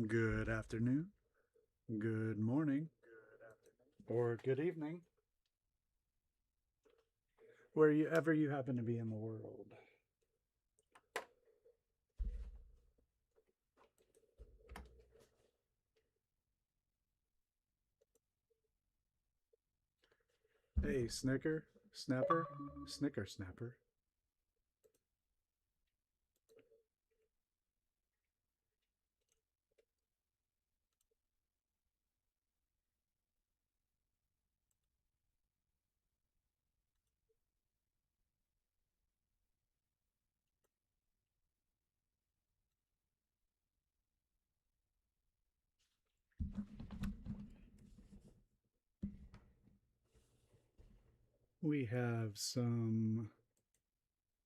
Good afternoon, good morning, or good evening, wherever you happen to be in the world. Hey, Snicker Snapper. We have some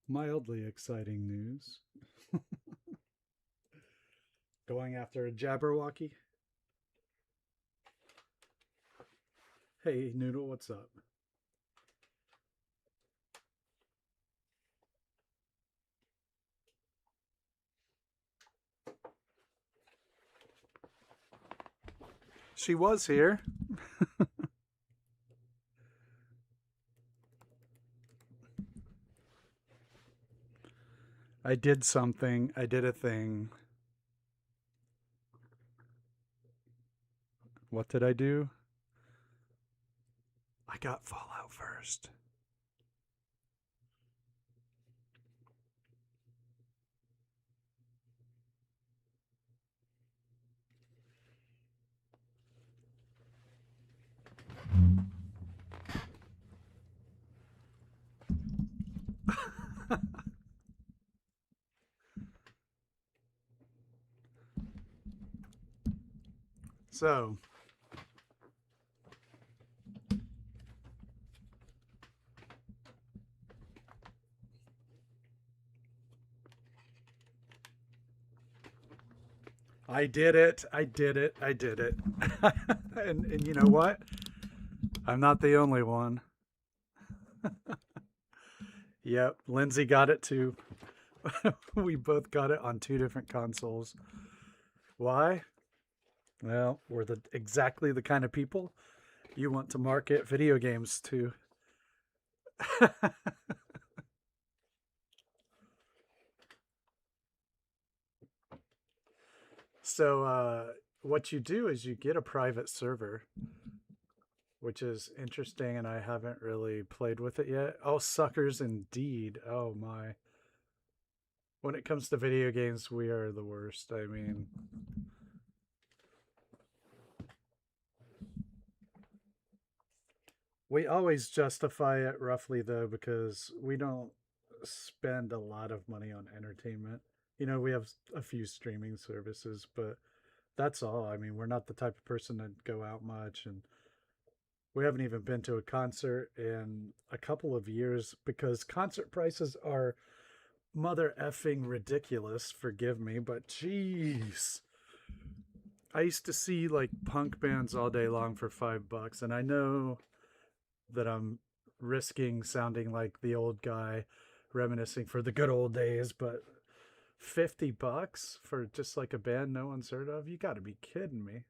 mildly exciting news. Going after a Jabberwocky. Hey, Noodle, what's up? She was here. I did something. I did a thing. What did I do? I got Fallout first. So, I did it. I did it. I did it. And you know what? I'm not the only one. Yep, Lindsay got it too. We both got it on two different consoles. Why? Well, we're exactly the kind of people you want to market video games to. So, what you do is you get a private server, which is interesting, and I haven't really played with it yet. Oh, suckers indeed. Oh, my. When it comes to video games, we are the worst. I mean, we always justify it roughly, though, because we don't spend a lot of money on entertainment. You know, we have a few streaming services, but that's all. I mean, we're not the type of person to go out much, and we haven't even been to a concert in a couple of years because concert prices are mother effing ridiculous. Forgive me, but jeez. I used to see like punk bands all day long for $5, and I know that I'm risking sounding like the old guy reminiscing for the good old days, but $50 for just like a band no one's heard of? You got to be kidding me.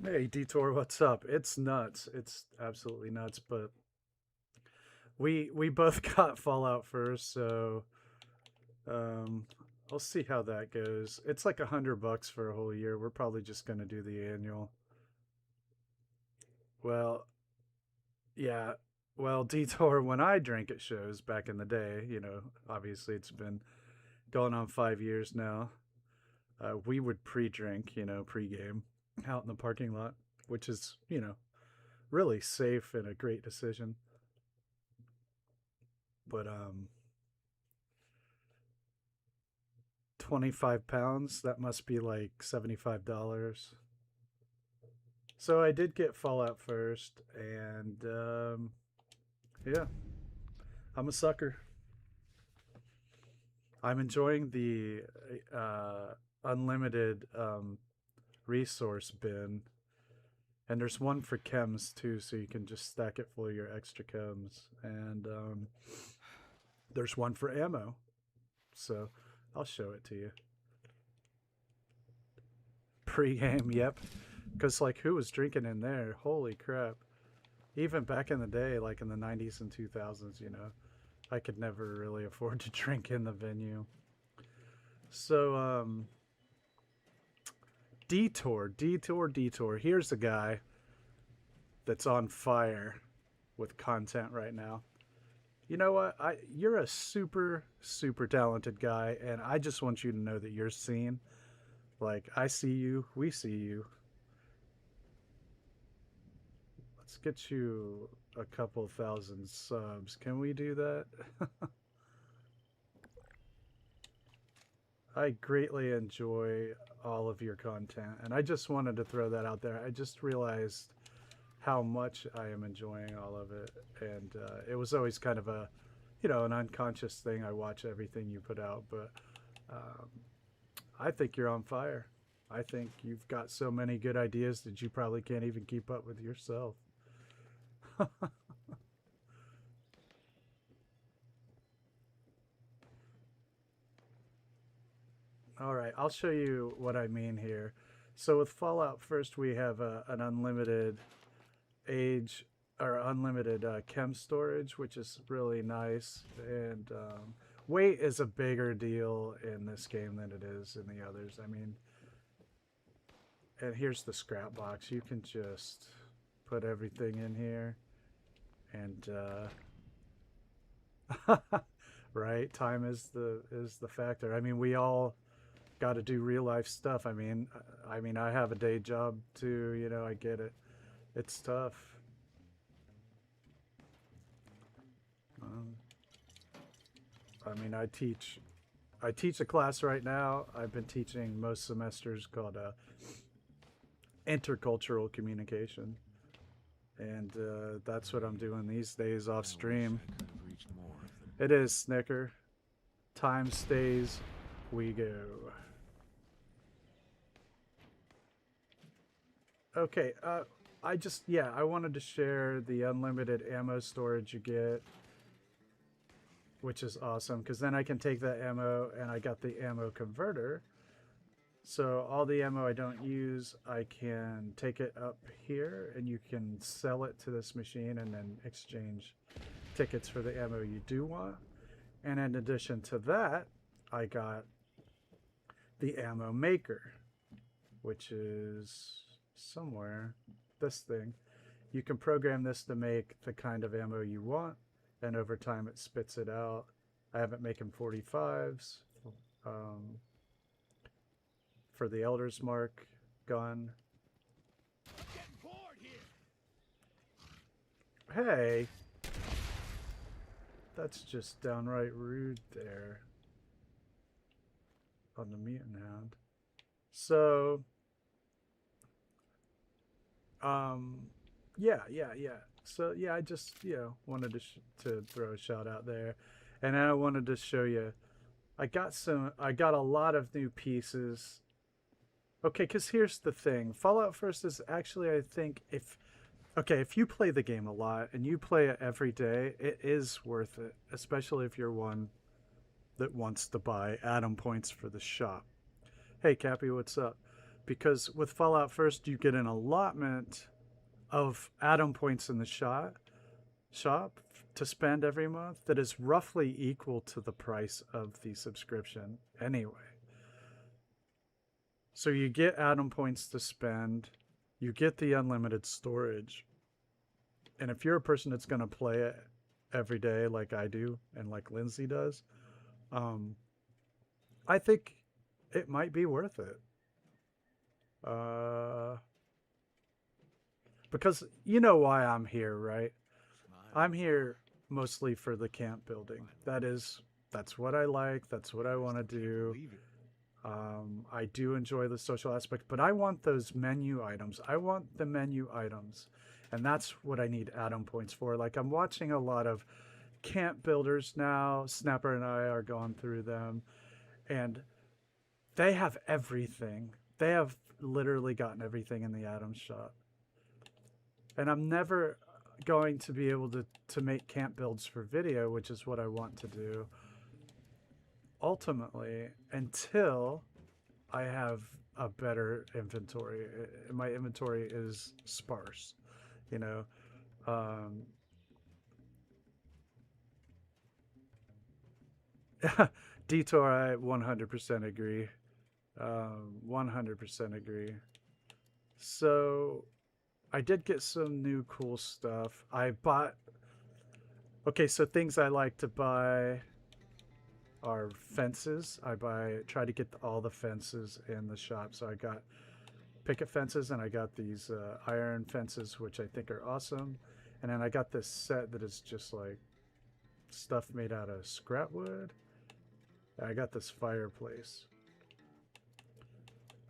Hey, Detour, what's up? It's nuts. It's absolutely nuts, but we both got Fallout first, so um I'll see how that goes. It's like $100 for a whole year. We're probably just gonna do the annual. Well, yeah. Well, Detour, when I drank at shows back in the day, obviously it's been going on 5 years now. We would pre-drink, pre-game out in the parking lot, which is, really safe and a great decision. But 25 pounds, that must be like $75. So I did get Fallout first, and yeah, I'm a sucker. I'm enjoying the unlimited resource bin. And there's one for chems too, so you can just stack it full of your extra chems. And there's one for ammo. So I'll show it to you. Pre-game, yep. Because, like, who was drinking in there? Holy crap. Even back in the day, like in the 90s and 2000s, you know, I could never really afford to drink in the venue. So, Detour. Here's a guy that's on fire with content right now. You know what? You're a super, super talented guy, and I just want you to know that you're seen. Like, I see you. We see you. Let's get you a couple thousand subs. Can we do that? I greatly enjoy all of your content, and I just wanted to throw that out there. I just realized how much I am enjoying all of it, and it was always kind of a, you know, an unconscious thing. I watch everything you put out, but I think you're on fire. I think you've got so many good ideas that you probably can't even keep up with yourself. All right, I'll show you what I mean here. So with Fallout, first we have an unlimited age or unlimited chem storage, which is really nice. And weight is a bigger deal in this game than it is in the others. I mean, and here's the scrap box. You can just put everything in here, and right, time is the factor. I mean, we all got to do real life stuff. I mean, I have a day job too. You know, I get it. It's tough. I mean, I teach a class right now. I've been teaching most semesters called intercultural communication, and that's what I'm doing these days off stream. It is, Snicker. Time stays, we go. Okay, I wanted to share the unlimited ammo storage you get, which is awesome, because then I can take that ammo, and I got the ammo converter. So all the ammo I don't use, I can take it up here, and you can sell it to this machine and then exchange tickets for the ammo you do want. And in addition to that, I got the ammo maker, which is somewhere, this thing. You can program this to make the kind of ammo you want, and over time it spits it out. I have it making 45s for the Elder's Mark gun. Hey, that's just downright rude there on the mutant hound. So yeah. So yeah, I just, you know, wanted to throw a shout out there, and I wanted to show you. I got a lot of new pieces. Okay, because here's the thing. Fallout First is actually, I think, if you play the game a lot and you play it every day, it is worth it, especially if you're one that wants to buy Atom points for the shop. Hey, Cappy, what's up? Because with Fallout First, you get an allotment of Atom points in the shop to spend every month that is roughly equal to the price of the subscription anyway. So you get Atom points to spend, you get the unlimited storage, and if you're a person that's going to play it every day like I do and like Lindsay does, I think it might be worth it. Because you know why I'm here, right? I'm here mostly for the camp building. That's what I like. That's what I want to do. I do enjoy the social aspect, but I want those menu items. I want the menu items, and that's what I need Atom points for. Like, I'm watching a lot of camp builders now. Snapper and I are going through them, and they have everything. They have literally gotten everything in the Atom shop. And I'm never going to be able to make camp builds for video, which is what I want to do ultimately, until I have a better inventory. My inventory is sparse, you know. Um, Detour, I 100% agree. 100% agree. So I did get some new cool stuff. I bought. Okay, so things I like to buy are fences. Try to get all the fences in the shop. So I got picket fences and I got these iron fences, which I think are awesome. And then I got this set that is just like stuff made out of scrap wood. And I got this fireplace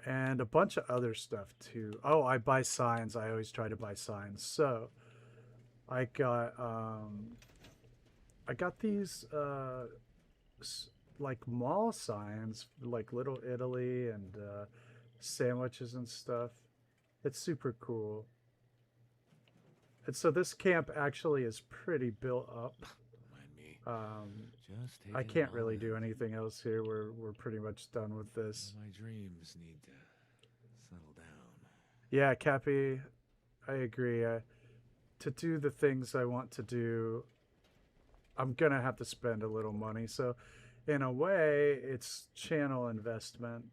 and a bunch of other stuff too. Oh, I buy signs. I always try to buy signs. So I got these like mall signs, like Little Italy and sandwiches and stuff. It's super cool. And so this camp actually is pretty built up. I can't really do anything else here. We're pretty much done with this. My dreams need to settle down. Yeah, Cappy, I agree. To do the things I want to do, I'm gonna have to spend a little money. So, in a way, it's channel investment.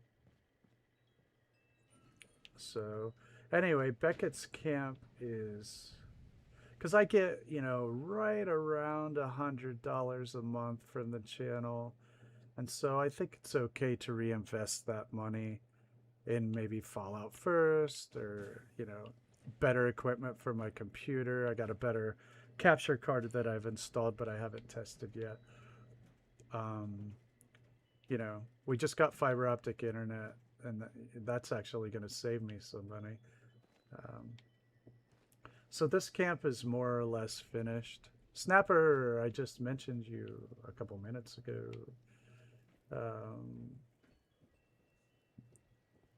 So, anyway, Beckett's camp is because I get, you know, right around $100 a month from the channel, and so I think it's okay to reinvest that money in maybe Fallout first, or you know, better equipment for my computer. I got a better capture card that I've installed, but I haven't tested yet. You know, we just got fiber optic internet, and that's actually going to save me some money. So this camp is more or less finished. Snapper, I just mentioned you a couple minutes ago.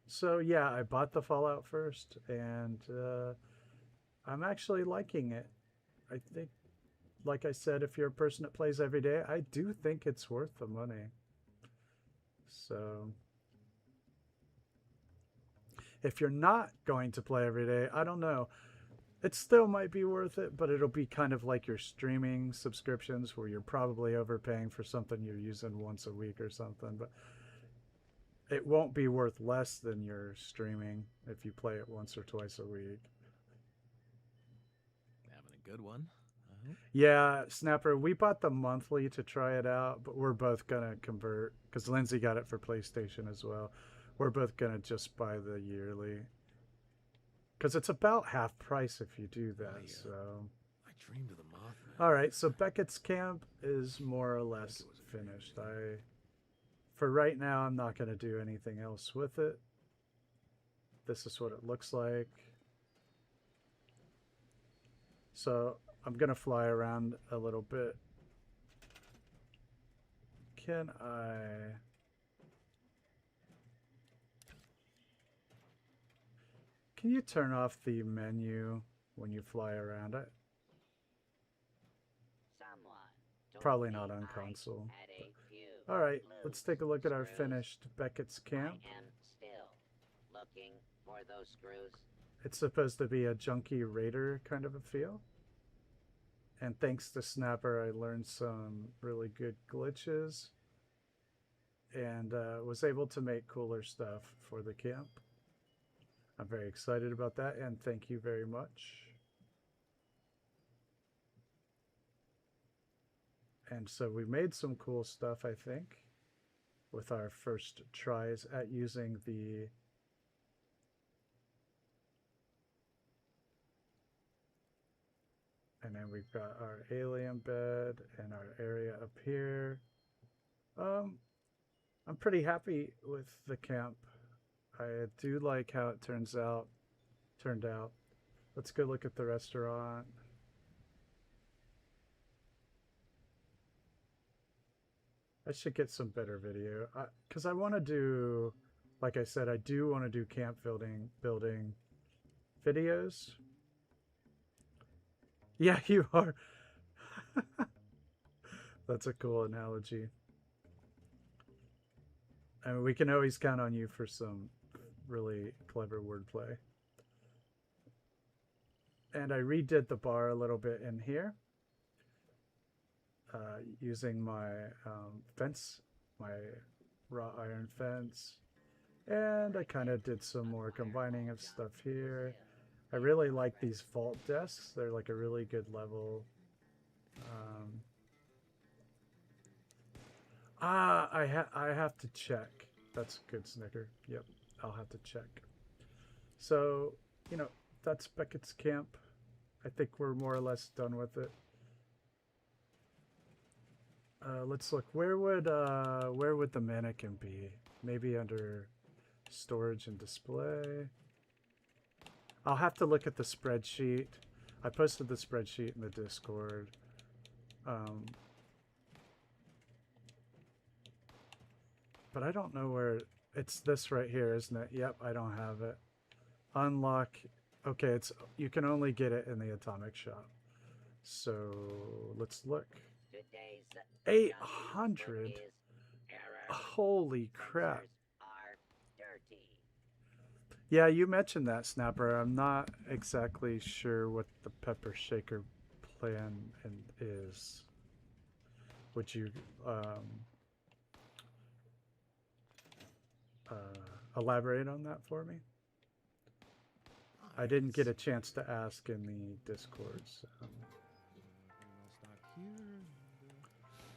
So yeah, I bought the Fallout first, and I'm actually liking it. I think, like I said, if you're a person that plays every day, I do think it's worth the money. So if you're not going to play every day, I don't know. It still might be worth it, but it'll be kind of like your streaming subscriptions where you're probably overpaying for something you're using once a week or something. But it won't be worth less than your streaming if you play it once or twice a week. Having a good one. Yeah, Snapper, we bought the monthly to try it out, but we're both going to convert because Lindsay got it for PlayStation as well. We're both going to just buy the yearly because it's about half price if you do that. So I dreamed of the Mothman. All right, so Beckett's camp is more or less finished. For right now, I'm not going to do anything else with it. This is what it looks like. So I'm going to fly around a little bit. Can you turn off the menu when you fly around it? Probably not on console. All right, let's take a look at our finished Beckett's camp. I am still looking for those screws. It's supposed to be a junky raider kind of a feel. And thanks to Snapper, I learned some really good glitches and was able to make cooler stuff for the camp. I'm very excited about that, and thank you very much. And so we made some cool stuff, I think, with our first tries at using the and then we've got our alien bed and our area up here. I'm pretty happy with the camp. I do like how it turned out. Let's go look at the restaurant. I should get some better video because I want to do, like I said, I do want to do camp building videos. Yeah, you are. That's a cool analogy. I mean, we can always count on you for some really clever wordplay. And I redid the bar a little bit in here using my fence, my wrought iron fence. And I kind of did some more combining of stuff here. I really like these vault desks. They're like a really good level. I have to check. That's good, Snicker. Yep, I'll have to check. So, you know, that's Beckett's camp. I think we're more or less done with it. Let's look. Where would the mannequin be? Maybe under storage and display. I'll have to look at the spreadsheet. I posted the spreadsheet in the Discord. But I don't know where it's this right here, isn't it? Yep, I don't have it. Unlock. Okay, it's you can only get it in the atomic shop. So let's look. 800. Holy crap. Yeah, you mentioned that, Snapper. I'm not exactly sure what the pepper shaker plan is. Would you elaborate on that for me? I didn't get a chance to ask in the Discord.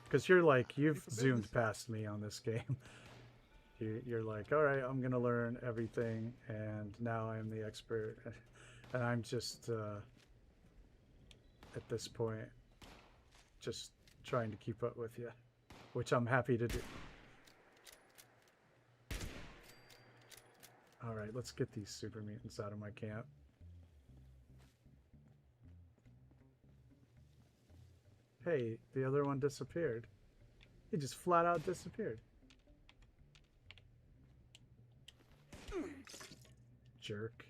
Because you're like, you've zoomed past me on this game. You're like, all right, I'm going to learn everything, and now I'm the expert. And I'm just, at this point, just trying to keep up with you, which I'm happy to do. All right, let's get these super mutants out of my camp. Hey, the other one disappeared. He just flat out disappeared. Jerk.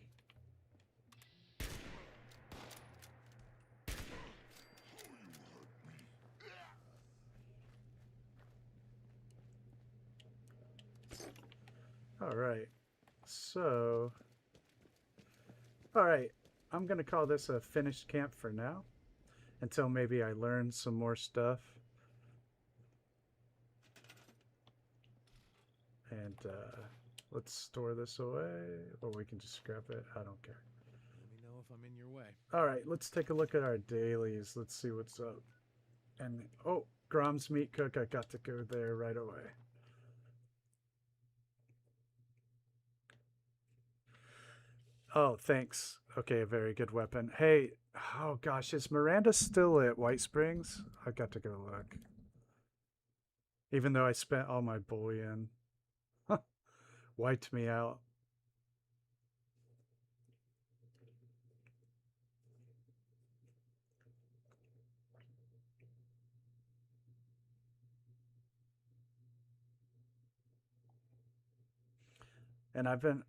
All right. So, all right. I'm going to call this a finished camp for now until maybe I learn some more stuff. And let's store this away, or we can just scrap it. I don't care. Let me know if I'm in your way. All right, let's take a look at our dailies. Let's see what's up. And, oh, Grom's Meat Cook. I got to go there right away. Oh, thanks. Okay, a very good weapon. Hey, oh gosh, is Miranda still at White Springs? I got to go look. Even though I spent all my bullion. Wiped me out. And I've been...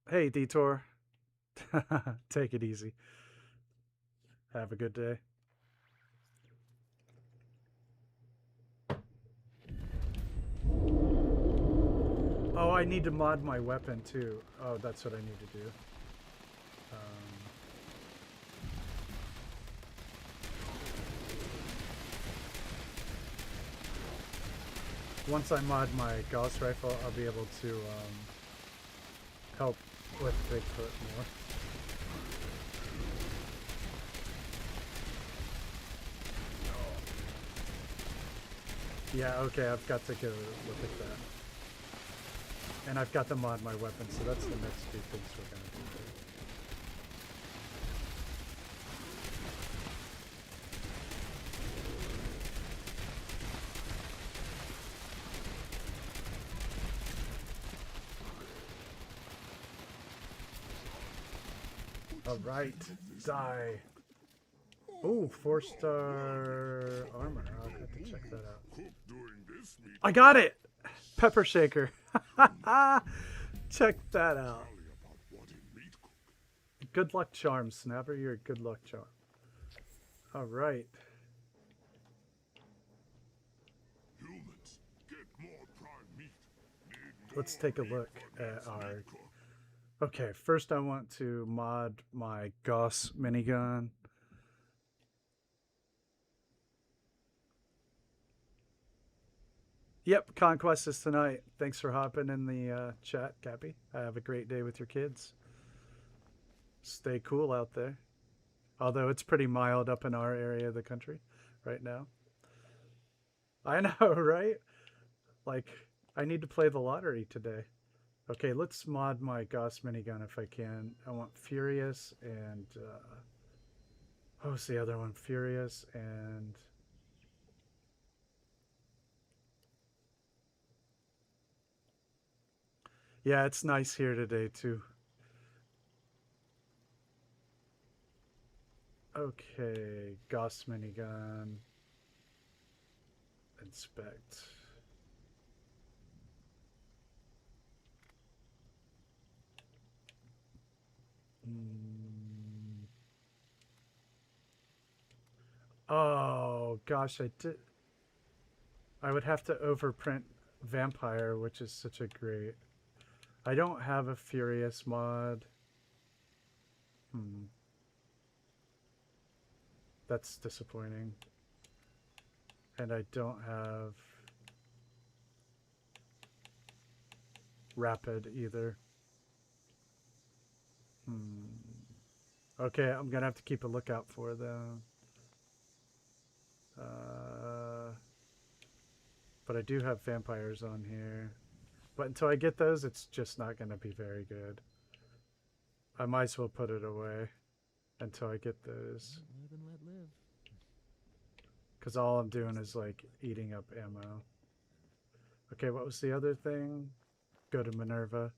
Hey, Detour. Take it easy. Have a good day. Oh, I need to mod my weapon too. Oh, that's what I need to do. Once I mod my Gauss rifle, I'll be able to help with Bigfoot more. Yeah, okay, I've got to go look at that. And I've got to mod my weapon, so that's the next two things we're going to do. Alright, die. Oh, 4-star armor. I'll have to check that out. I got it! Pepper shaker. Check that out. Good luck charm, Snapper. You're a good luck charm. All right. Humans, get more prime meat. Let's take a look at our... Okay, first I want to mod my Gauss minigun. Yep, Conquest is tonight. Thanks for hopping in the chat, Cappy. Have a great day with your kids. Stay cool out there. Although it's pretty mild up in our area of the country right now. I know, right? Like, I need to play the lottery today. Okay, let's mod my Gauss minigun if I can. I want Furious and... what was the other one? Furious and... Yeah, it's nice here today, too. Okay, Gauss minigun. Inspect. Oh, gosh, I would have to overprint Vampire, which is such a great... I don't have a Furious mod. That's disappointing. And I don't have Rapid either. Okay, I'm gonna have to keep a lookout for them. But I do have Vampires on here. But until I get those, it's just not gonna be very good. I might as well put it away until I get those. Live and let live. Because all I'm doing is like eating up ammo. Okay, what was the other thing? Go to Minerva.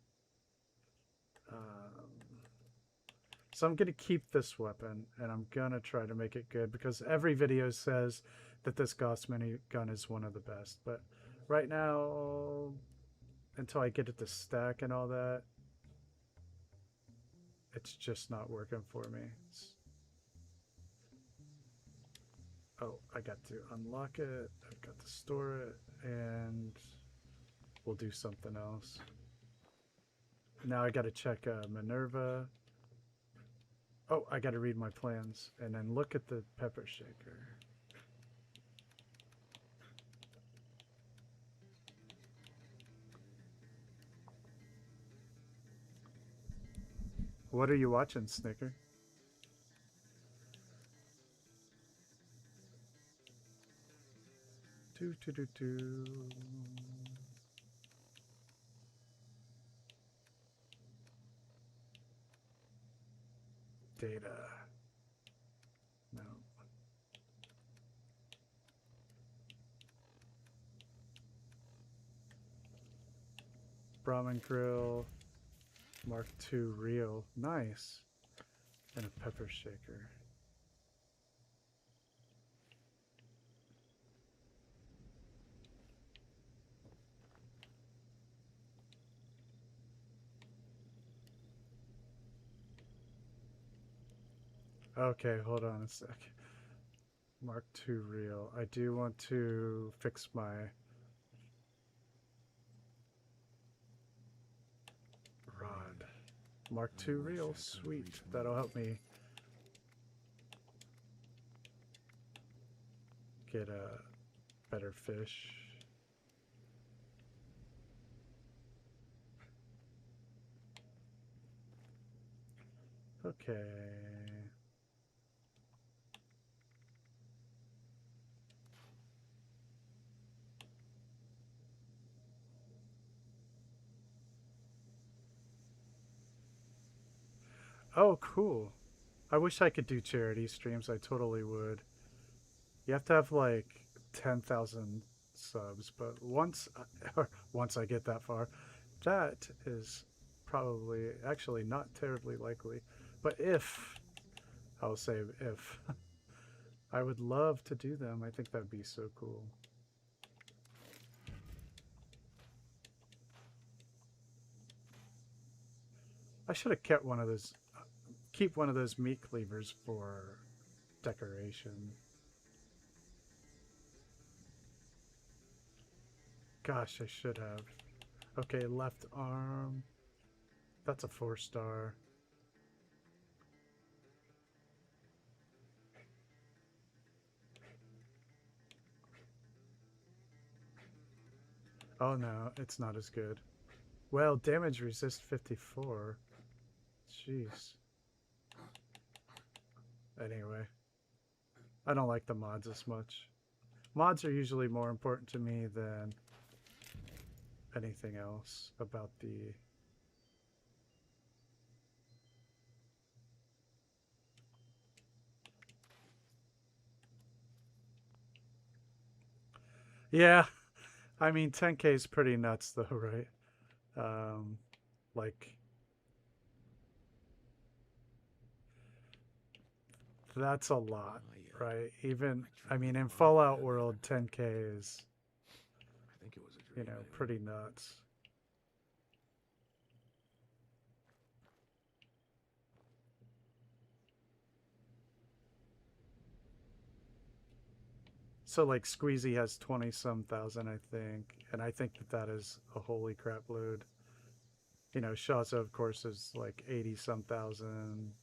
So I'm going to keep this weapon, and I'm going to try to make it good, because every video says that this Gauss minigun is one of the best. But right now, until I get it to stack and all that, it's just not working for me. Oh, I got to unlock it, I've got to store it, and we'll do something else. Now I got to check Minerva. Oh, I got to read my plans and then look at the pepper shaker. What are you watching, Snicker? Do. Data. No. Brahmin Grill. Mark II Real. Nice. And a pepper shaker. Okay, hold on a sec. Mark II Real. I do want to fix my rod. Mark II Real, sweet. That'll help me get a better fish. Okay. Oh, cool. I wish I could do charity streams. I totally would. You have to have like 10,000 subs, but once I get that far, that is probably actually not terribly likely. But if, I'll say if, I would love to do them. I think that'd be so cool. I should have kept one of those, keep one of those meat cleavers for decoration. Gosh, I should have. Okay, left arm. That's a 4-star. Oh no, it's not as good. Well, damage resist 54. Jeez. Anyway, I don't like the mods as much. Mods are usually more important to me than anything else about the... Yeah, I mean 10k is pretty nuts though, right? Like that's a lot, right? Even I mean in Fallout world 10k is, I think it was a dream. Anyway. pretty nuts. So like Squeezy has 20-some thousand, I think, and I think that is a holy crap load. Shaza, of course, is like 80-some thousand.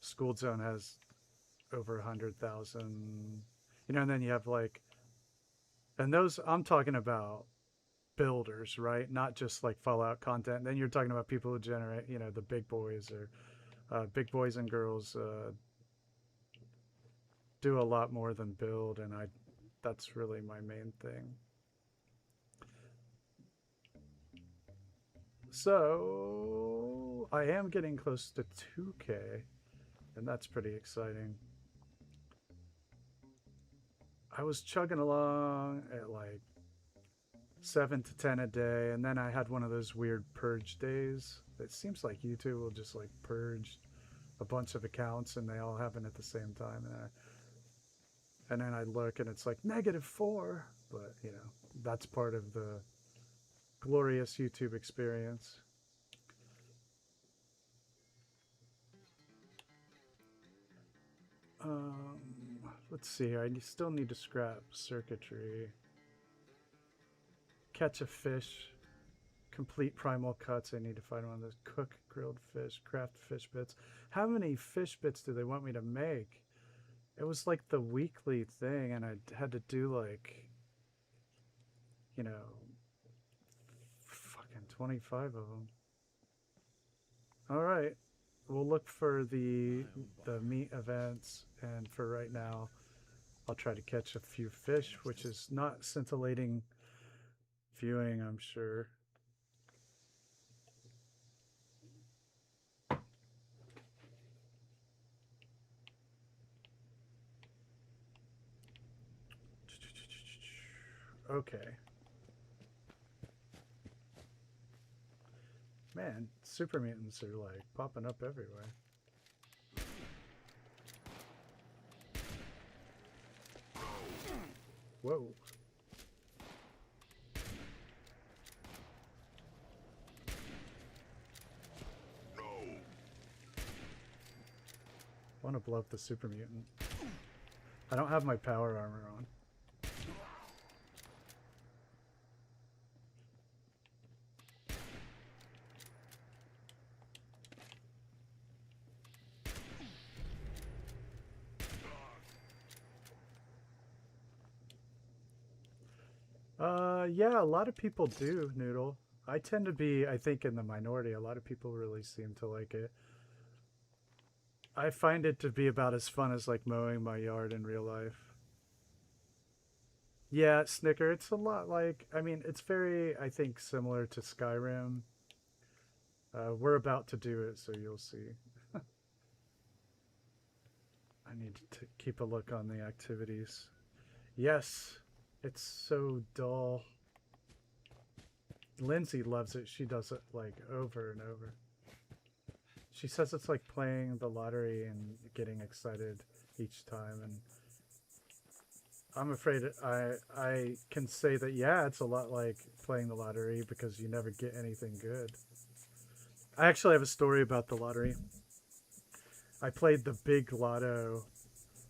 School Zone has over 100,000. And then you have like, and those I'm talking about builders, right? Not just like Fallout content. And then you're talking about people who generate, the big boys or big boys and girls do a lot more than build, and that's really my main thing. So I am getting close to 2k, and that's pretty exciting. I was chugging along at like 7 to 10 a day, and then I had one of those weird purge days. It seems like YouTube will just like purge a bunch of accounts and they all happen at the same time, and then I look and it's like -4, but that's part of the glorious YouTube experience. Let's see, I still need to scrap circuitry, catch a fish, complete primal cuts. I need to find one of those, cook grilled fish, craft fish bits. How many fish bits do they want me to make? It was like the weekly thing, and I had to do like, fucking 25 of them. All right, we'll look for the meat events, and for right now, I'll try to catch a few fish, which is not scintillating viewing, I'm sure. Okay. Man, super mutants are like popping up everywhere. Whoa. No. I want to blow up the super mutant. I don't have my power armor on. Yeah, a lot of people do, Noodle. I tend to be, I think, in the minority. A lot of people really seem to like it. I find it to be about as fun as like mowing my yard in real life. Yeah, Snicker, it's a lot like, I mean, it's very, I think, similar to Skyrim. We're about to do it, so you'll see. I need to keep a look on the activities. Yes, it's so dull. Lindsay loves it. She does it like over and over. She says it's like playing the lottery and getting excited each time, and I'm afraid I can say that, yeah, it's a lot like playing the lottery because you never get anything good. I actually have a story about the lottery. I played the big lotto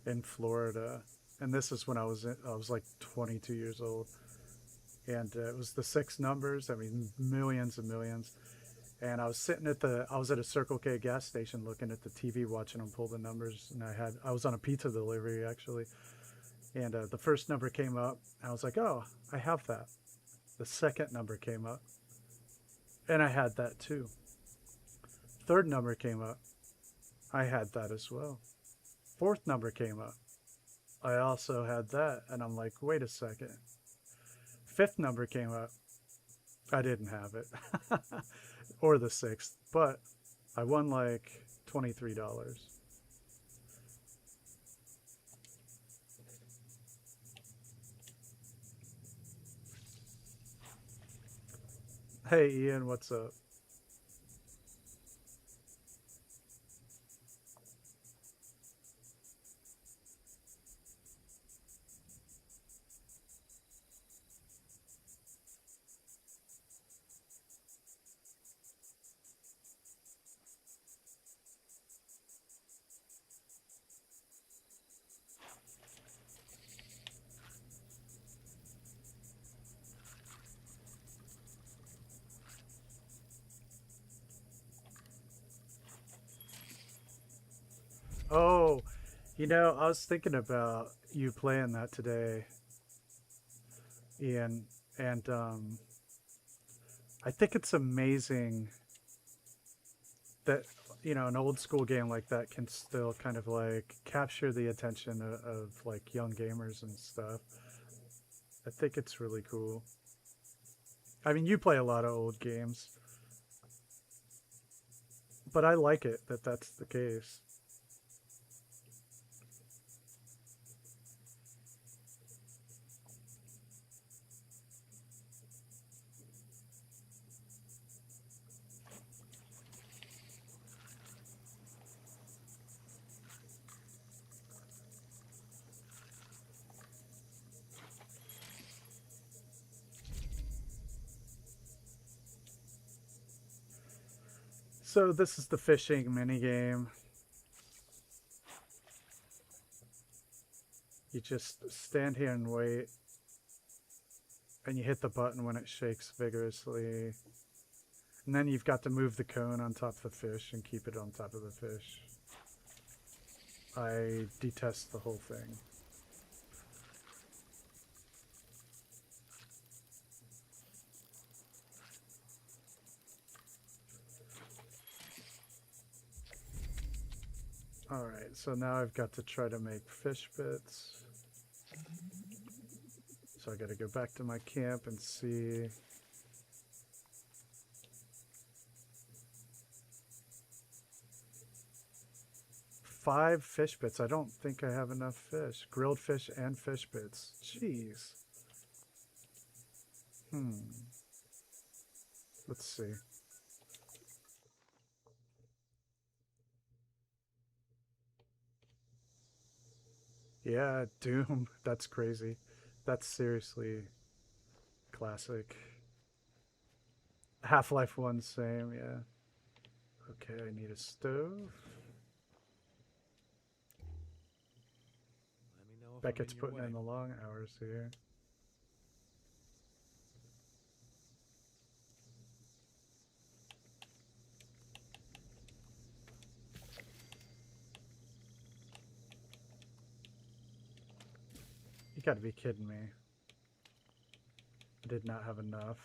in Florida, and this is when I was like 22 years old, and it was the 6 numbers. I mean, millions and millions. And I was sitting I was at a Circle K gas station looking at the TV, watching them pull the numbers. And I was on a pizza delivery actually. And the first number came up. And I was like, oh, I have that. The second number came up. And I had that too. Third number came up. I had that as well. Fourth number came up. I also had that. And I'm like, wait a second. Fifth number came up. I didn't have it. Or the 6th. But I won like $23. Hey Ian, what's up? Oh, you know, I was thinking about you playing that today, Ian, and I think it's amazing that, you know, an old school game like that can still kind of like capture the attention of like young gamers and stuff. I think it's really cool. I mean, you play a lot of old games, but I like it that that's the case. So this is the fishing minigame. You just stand here and wait, and you hit the button when it shakes vigorously. And then you've got to move the cone on top of the fish and keep it on top of the fish. I detest the whole thing. Alright, so now I've got to try to make fish bits. So I gotta go back to my camp and see. Five fish bits. I don't think I have enough fish. Grilled fish and fish bits. Jeez. Let's see. Yeah, Doom. That's crazy. That's seriously classic. Half-Life 1, same, yeah. Okay, I need a stove. Let me know if Beckett's I'm in your putting way. in the long hours here. You gotta be kidding me. I did not have enough.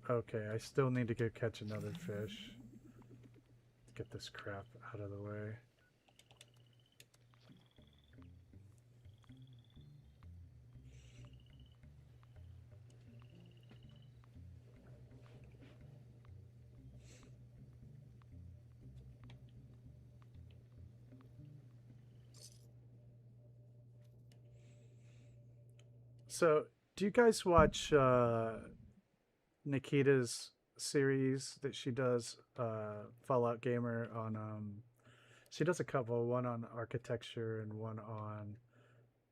Okay, I still need to go catch another fish. Get this crap out of the way. So, do you guys watch Nikita's series that she does, Fallout Gamer on she does a couple, one on architecture and one on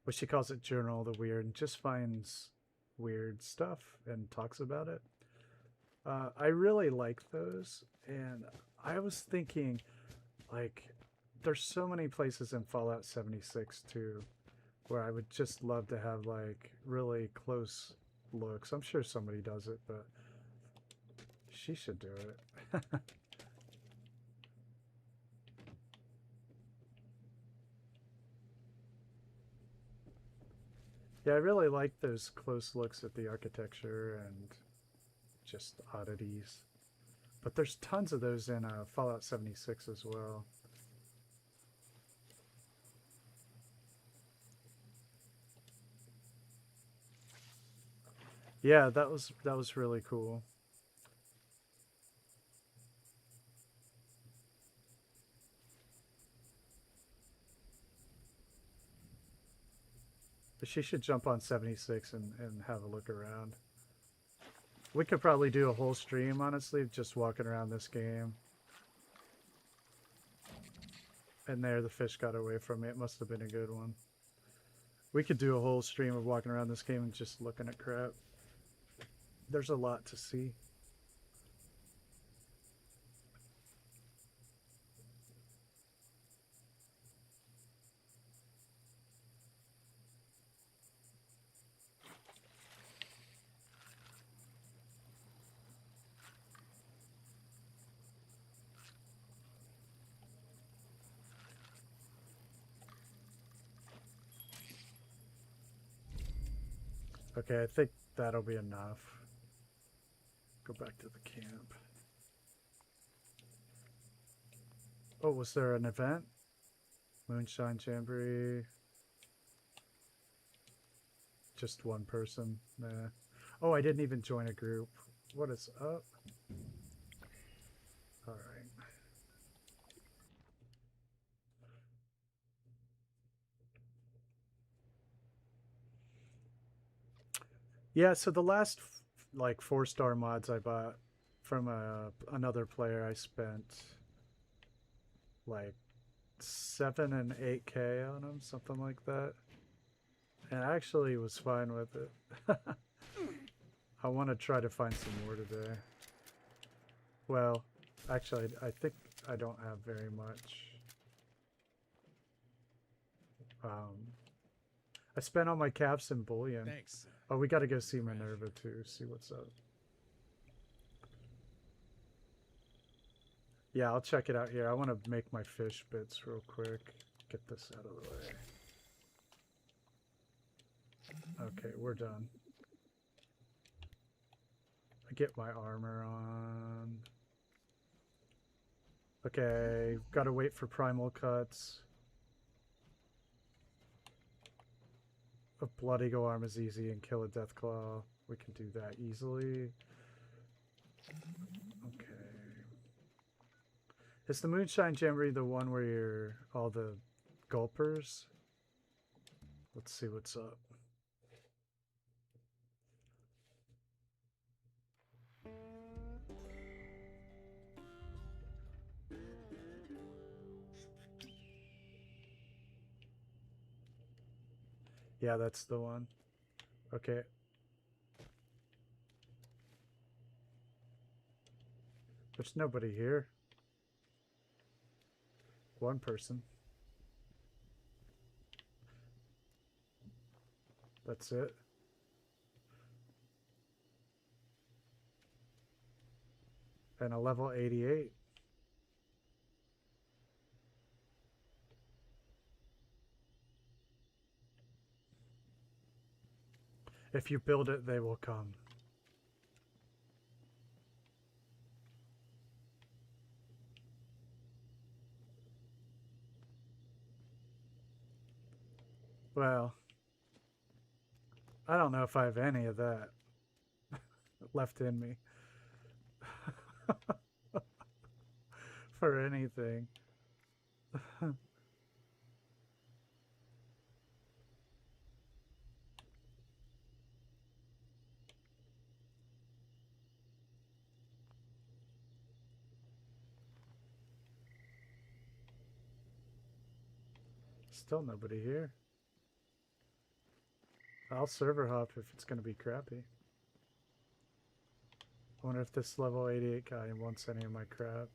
But she calls it Journal of the Weird and just finds weird stuff and talks about it. I really like those, and I was thinking, like, there's so many places in Fallout 76 too, where I would just love to have like really close looks. I'm sure somebody does it, but she should do it. Yeah, I really like those close looks at the architecture and just oddities. But there's tons of those in Fallout 76 as well. Yeah, that was really cool. But she should jump on 76 and have a look around. We could probably do a whole stream, honestly, just walking around this game. And there, the fish got away from me. It must have been a good one. We could do a whole stream of walking around this game and just looking at crap. There's a lot to see. Okay, I think that'll be enough. Go back to the camp. Oh, was there an event? Moonshine Jamboree. Just one person. Nah. Oh, I didn't even join a group. What is up? Alright. Yeah, so the last like 4-star mods I bought from another player, I spent like 7 and 8K on them, something like that. And I actually was fine with it. I want to try to find some more today. Well, actually, I think I don't have very much. I spent all my caps in bullion. Thanks. Oh, we got to go see Minerva too, see what's up. Yeah, I'll check it out here. I want to make my fish bits real quick. Get this out of the way. Okay, we're done. I get my armor on. Okay, gotta wait for primal cuts. A blood eagle arm is easy and kill a death claw. We can do that easily. Okay. Is the Moonshine Jamboree the one where you're all the gulpers? Let's see what's up. Yeah, that's the one. Okay. There's nobody here. One person. That's it. And a level 88. If you build it, they will come. Well, I don't know if I have any of that left in me for anything. Still nobody here. I'll server hop if it's gonna be crappy. I wonder if this level 88 guy wants any of my crap.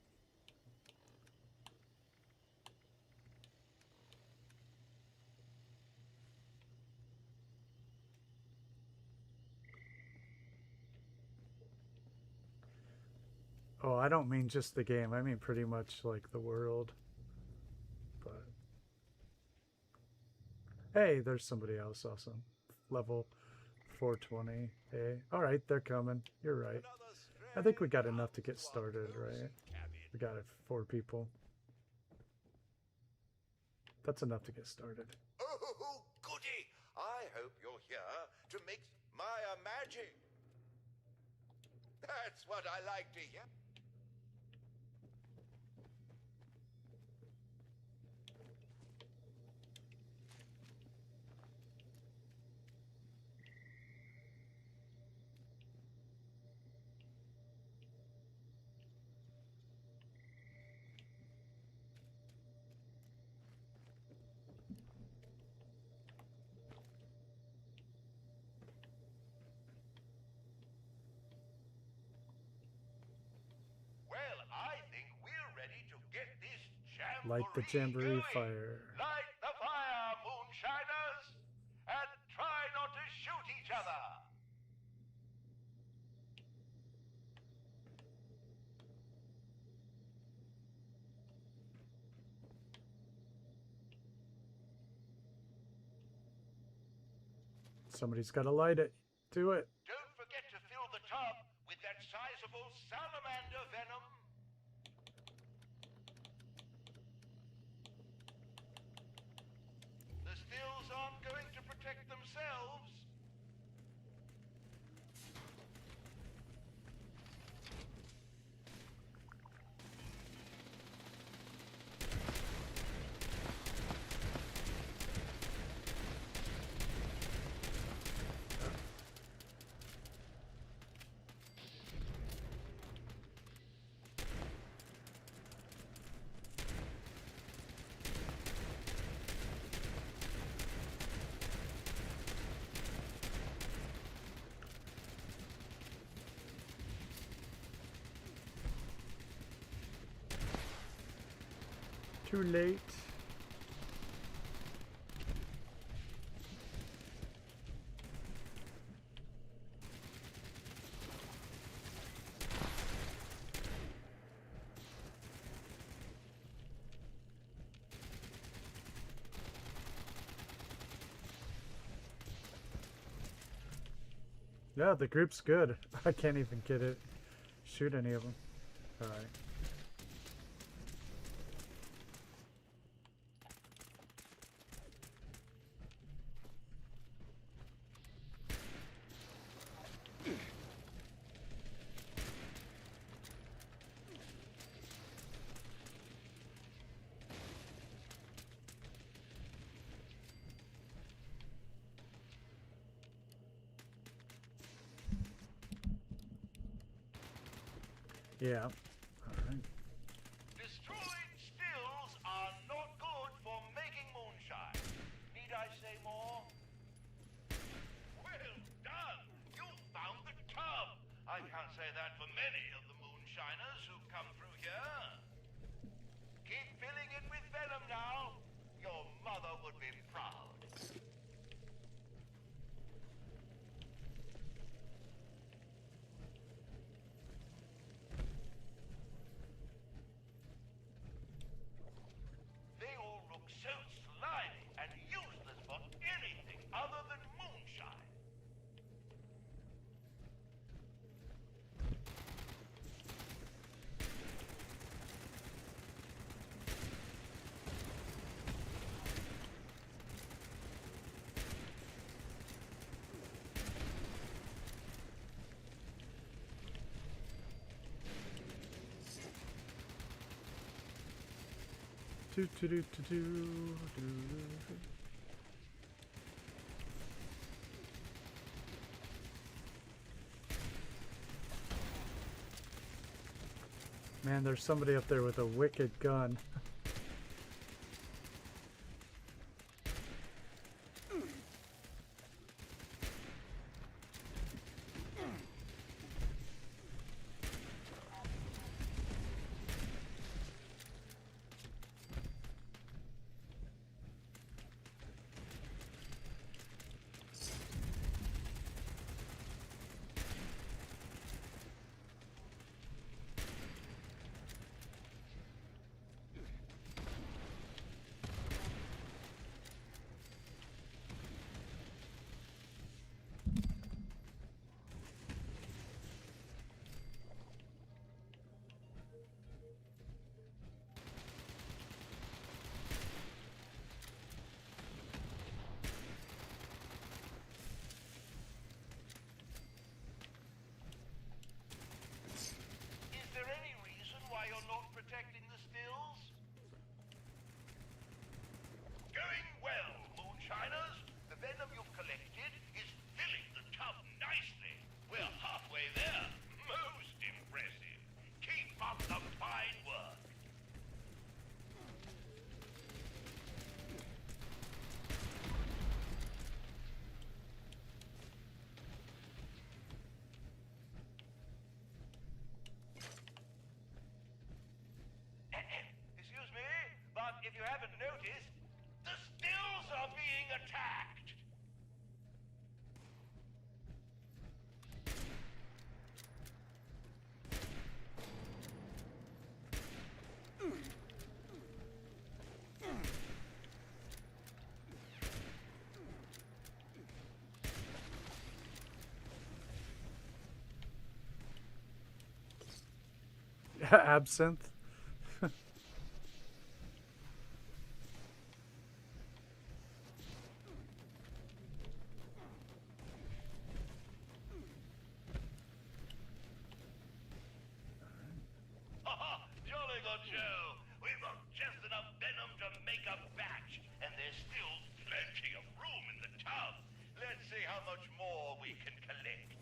Oh, I don't mean just the game. I mean pretty much like the world. But hey, there's somebody else. Awesome. Level 420. Hey, all right, they're coming. You're right. I think we got enough to get started, right? We got 4 people. That's enough to get started. Oh, goody! I hope you're here to mix my magic. That's what I like to hear. Well, I think we're ready to get this jamboree Light the jamboree going. fire. Light the fire, moonshiners, and try not to shoot each other. Somebody's got to light it. Do it. Don't forget to fill the tub with that sizable salamander venom. The stills aren't going to protect themselves. Too late. Yeah, the group's good. I can't even get it. Shoot any of them. All right. Yeah. All right. Destroyed stills are not good for making moonshine. Need I say more? Well done! You found the tub! I can't say that for many of the moonshiners who've come through here. Keep filling it with venom now. Your mother would be proud. They all look so slimy and useless for anything other than moonshine. Do, do, do, do, do, do. Man, there's somebody up there with a wicked gun. Absinthe. Jolly good show. We've got just enough venom to make a batch, and there's still plenty of room in the tub. Let's see how much more we can collect.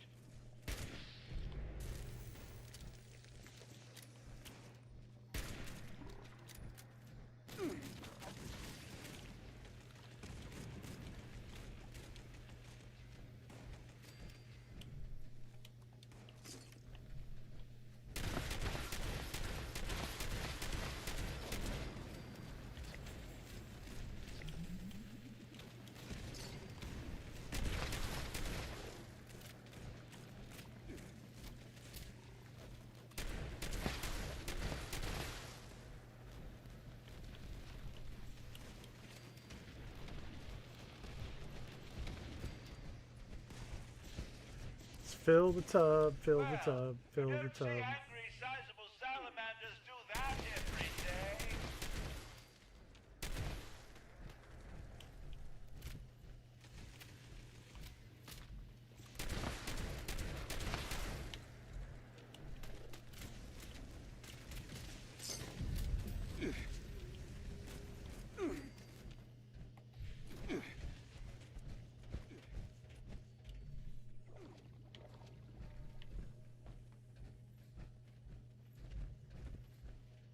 Fill the tub, fill the tub, fill You the don't see tub. angry, sizable salamanders do that every day.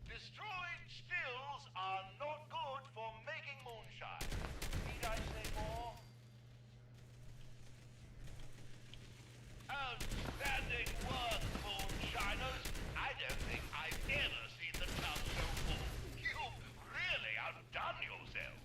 Destroyed stills are not good for making moonshine. Need I say more? Outstanding work, moonshiners. I don't think I've ever seen the tub so full. You've really outdone yourselves.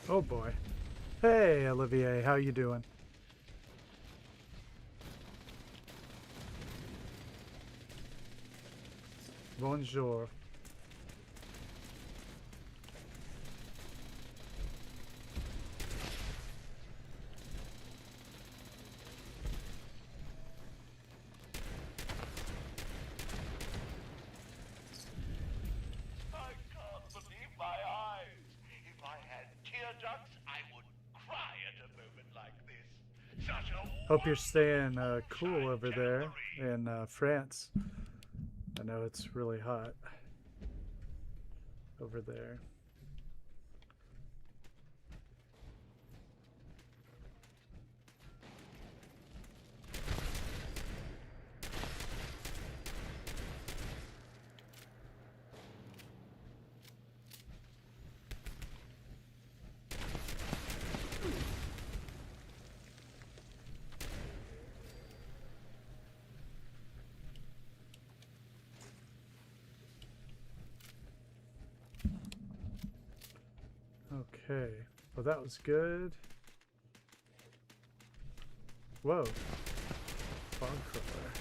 Oh boy. Hey Olivier, how you doing? Bonjour. I can't believe my eyes. If I had tear ducts, I would cry at a moment like this. Such a Hope you're staying cool moonshine over there jamboree. in France. I know it's really hot over there. Okay, well that was good. Whoa, fog crawler.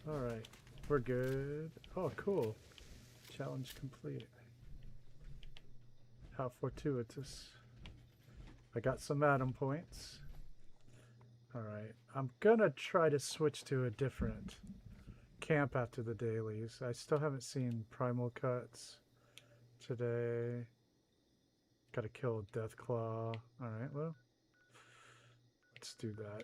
All right, we're good. Oh, cool. Challenge complete. How fortuitous. I got some atom points. All right, I'm gonna try to switch to a different camp after the dailies. I still haven't seen primal cuts today. Gotta kill a Deathclaw. Alright, well, let's do that.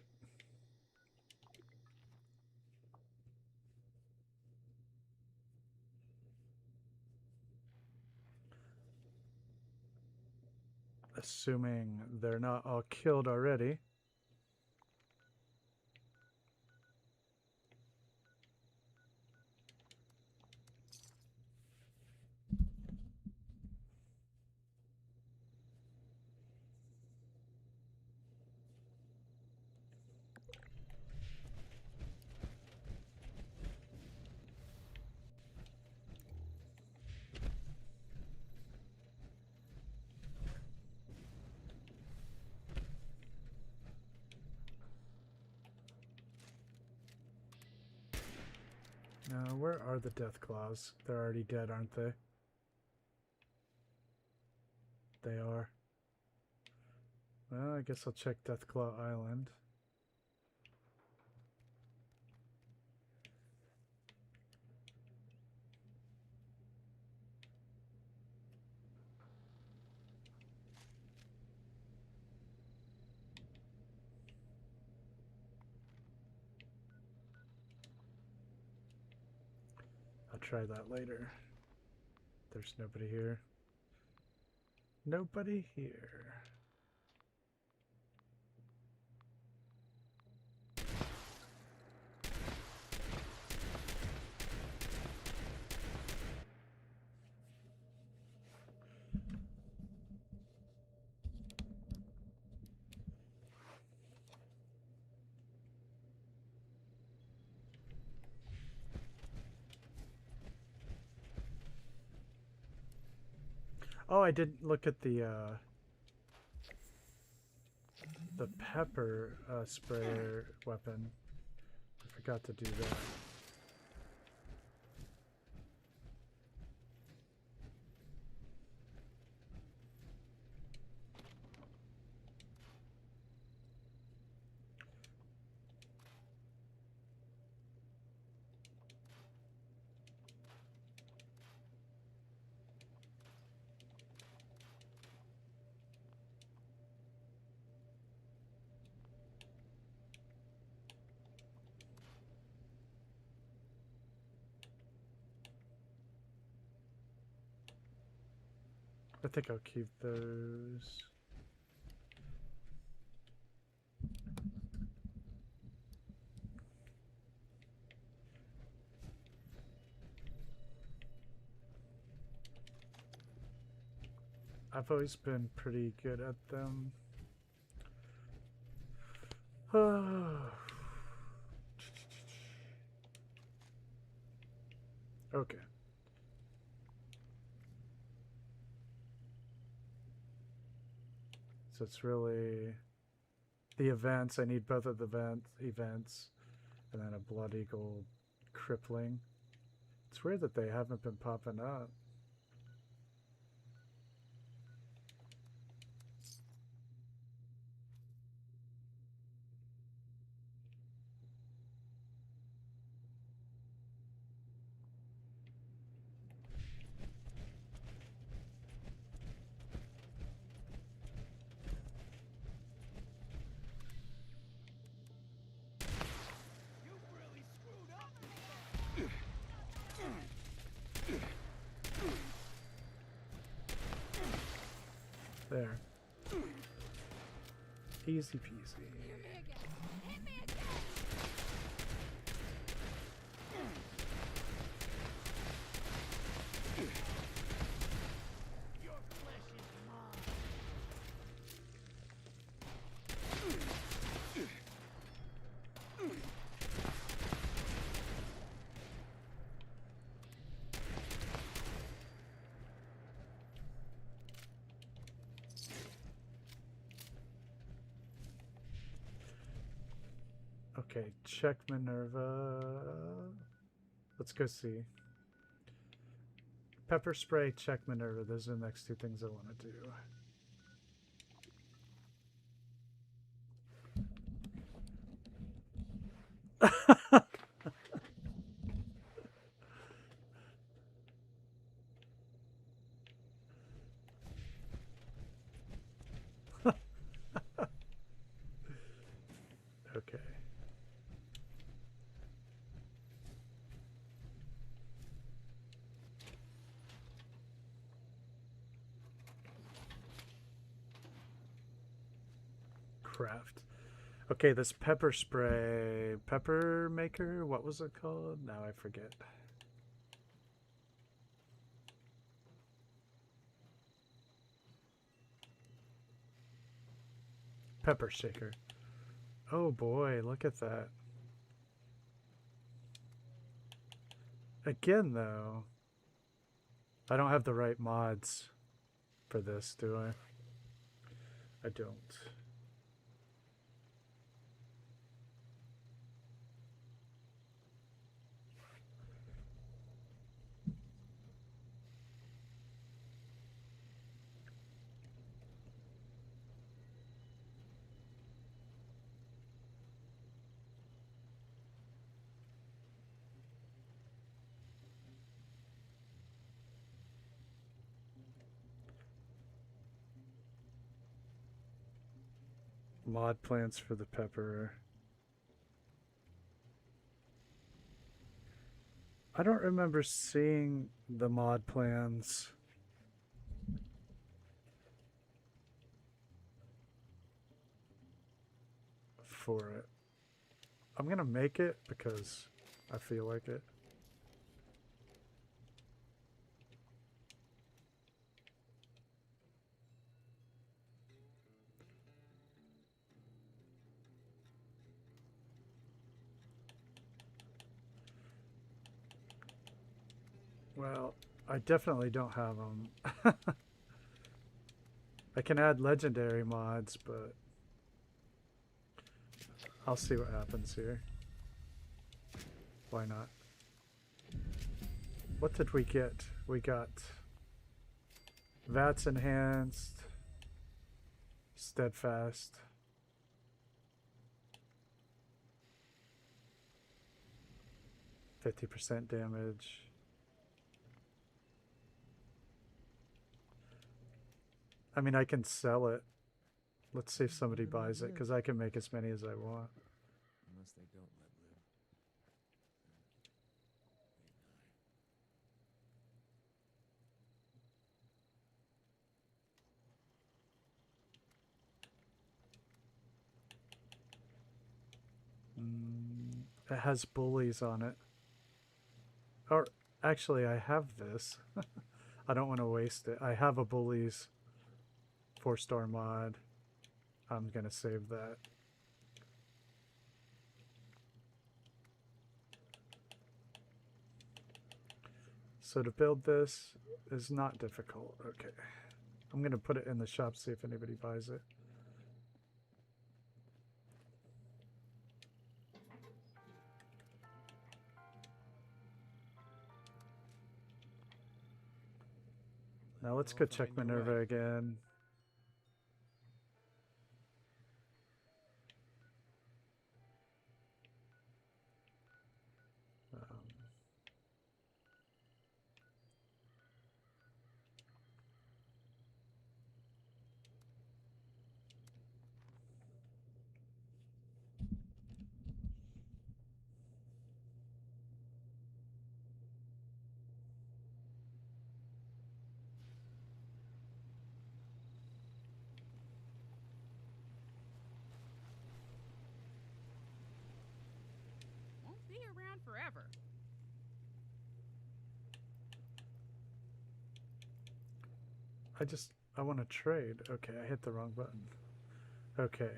Assuming they're not all killed already. Now, where are the Deathclaws? They're already dead, aren't they? They are. Well, I guess I'll check Deathclaw Island. I'll try that later. There's nobody here. Nobody here. Oh, I didn't look at the pepper sprayer weapon. I forgot to do that. I think I'll keep those. I've always been pretty good at them. Okay. So it's really the events. I need both of the events and then a Blood Eagle crippling. It's weird that they haven't been popping up. There. Easy peasy. Okay, check Minerva. Let's go see. Pepper spray, check Minerva. Those are the next two things I want to do. craft. Okay, this pepper spray, pepper maker, what was it called? Now I forget. Pepper shaker. Oh boy, look at that. Again, though, I don't have the right mods for this, do I? I don't. Mod plants for the pepper. I don't remember seeing the mod plans. For it. I'm gonna make it because I feel like it. Well, I definitely don't have them. I can add legendary mods, but I'll see what happens here. Why not? What did we get? We got VATS enhanced, steadfast, %50 damage. I mean, I can sell it. Let's see if somebody buys it, because I can make as many as I want. Unless they don't let live. It has bullies on it. Or, actually, I have this. I don't want to waste it. I have a bullies 4-star mod. I'm going to save that. So to build this is not difficult. Okay. I'm going to put it in the shop, see if anybody buys it. Now let's go check Minerva again. Won't be around forever. I want to trade. Okay, I hit the wrong button. Okay.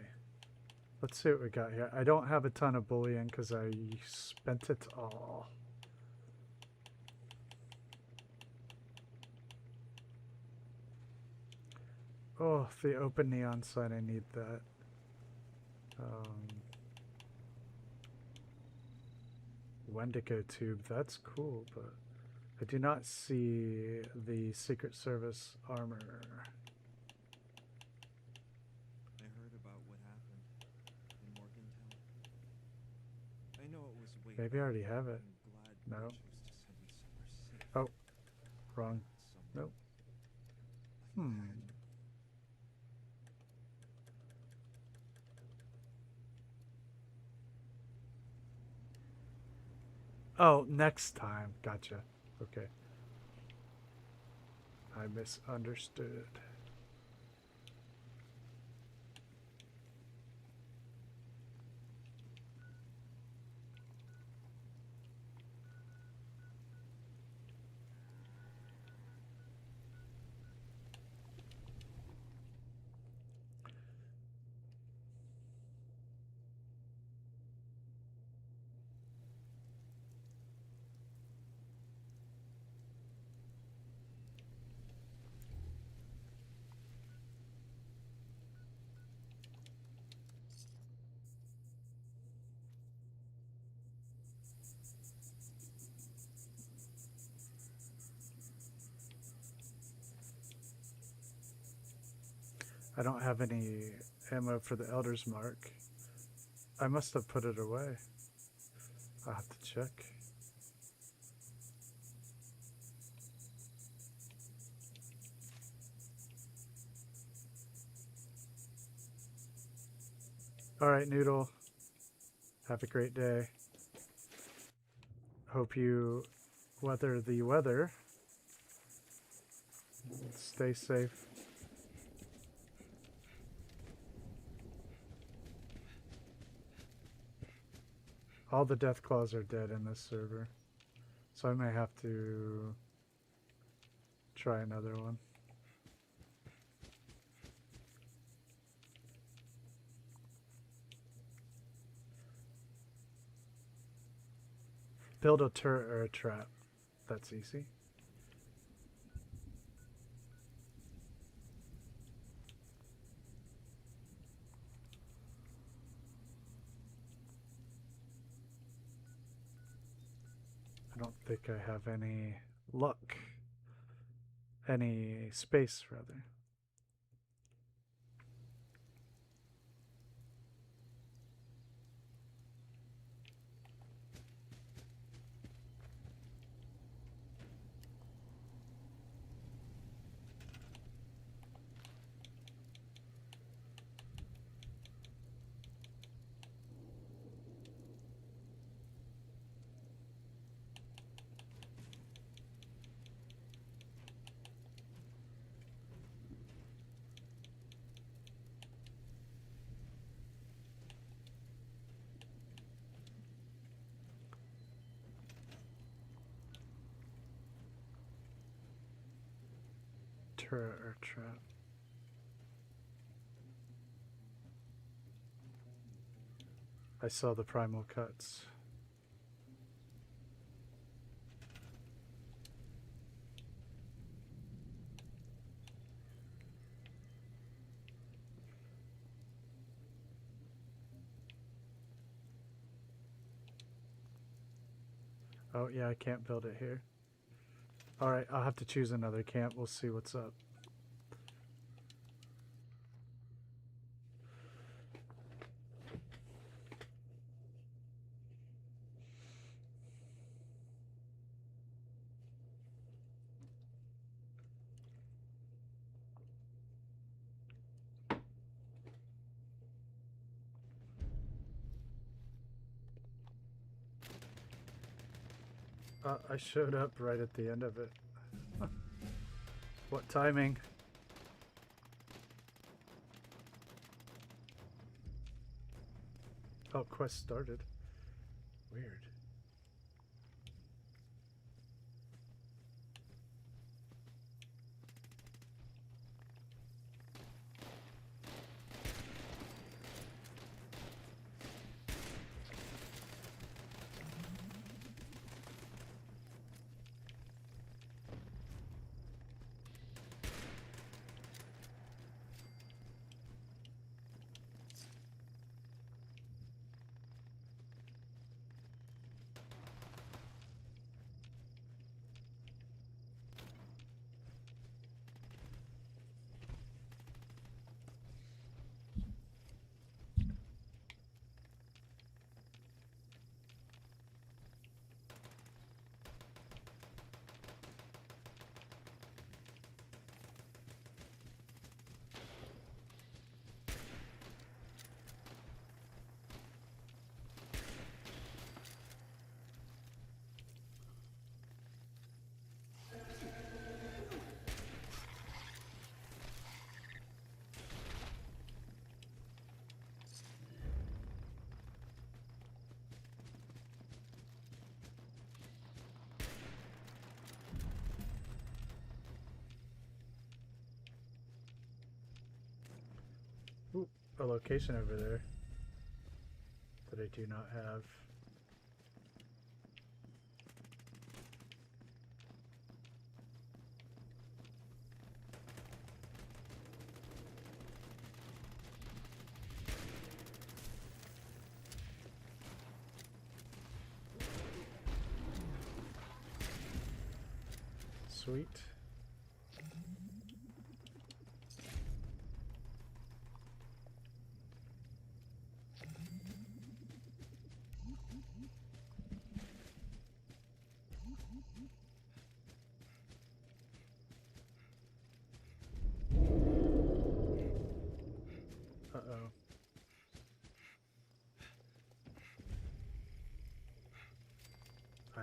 Let's see what we got here. I don't have a ton of bullion because I spent it all. Oh, the open neon sign, I need that. Wendigo tube, that's cool, but I do not see the Secret Service armor. I heard about what happened in Morgantown. I know it was way Maybe I already have it. I'm glad No. you chose to send me somewhere safe. Oh, wrong. Something Nope. Oh, next time. Gotcha. Okay. I misunderstood. I don't have any ammo for the Elder's Mark. I must have put it away. I'll have to check. Alright, Noodle. Have a great day. Hope you weather the weather. Stay safe. All the death claws are dead in this server, so I may have to try another one. Build a turret or a trap. That's easy. I don't think I have any luck. Any space, rather. Turret or trap. I saw the primal cuts. Oh yeah, I can't build it here. Alright, I'll have to choose another camp. We'll see what's up. I showed up right at the end of it. What timing? Oh, quest started. Weird. Ooh, a location over there that I do not have. Sweet.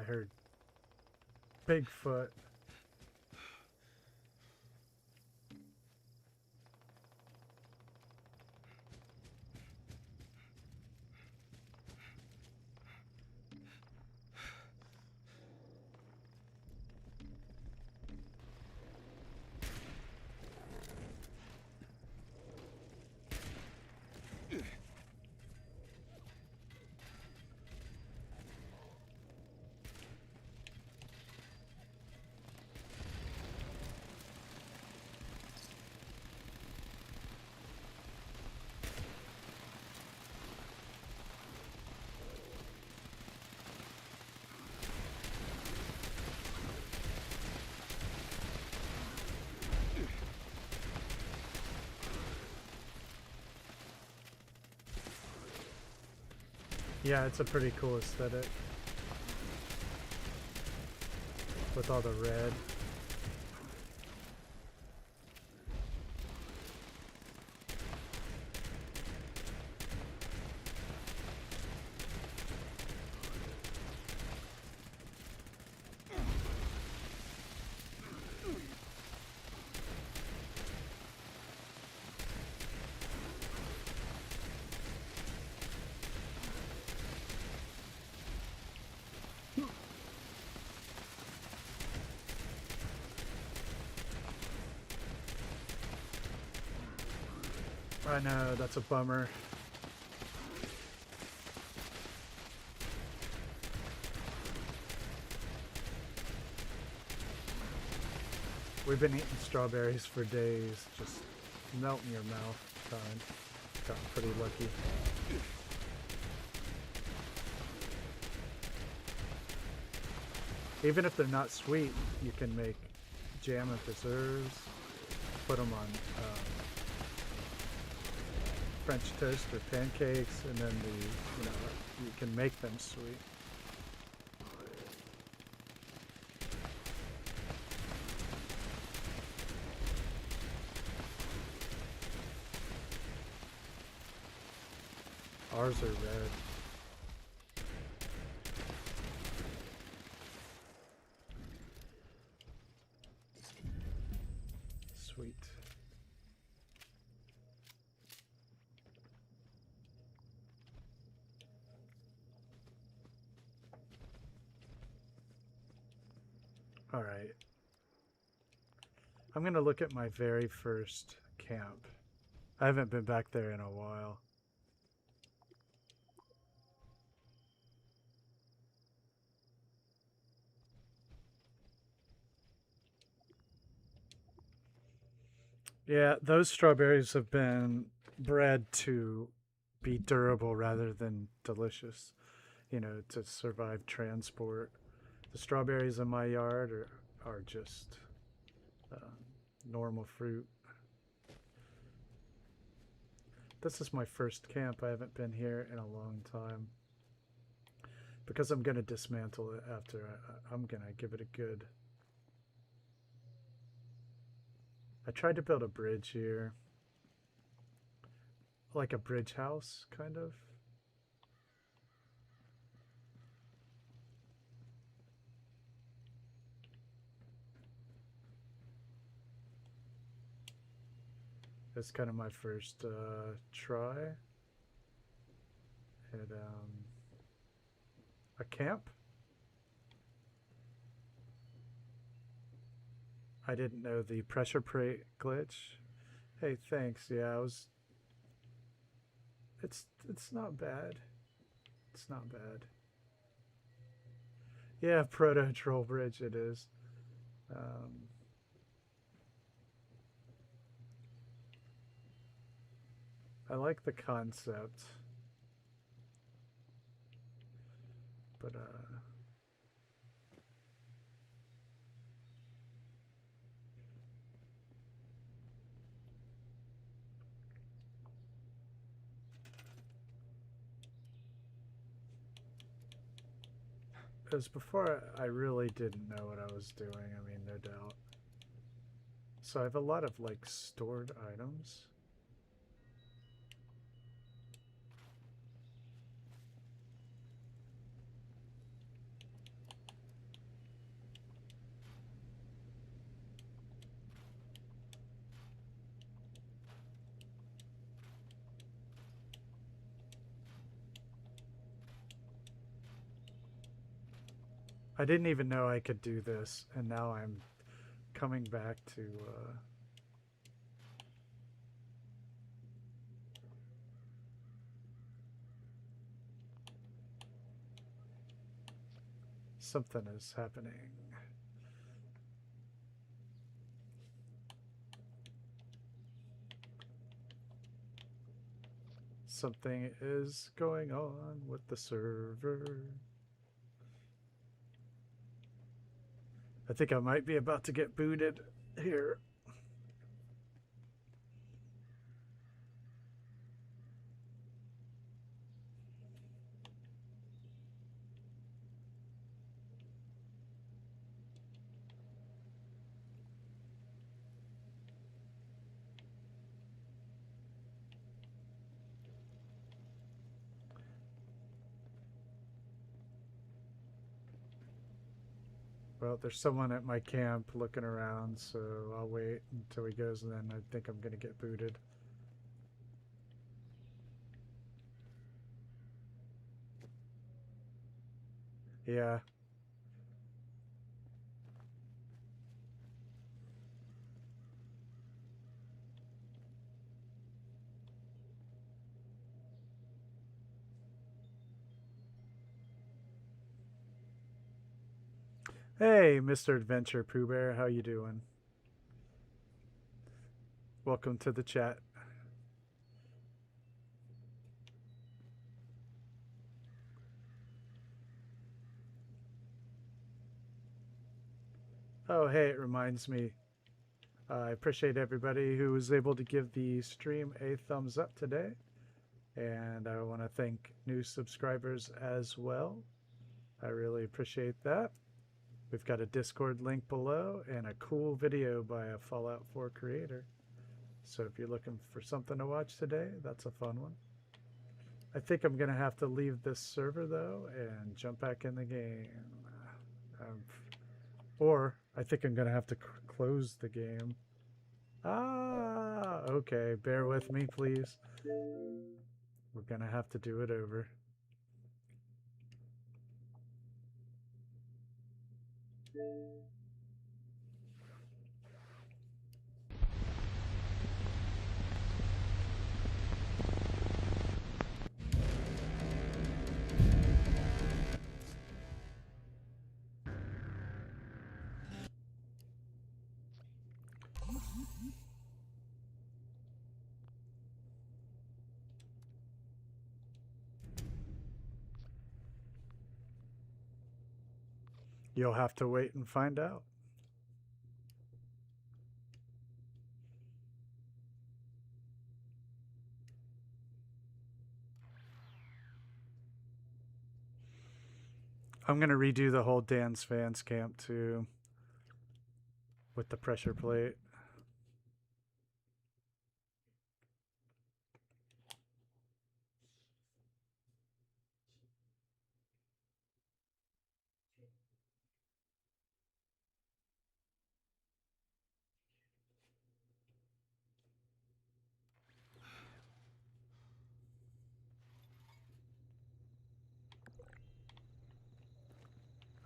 heard Bigfoot. Yeah, it's a pretty cool aesthetic with all the red. I know, that's a bummer. We've been eating strawberries for days, just melt in your mouth kind. Gotten pretty lucky. Even if they're not sweet, you can make jam and preserves, put them on French toast or pancakes, and then you can make them sweet. Ours are red. Sweet. All right. I'm gonna look at my very first camp. I haven't been back there in a while. Yeah, those strawberries have been bred to be durable rather than delicious, you know, to survive transport. The strawberries in my yard are just normal fruit. This is my first camp. I haven't been here in a long time. Because I'm going to dismantle it after, I'm going to give it a good... I tried to build a bridge here. Like a bridge house, kind of. That's kind of my first try at a camp. I didn't know the pressure plate glitch. Hey, thanks. Yeah, it's not bad. It's not bad. Yeah, proto troll bridge it is. I like the concept, but as before I really didn't know what I was doing. I mean, no doubt. So I have a lot of like stored items. I didn't even know I could do this, and now I'm coming back to something is happening. Something is going on with the server. I think I might be about to get booted here. Well, there's someone at my camp looking around, so I'll wait until he goes, and then I think I'm gonna get booted. Yeah. Hey, Mr. Adventure Pooh Bear, how you doing? Welcome to the chat. Oh, hey, it reminds me. I appreciate everybody who was able to give the stream a thumbs up today. And I want to thank new subscribers as well. I really appreciate that. We've got a Discord link below and a cool video by a Fallout 4 creator. So if you're looking for something to watch today, that's a fun one. I think I'm going to have to leave this server, though, and jump back in the game. Or I think I'm going to have to close the game. Ah, okay. Bear with me, please. We're going to have to do it over. You'll have to wait and find out. I'm going to redo the whole Dan's Fans camp too with the pressure plate.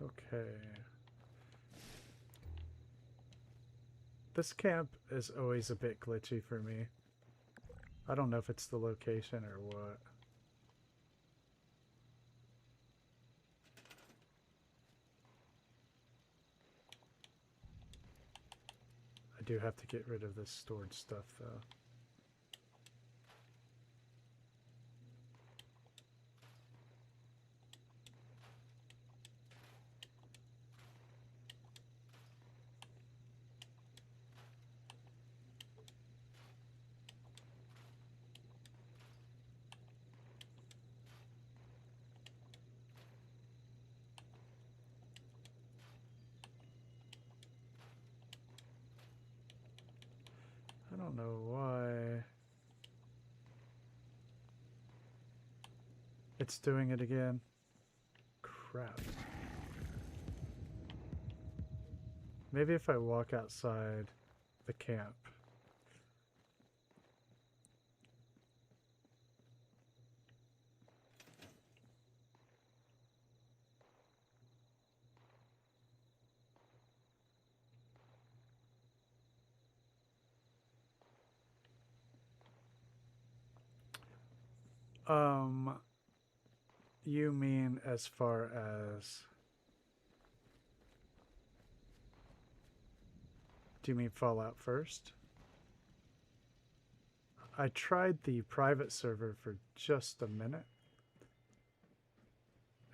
Okay. This camp is always a bit glitchy for me. I don't know if it's the location or what. I do have to get rid of this stored stuff though. I don't know why. It's doing it again. Crap. Maybe if I walk outside the camp. You mean as far as... Do you mean Fallout first? I tried the private server for just a minute.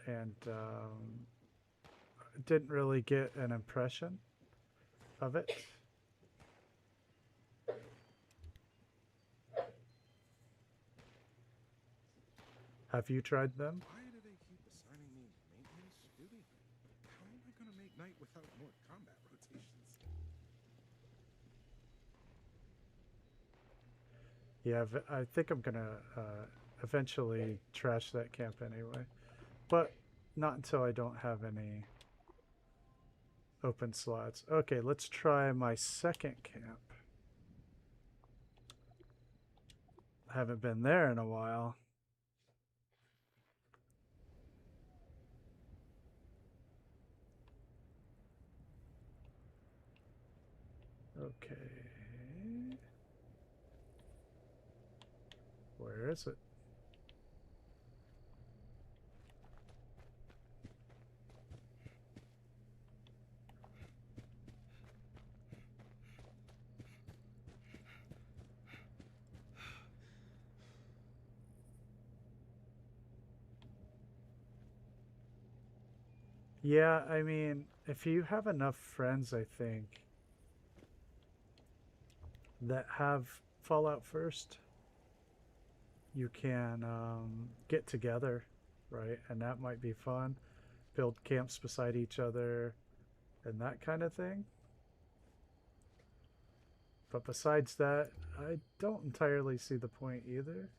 And didn't really get an impression of it. Have you tried them? Why do they keep assigning me maintenance duty? How am I going to make night without more combat rotations? Yeah, I think I'm gonna eventually trash that camp anyway, but not until I don't have any open slots. Okay, let's try my second camp. Haven't been there in a while. Okay. Where is it? Yeah, I mean, if you have enough friends, I think, that have Fallout first, you can get together, right? And that might be fun. Build camps beside each other and that kind of thing. But besides that, I don't entirely see the point either.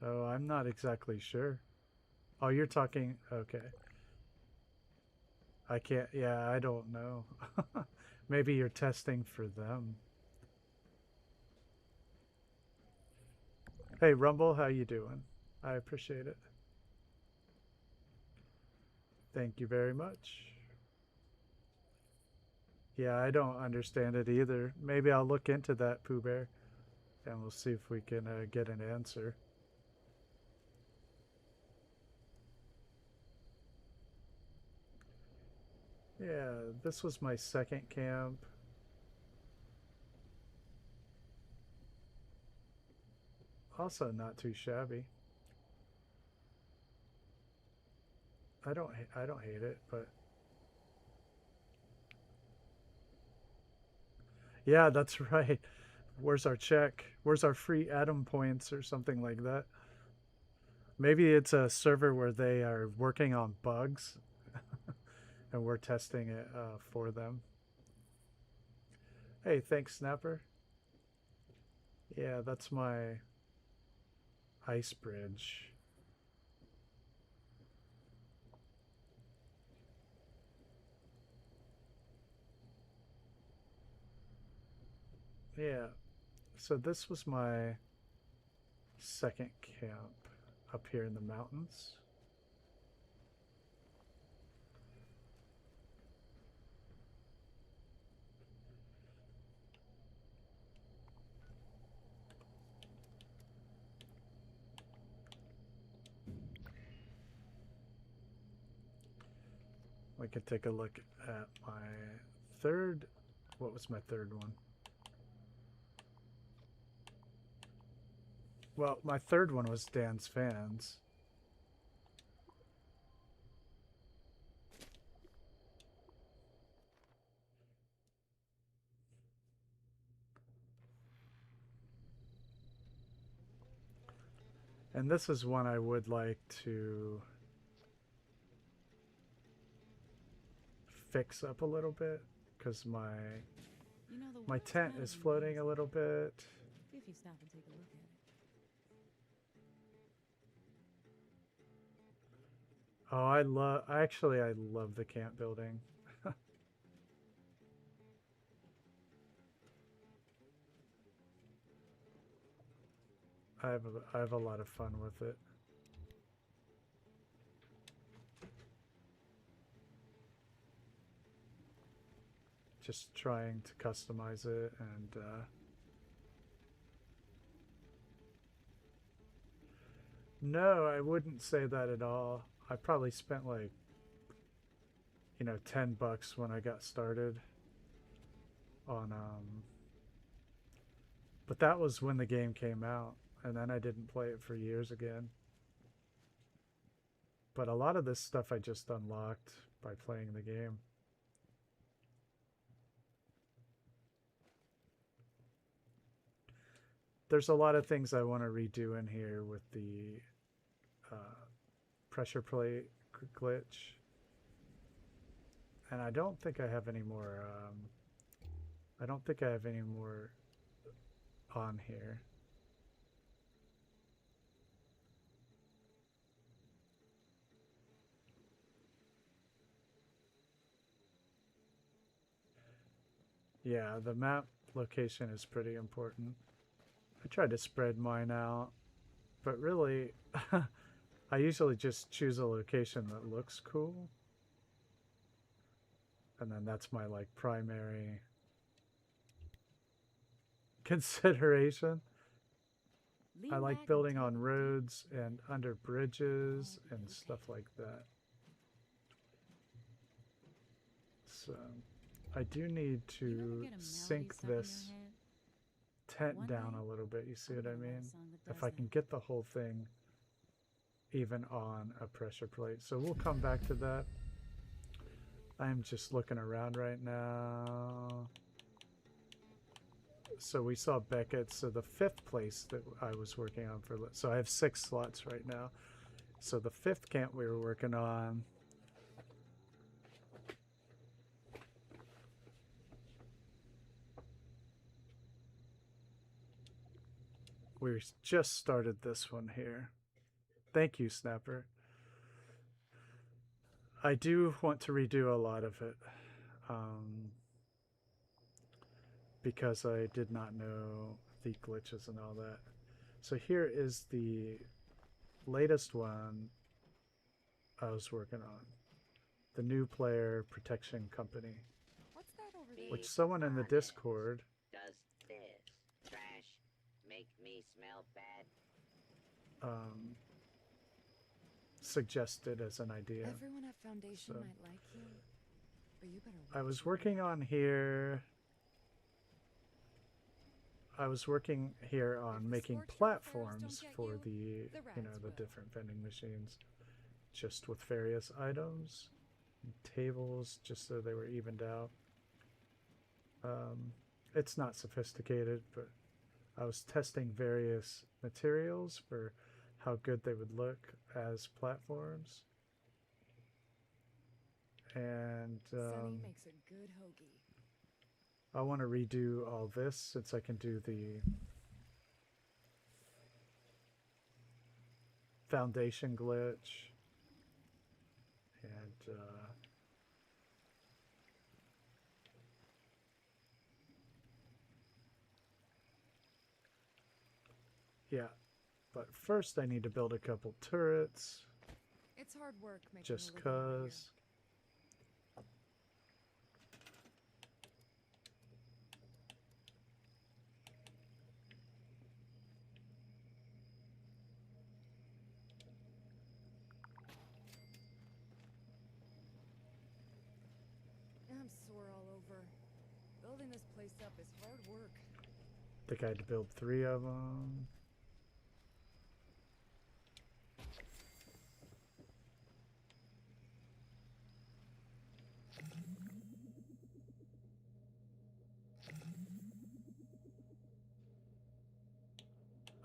Oh, I'm not exactly sure. Oh, you're talking... Okay. I can't... Yeah, I don't know. Maybe you're testing for them. Hey, Rumble, how you doing? I appreciate it. Thank you very much. Yeah, I don't understand it either. Maybe I'll look into that, Pooh Bear, and we'll see if we can get an answer. Yeah, this was my second camp. Also not too shabby. I don't hate it, but yeah, that's right. Where's our check? Where's our free atom points or something like that? Maybe it's a server where they are working on bugs and we're testing it for them. Hey, thanks, Snapper. Yeah, that's my ice bridge. Yeah, so this was my second camp up here in the mountains. We could take a look at my third. What was my third one? Well, my third one was Dan's Fans. And this is one I would like to fix up a little bit because my tent is floating a little bit. If you stop and take a look at it. Oh, I love the camp building. I have a lot of fun with it. just trying to customize it and no, I wouldn't say that at all. I probably spent like, you know, $10 when I got started on but that was when the game came out, and then I didn't play it for years again. But a lot of this stuff I just unlocked by playing the game. There's a lot of things I want to redo in here with the pressure plate glitch. And I don't think I have any more, on here. Yeah, the map location is pretty important. I tried to spread mine out, but really, I usually just choose a location that looks cool. And then that's my like primary consideration. I like building on roads and under bridges and stuff like that. So I do need to sink this tent down a little bit. You see what I mean? If I can get the whole thing even on a pressure plate. So we'll come back to that. I'm just looking around right now. So we saw Beckett. So the 5th place that I was working on for, so I have 6 slots right now. So the 5th camp we were working on, we just started this one here. Thank you, Snapper. I do want to redo a lot of it. Because I did not know the glitches and all that. So here is the latest one I was working on. The new player protection company. What's that over there? Which someone in the Discord Does this trash make me smell bad? Suggested as an idea. Everyone at Foundation So, might like you, but you better I was watch your working on here. I was working here on making platforms for the, you know, the different vending machines, just with various items, and tables, just so they were evened out. It's not sophisticated, but I was testing various materials for how good they would look as platforms. And Sunny makes a good hoagie. I want to redo all this since I can do the foundation glitch. And yeah, but first I need to build a couple turrets. It's hard work making Just a living out here. cause. I'm sore all over. Building this place up is hard work. I think I had to build 3 of them.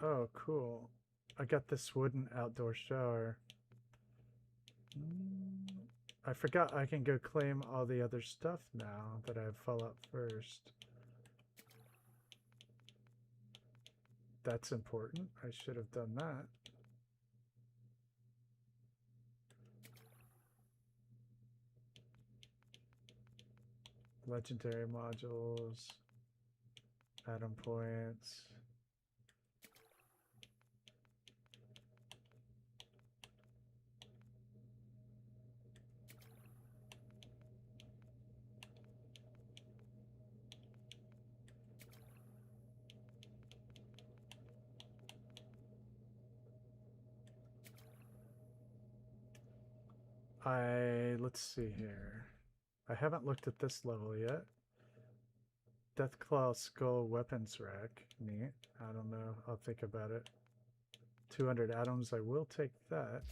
Oh, cool. I got this wooden outdoor shower. I forgot I can go claim all the other stuff now that I have Fallout first. That's important. I should have done that. Legendary modules. Atom points. Let's see here. I haven't looked at this level yet. Deathclaw Skull Weapons Rack. Neat. I don't know. I'll think about it. 200 atoms. I will take that.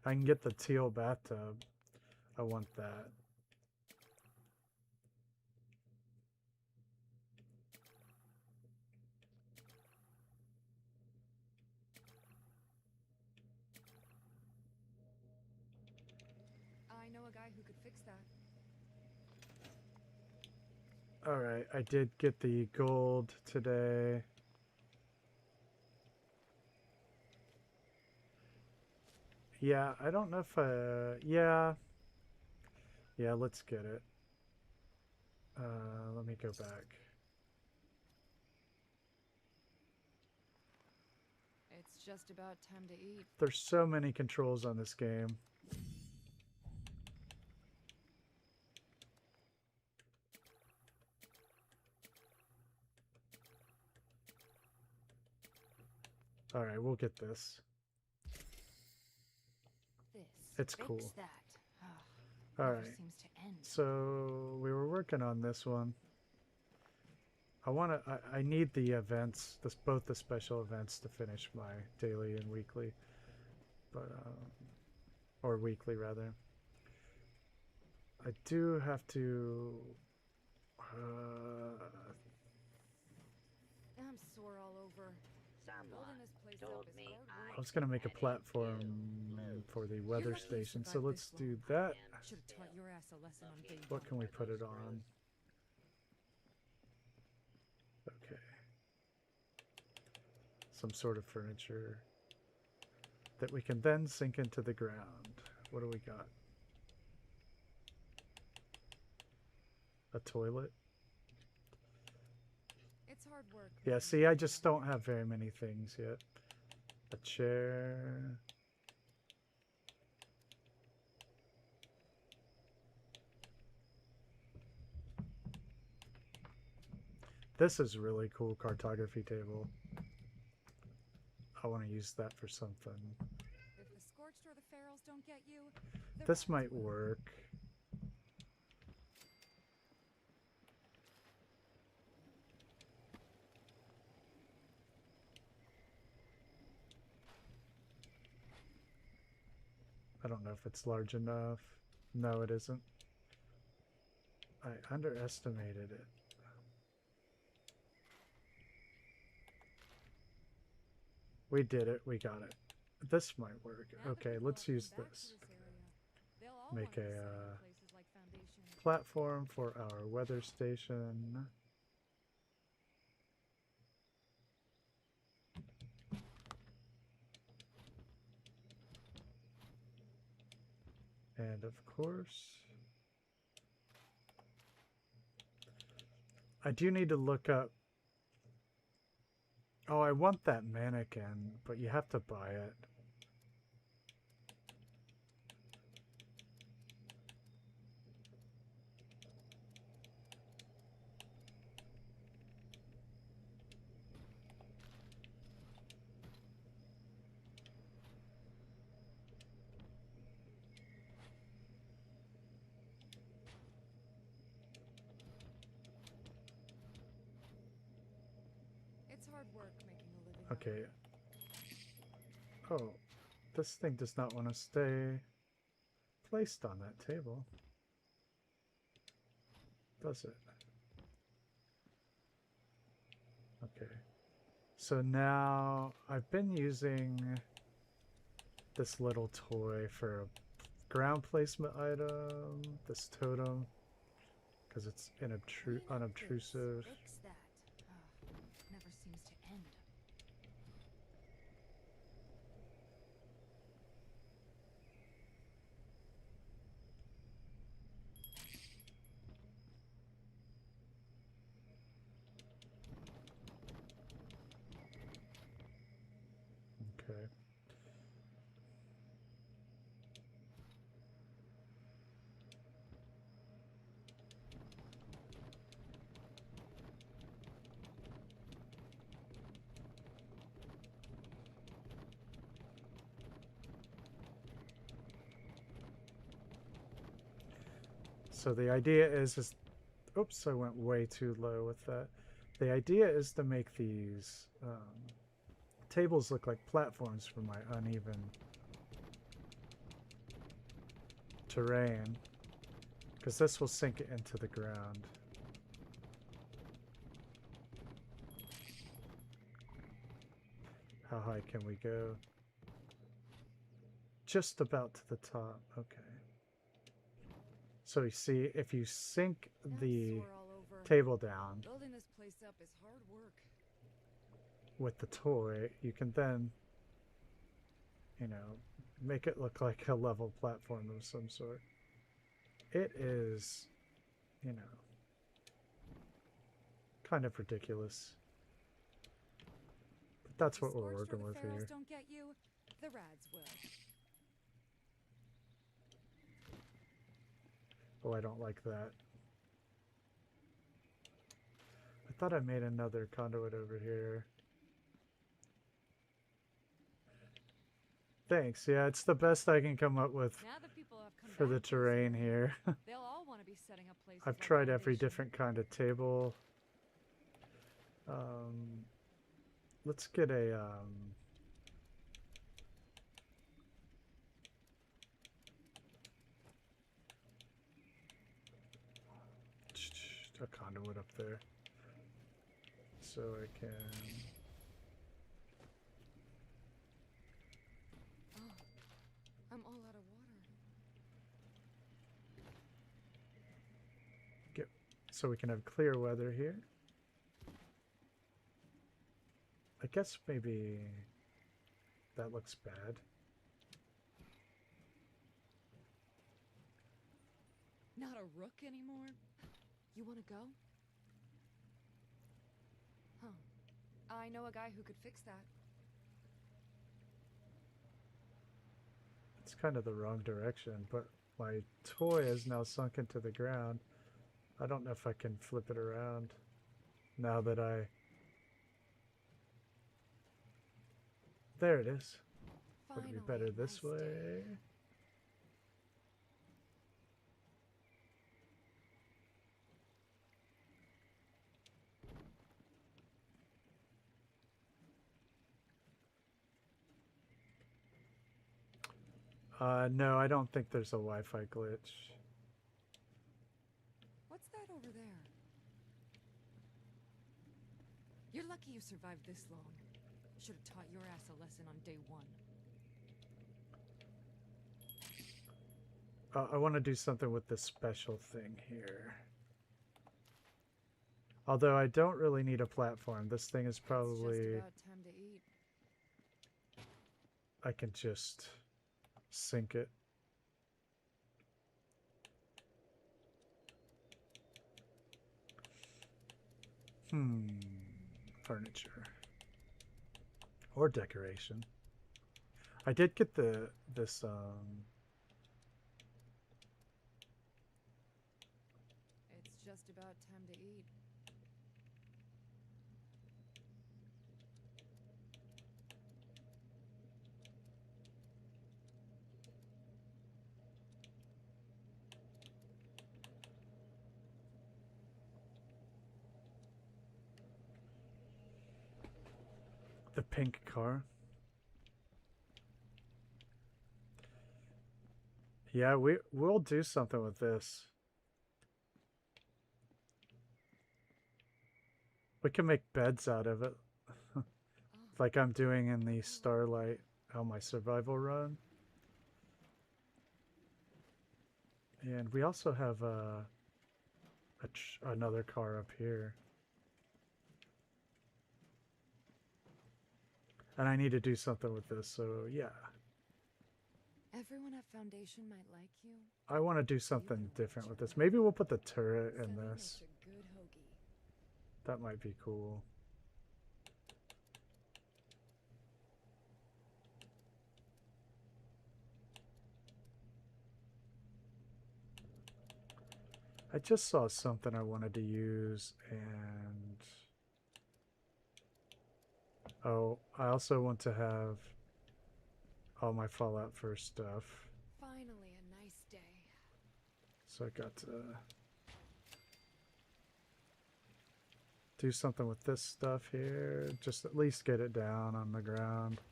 I can get the teal bathtub. I want that. I know a guy who could fix that. Alright, I did get the gold today. Yeah, I don't know if yeah. Yeah, let's get it. Let me go back. It's just about time to eat. There's so many controls on this game. Alright, we'll get this. It's cool. Alright. So we were working on this one. I need the events, both the special events to finish my daily and weekly. But or weekly rather. I do have to I'm sore all over. Someone Building this place told up is me hard I work. was gonna make a and it platform will for the weather lucky you station, so survived let's this do long. that. Should have taught your ass a lesson on being What can we for put it those on? Okay. Some sort of furniture that we can then sink into the ground. What do we got? A toilet? It's hard work. Yeah, making see, a I living just out don't have very many things yet. A chair. This is really cool cartography table. I want to use that for something. If the scorched or the ferals don't get you, the This rats might will. work. I don't know if it's large enough. No, it isn't. I underestimated it. We did it. We got it. This might work. Now that Okay, people let's are use coming back to this. area, they'll all Make wanna be a setting up places like Foundation. platform for our weather station. And of course, I do need to look up. Oh, I want that mannequin, but you have to buy it. It's hard work making a living. out Okay. here. Oh, this thing does not want to stay placed on that table. Does it? Okay. So now I've been using this little toy for a ground placement item, this totem, because it's Clean up this, unobtrusive. fix that. Never seems to end. Okay. So the idea is oops, I went way too low with that. The idea is to make these tables look like platforms for my uneven terrain, because this will sink it into the ground. How high can we go? Just about to the top. Okay. So you see, if you sink the table down Building this place up is hard work. with the toy, you can then, you know, make it look like a level platform of some sort. It is, you know, kind of ridiculous. But that's what we're working with here. Don't get you, the rads will. Oh, I don't like that. I thought I made another conduit over here. Thanks. Yeah, it's the best I can come up with Now that people have come for the back to this terrain area, here. they'll all want to be setting up places. I've like tried every Foundation. different kind of table. Let's get a conduit up there, so I can. Oh, I'm all out of water. So we can have clear weather here. I guess maybe that looks bad. Not a rook anymore? You want to go? Huh. I know a guy who could fix that. It's kind of the wrong direction, but my toy is now sunk into the ground. I don't know if I can flip it around now that I... There it is. Would it be Finally, better a this nice way? day. No, I don't think there's a Wi-Fi glitch. What's that over there? You're lucky you survived this long. Should have taught your ass a lesson on day one. I want to do something with this special thing here. Although I don't really need a platform. This thing is probably... It's just about time to eat. I can just sink it. Furniture. Or decoration. I did get this It's just about time to eat. the pink car. Yeah, we'll do something with this. We can make beds out of it. Like I'm doing in the Starlight on my survival run. And we also have another car up here. And I need to do something with this, so yeah. Everyone at Foundation might like you. I want to do something different with this. Maybe we'll put the turret in Philly this. makes a good hoagie. That might be cool. I just saw something I wanted to use, and oh, I also want to have all my Fallout 1 stuff. Finally, a nice day. So I got to do something with this stuff here. Just at least get it down on the ground.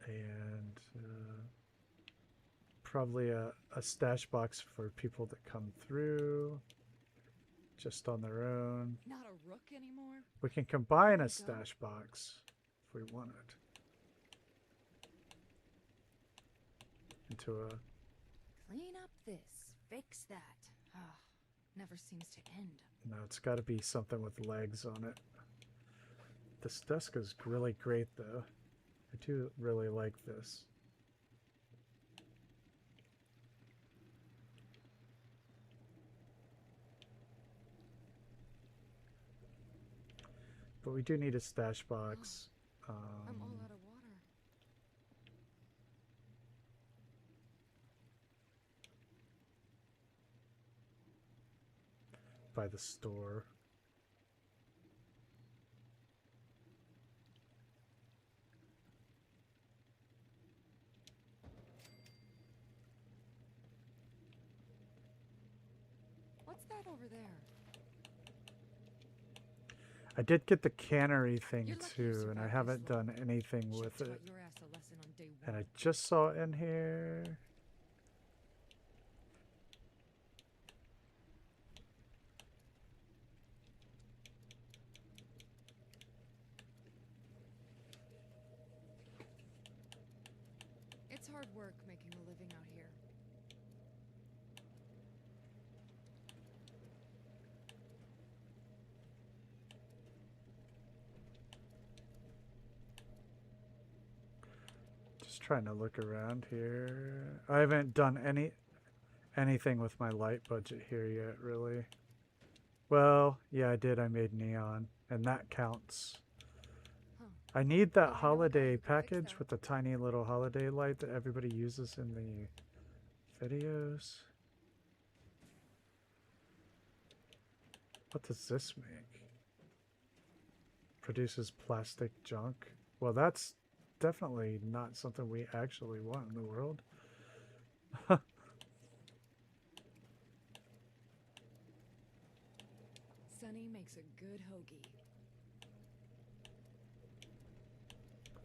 And probably a stash box for people that come through just on their own. Not a rook anymore? We can combine a stash box if we wanted into a... Clean up this, fix that. Ah, never seems to end. No, it's got to be something with legs on it. This desk is really great though. I do really like this. But we do need a stash box. I'm all out of water. By the store. What's that over there? I did get the cannery thing You're lucky you too, and I survived haven't this long. done anything Should've with taught it. your ass a lesson on day And I one. just saw it in here. It's hard work making a living out here. Just trying to look around here. I haven't done anything with my light budget here yet, really. Well, yeah, I did. I made neon, and that counts. Huh. I need that Well, I know a guy holiday who could fix package that. with the tiny little holiday light that everybody uses in the videos. What does this make? Produces plastic junk. Well, that's definitely not something we actually want in the world. Sunny makes a good hoagie.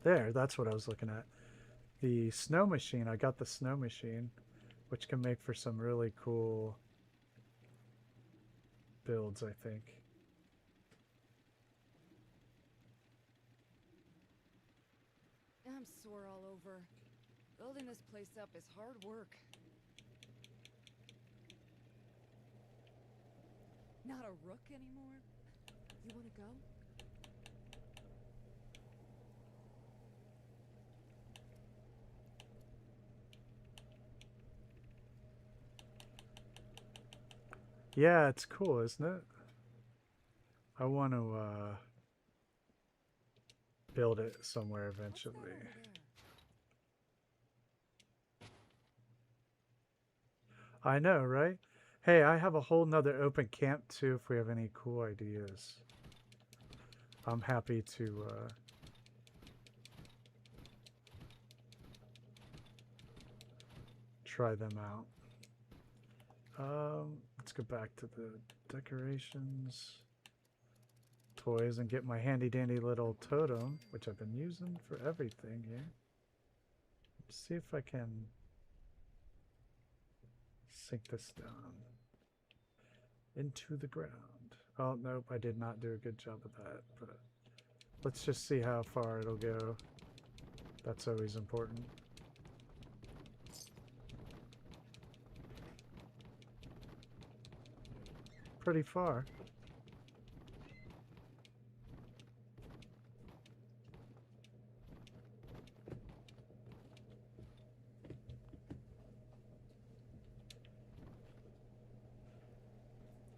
There, that's what I was looking at. The snow machine, I got the snow machine, which can make for some really cool builds, I think. I'm sore all over. Building this place up is hard work. Not a rook anymore? You want to go? Yeah, it's cool, isn't it? I want to build it somewhere What's that eventually. over there? I know, right? Hey, I have a whole nother open camp too if we have any cool ideas. I'm happy to try them out. Let's go back to the decorations, toys, and get my handy dandy little totem, which I've been using for everything here. Let's see if I can sink this down into the ground. Oh, nope, I did not do a good job of that, but let's just see how far it'll go. That's always important. Pretty far.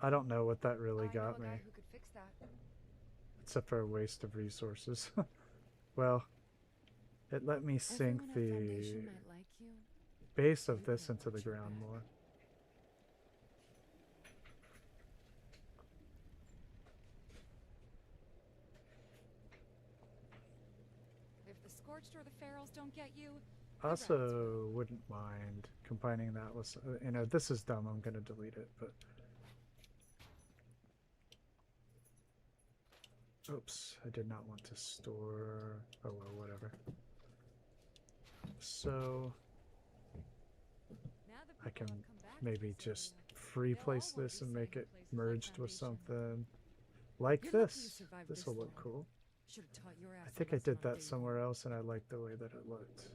I don't know what that really I know got a me, guy who could fix that. except for a waste of resources. Well, it let me sink Everyone at the Foundation might like you. base of You this know into the what you're ground bad. more. If the Scorched or the Ferals don't get you, Also wouldn't mind combining that with, you know, this is dumb, I'm gonna delete it, but oops, I did not want to store, oh well, whatever. So Now that I people can have come back to maybe this just area, free they'll all place wanna this be and make staying it in places like merged with Foundation. something like You're lucky you this. survived This this will look long. cool. Should have taught your ass I a think I lesson did on that day somewhere one. else and I liked the way that it looked.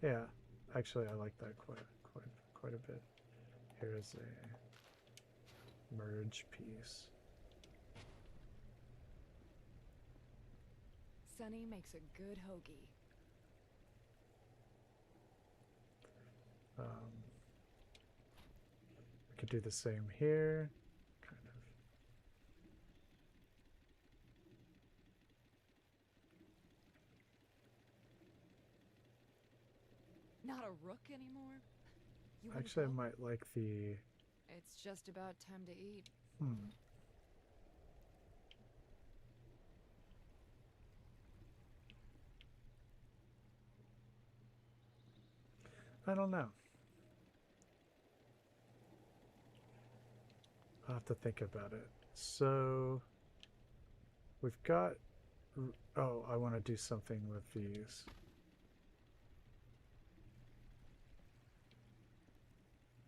Yeah, actually I like that quite a bit. Here is a merge piece. Sunny makes a good hoagie. I could do the same here, kind of. Not a rook anymore? You wanna Actually, I go? might like the. It's just about time to eat. I don't know. I'll have to think about it. So we've got. Oh, I want to do something with these.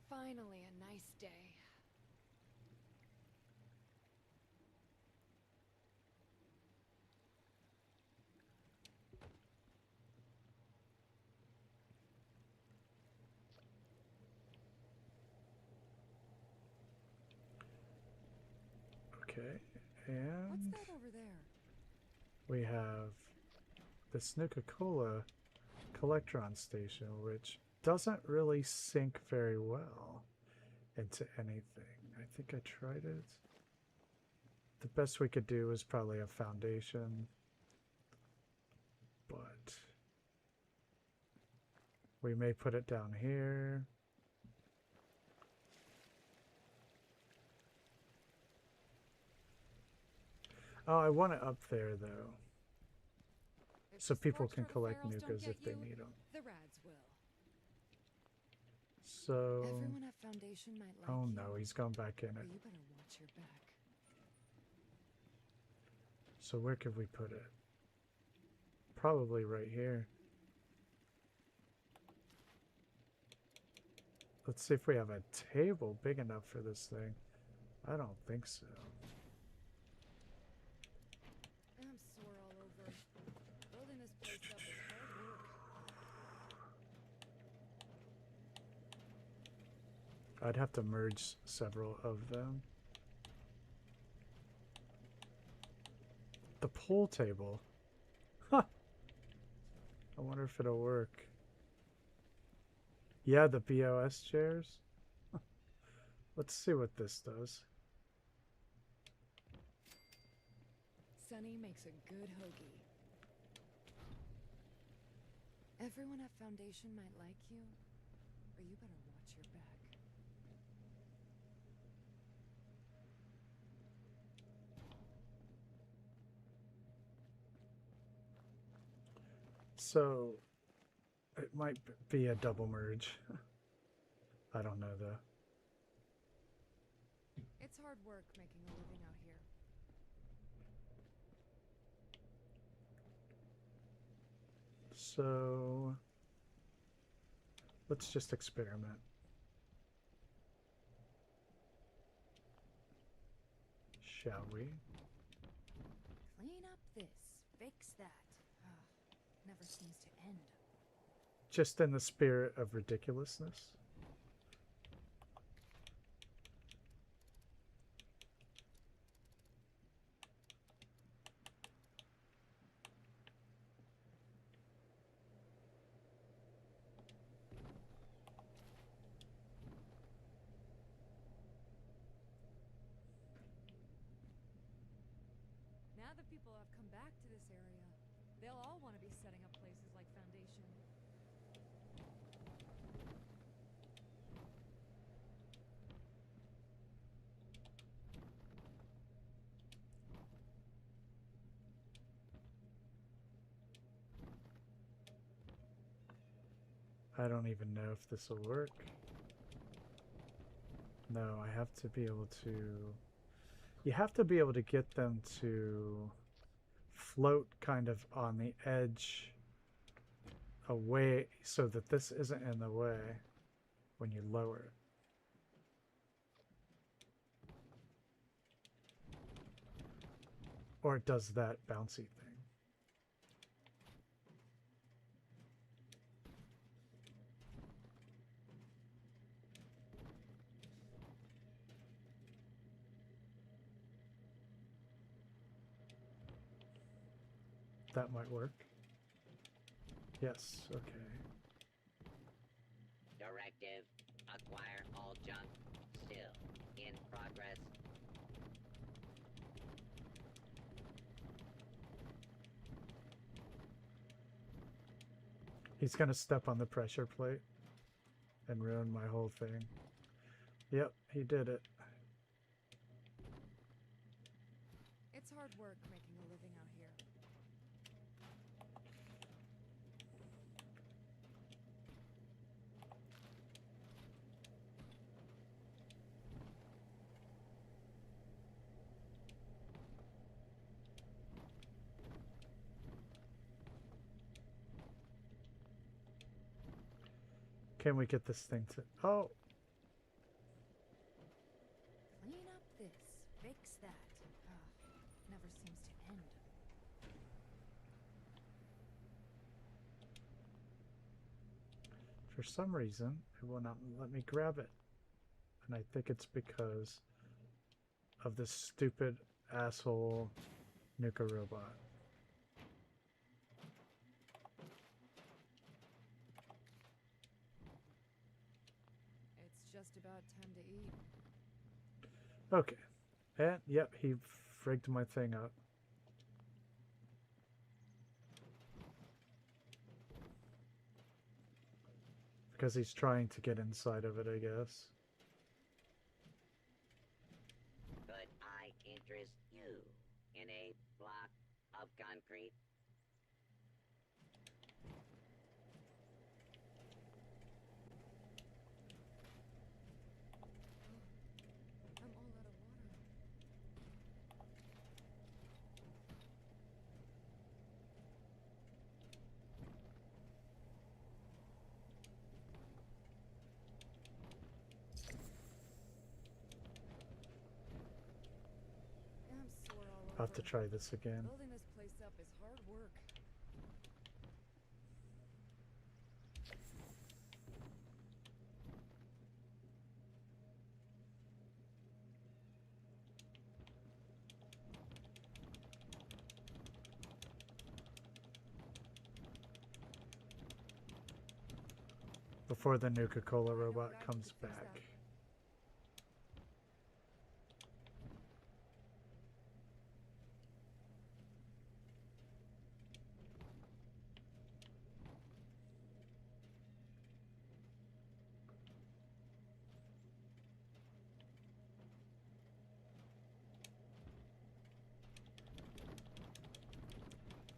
Finally, a nice day. Okay, What's and that over there? we have this Nuka-Cola Collectron station, which doesn't really sync very well into anything. I think I tried it. The best we could do is probably a foundation, but we may put it down here. Oh, I want it up there though, If so the people sparks can for the collect ferals don't Nukas get if they you, need them. the rads will. So, Everyone at Foundation might like oh you, no, he's gone back in but it. you better watch your back. So where could we put it? Probably right here. Let's see if we have a table big enough for this thing. I don't think so. I'm sore all over. Building this place up is hard work. I'd have to merge several of them. The pool table. Huh. I wonder if it'll work. Yeah, the BOS chairs. Let's see what this does. Sunny makes a good hoagie. Everyone at Foundation might like you, but you better watch your back. So it might be a double merge. I don't know though. It's hard work making a living out here. So let's just experiment. Shall we? Clean up this, fix that. Never seems to end. Just in the spirit of ridiculousness. Now that people have come back to this area, they'll all want to be setting up places like Foundation. I don't even know if this will work. No, I have to be able to... You have to be able to get them to float kind of on the edge away so that this isn't in the way when you lower it. Or it does that bouncy thing. That might work. Yes, okay. Directive, acquire all junk. Still in progress. He's gonna step on the pressure plate and ruin my whole thing. Yep, he did it. It's hard work making a living out here. Can we get this thing to... Oh! Clean up this, fix that. Never seems to end. For some reason, it will not let me grab it. And I think it's because of this stupid asshole Nuka robot. It's just about time to eat. Okay. And, yep, he frigged my thing up. Because he's trying to get inside of it, I guess. Could I interest you in a block of concrete? I'm all out of water. I'm sore all over. I'll have to try this again. Building this place up is hard work. Before the Nuka-Cola robot comes back.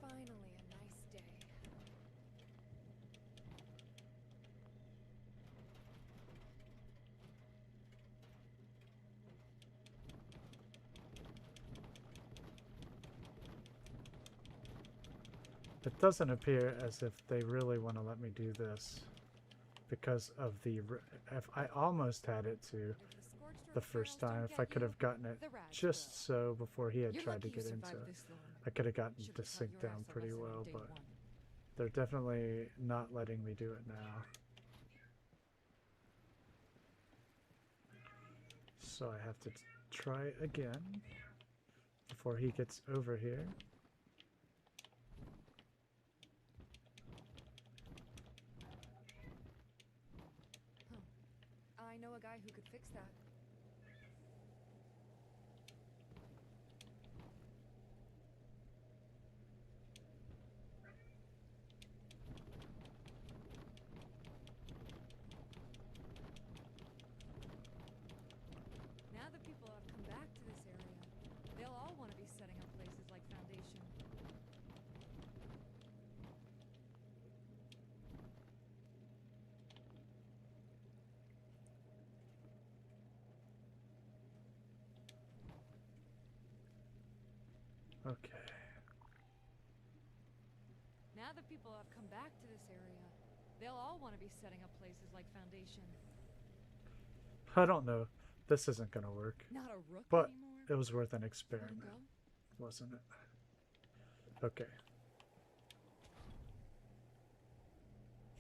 Finally, a nice day. It doesn't appear as if they really want to let me do this because of the... If I almost had it to If the scorched the earth first girls time. don't If I get could you, have gotten it the rats just will. so before he had You're tried to lucky you get into survived it, this long. I could have gotten Should've to taught sink your down ass a pretty lesson on well, day but one. they're definitely not letting me do it now. So I have to try again before he gets over here. I know a guy who could fix that. Now that people have come back to this area, they'll all want to be setting up places like Foundation. Okay. Now that people have come back to this area, they'll all want to be setting up places like Foundation. I don't know. This isn't gonna work. Not a rook But anymore? it was worth an Let him experiment, go? wasn't it? Okay.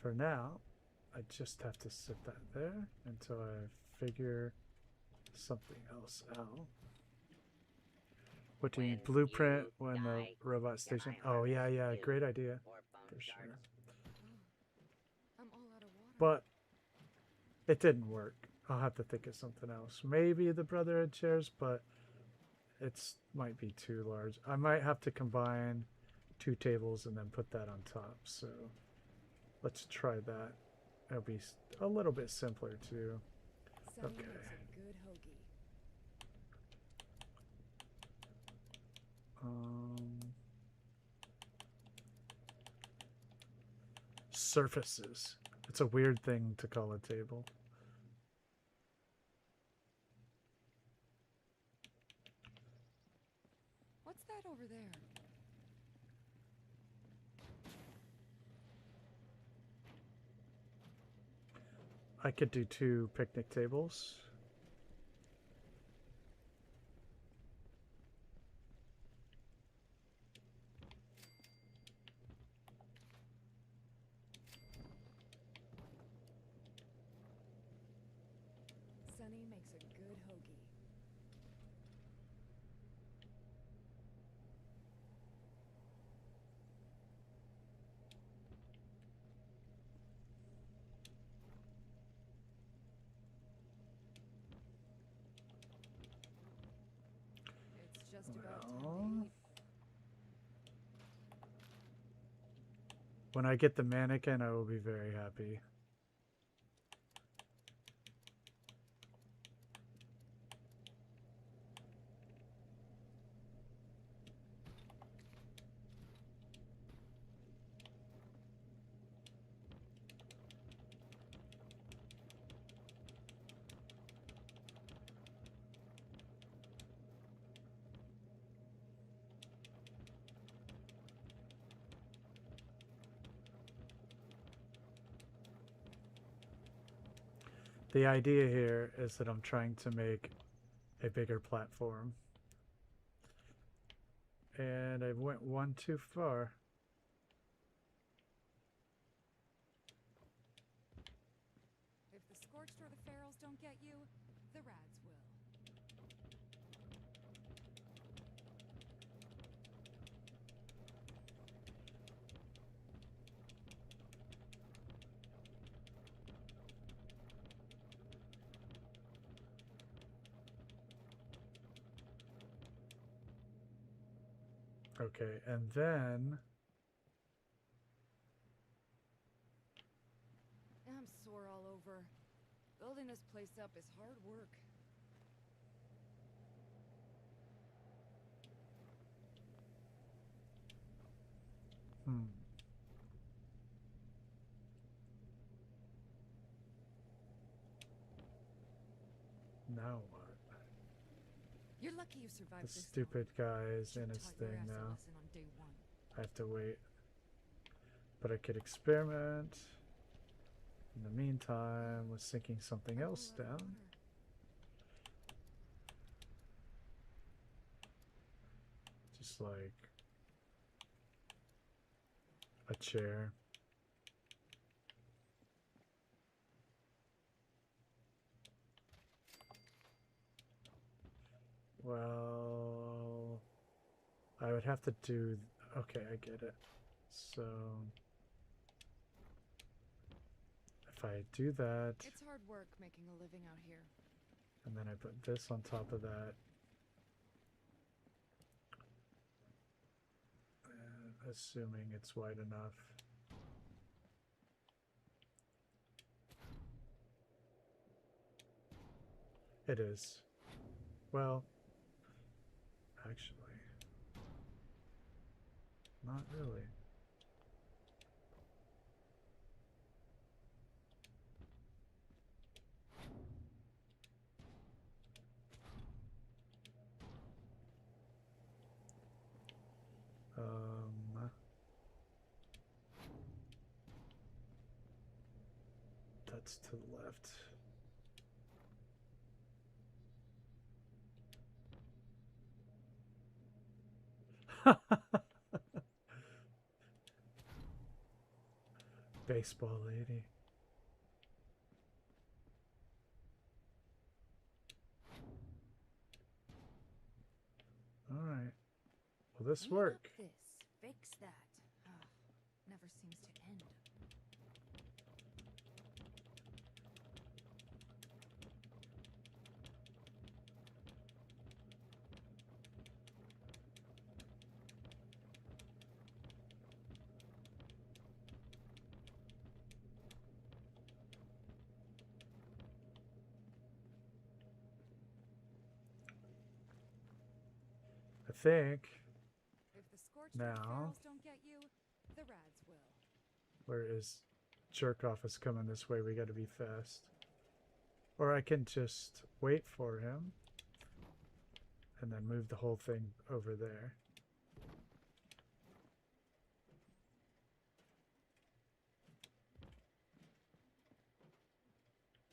For now, I just have to sit that there until I figure something else out. What do you need? When Blueprint you when the die, robot can station? I Oh yeah, harvest yeah, you great idea. for bone For sure. shards? I'm all out of water. But it didn't work. I'll have to think of something else. Maybe the Brotherhood chairs, but it's might be too large. I might have to combine 2 tables and then put that on top. So let's try that. It'll be a little bit simpler too. Sunny Okay. makes a good hoagie. Surfaces. It's a weird thing to call a table. What's that over there? I could do 2 picnic tables. Sunny makes a good hoagie. It's just about time to Well, eat. when I get the mannequin, I will be very happy. The idea here is that I'm trying to make a bigger platform. And I went one too far. If the Scorched or the Ferals don't get you, the Rads will. Okay, and then I'm sore all over. Building this place up is hard work. now what? You're lucky you survived The this long. stupid guy is in Should've his taught your thing ass a now. lesson on day 1. I have to wait. But I could experiment. In the meantime, was sinking something I'm else all out of down. water. Just like a chair. Well, I would have to do. Okay, I get it. So if I do that, It's hard work making a living out here. and then I put this on top of that, assuming it's wide enough. It is. Well, actually, not really. It's to the left. Baseball lady. All right. Will this Clean up work? This, fix that. Ugh, never seems to end. I think. If the scorched Now. ferals don't get you, the rads will. Where is jerk off is coming this way? We got to be fast. Or I can just wait for him and then move the whole thing over there.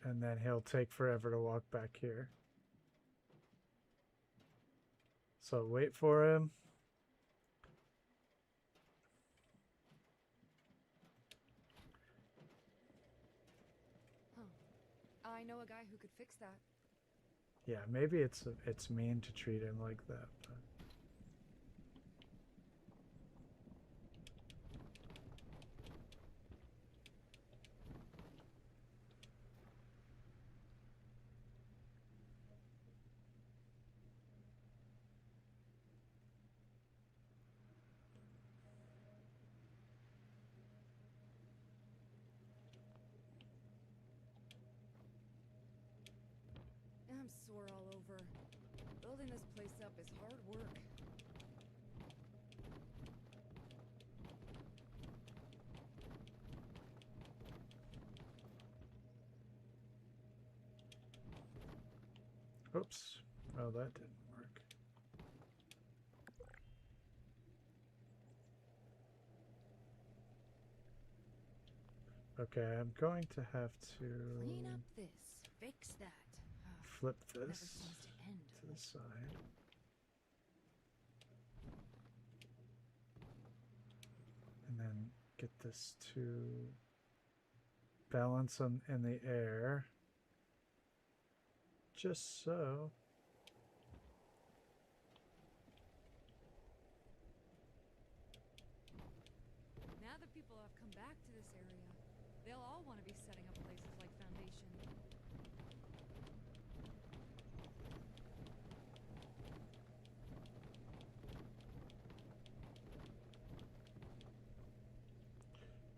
And then he'll take forever to walk back here. So wait for him. Huh. I know a guy who could fix that. Yeah, maybe it's mean to treat him like that. But. I'm sore all over. Building this place up is hard work. Oops. Oh, that didn't work. Okay, I'm going to have to Clean up this, fix that. Ugh, flip never this seems to end. to the side. And then get this to balance on in the air. Just so. Now that people have come back to this area, they'll all want to be setting up places like Foundation.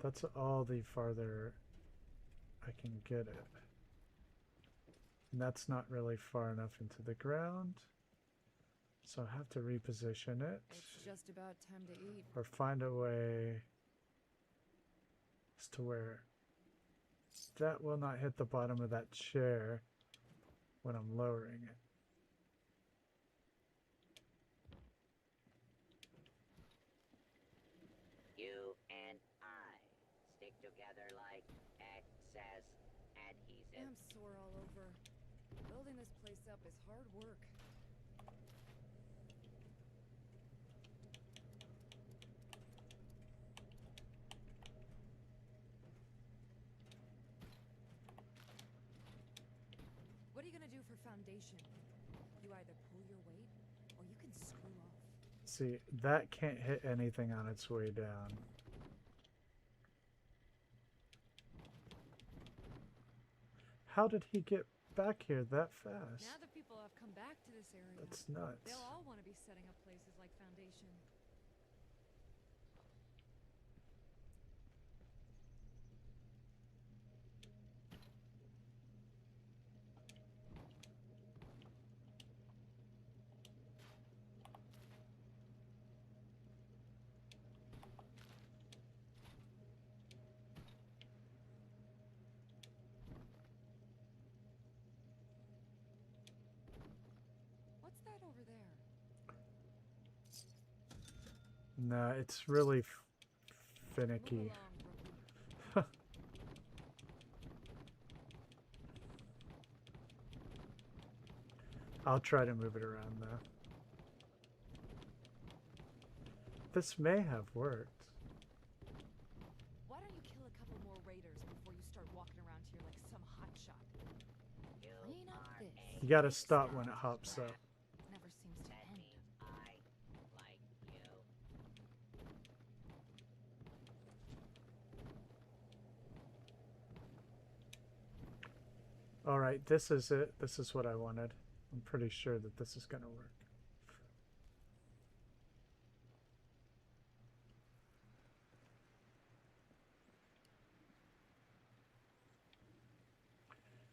That's all the farther I can get it. And that's not really far enough into the ground. So I have to reposition it. It's just about time to eat. Or find a way as to where that will not hit the bottom of that chair when I'm lowering it. You and I stick together like excess adhesive. I'm sore all over. Building this place up is hard work. What are you gonna do for Foundation? You either pull your weight, or you can screw off. See, that can't hit anything on its way down. How did he get back here that fast? Now that people have come back to this area, That's nuts. they'll all want to be setting up places like Foundation. What's that over there? No, it's really Move finicky. along, rookie. I'll try to move it around though. This may have worked. Why don't you kill a couple more raiders before you start walking around here like some hotshot? Clean up this. You gotta stop when it hops up. Never seems to That end. means I like you. Alright, this is it. This is what I wanted. I'm pretty sure that this is gonna work.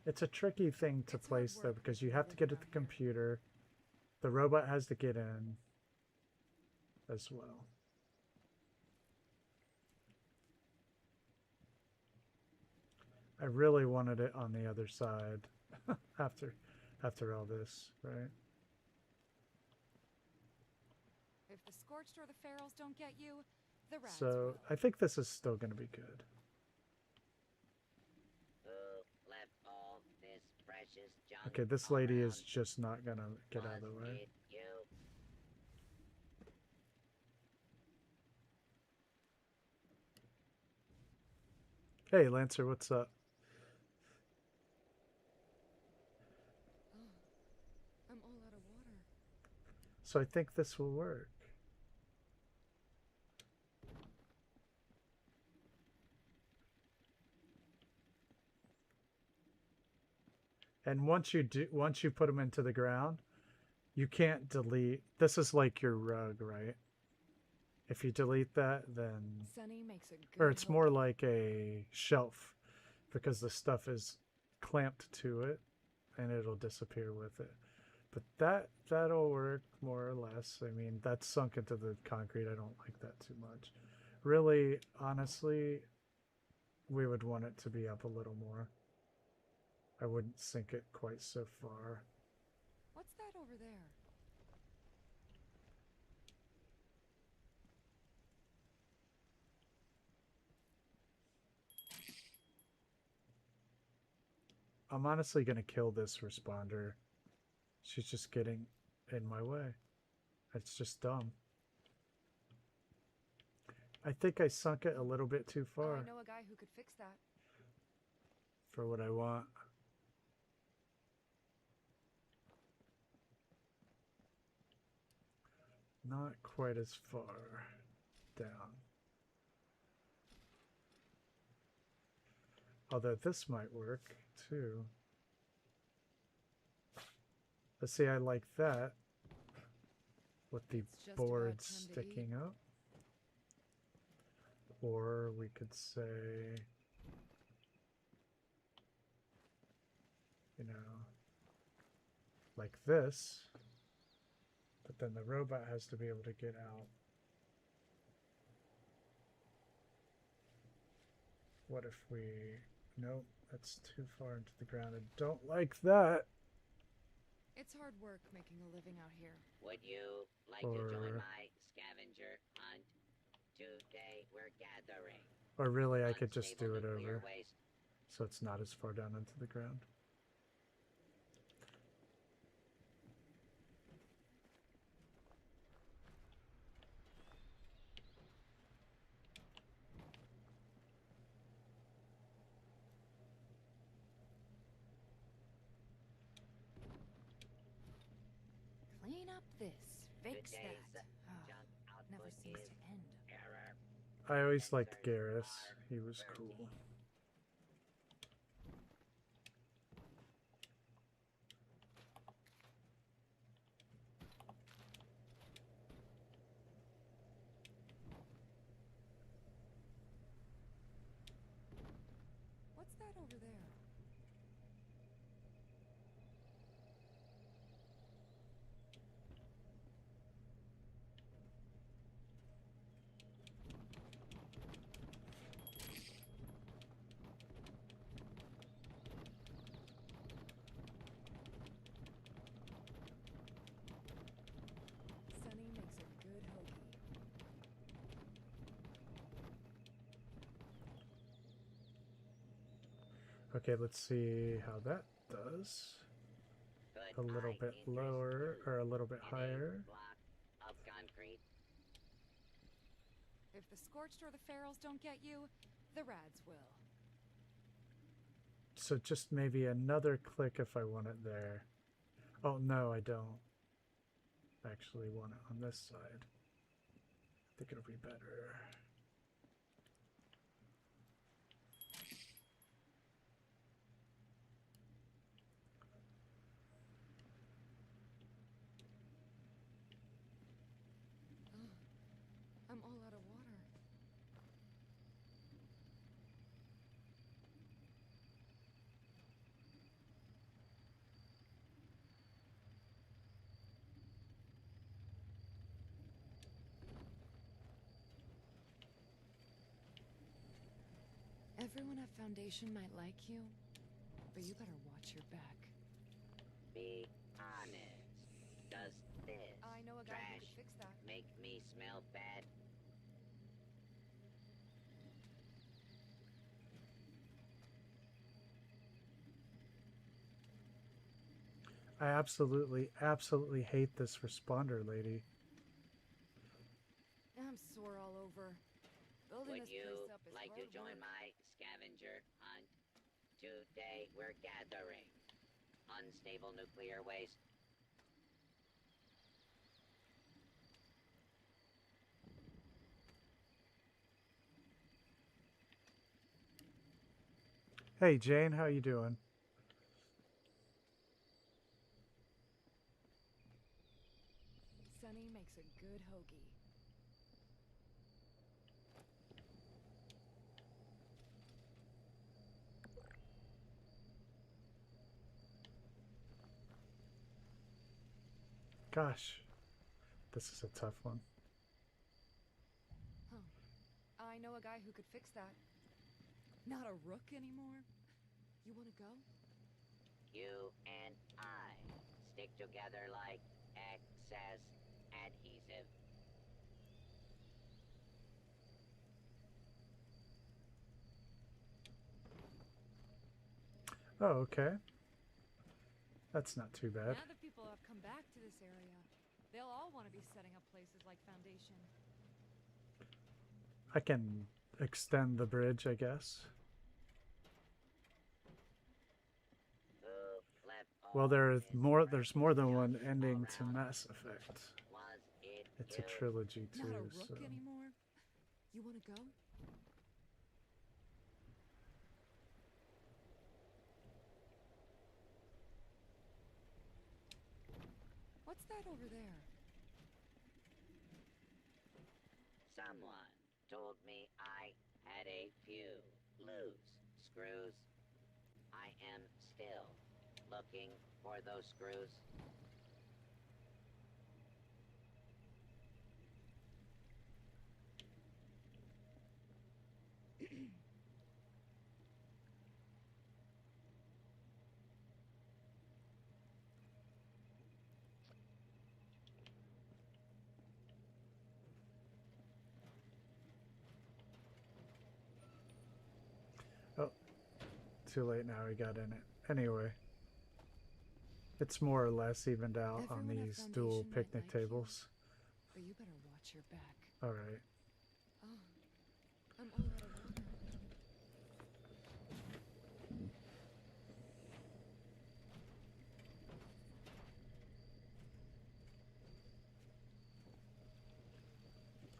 It's a tricky thing to It's hard place though, work because you making a have to get living at the out here. computer. The robot has to get in as well. I really wanted it on the other side after all this, right? If the Scorched or the Ferals don't get you, the Rads So will. I think this is still going to be good. Who left all this precious junk? Okay, this lady is around? just not going to get out of the Was way. it you? Hey, Lancer, what's up? Oh, I'm all out of water. So I think this will work. And once you put them into the ground, you can't delete. This is like your rug, right? If you delete that, then Sunny makes a good or it's more hook. like a shelf because the stuff is clamped to it and it'll disappear with it. But that'll work more or less. I mean, that's sunk into the concrete. I don't like that too much. Really, honestly, we would want it to be up a little more. I wouldn't sink it quite so far. What's that over there? I'm honestly going to kill this responder. She's just getting in my way. It's just dumb. I think I sunk it a little bit too Oh, far I know a guy who could fix that. for what I want. Not quite as far down. Although this might work too. Let's see, I like that with the It's just about boards time to sticking up. Or we could say, you know, like this. But then the robot has to be able to get out. What if we... Nope, that's too far into the ground. I don't like that. It's hard work making a living out here. Would you like to join my scavenger hunt? Today we're gathering Or really, I could just do unstable it nuclear over. waste. So it's not as far down into the ground. Clean up this. Fix Today's that. Oh, junk never output seems is to end. error. I always liked Sensors Garrus. are He was working. cool. What's that over there? Sunny makes a good hoagie. Okay, let's see how that does. Good a little bit lower or a little bit higher. Block of concrete. If the Scorched or the Ferals don't get you, the Rads will. So just maybe another click if I want it there. Oh, no, I don't. I actually want it on this side. I think it'll be better. I'm all out of water. Everyone at Foundation might like you, but you better watch your back. Be honest. Does this I know a guy who trash could fix that. make me smell bad? I absolutely hate this responder lady. I'm sore all over. Building Would this you place up is like to hard join work. my scavenger hunt? Today we're gathering unstable nuclear waste. Hey Jane, how you doing? Sunny makes a good hoagie. Gosh, this is a tough one. Huh. I know a guy who could fix that. Not a rook anymore? You wanna go? You and I stick together like excess adhesive. Oh, okay. That's not too bad. Now that people have come back to this area, they'll all want to be setting up places like Foundation. I can extend the bridge, I guess. Who left Well, all there's this there's more than one precious ending to around? Mass Effect. Was it It's you? a trilogy Not a too, rook so anymore? You wanna go? What's that over there? Someone told me I had a few loose screws. I am still looking for those screws. oh, too late now. We got in it anyway. It's more or less evened out on Everyone at these dual Foundation might picnic like you. tables. But you better watch your back. All right. Oh, I'm all out of water.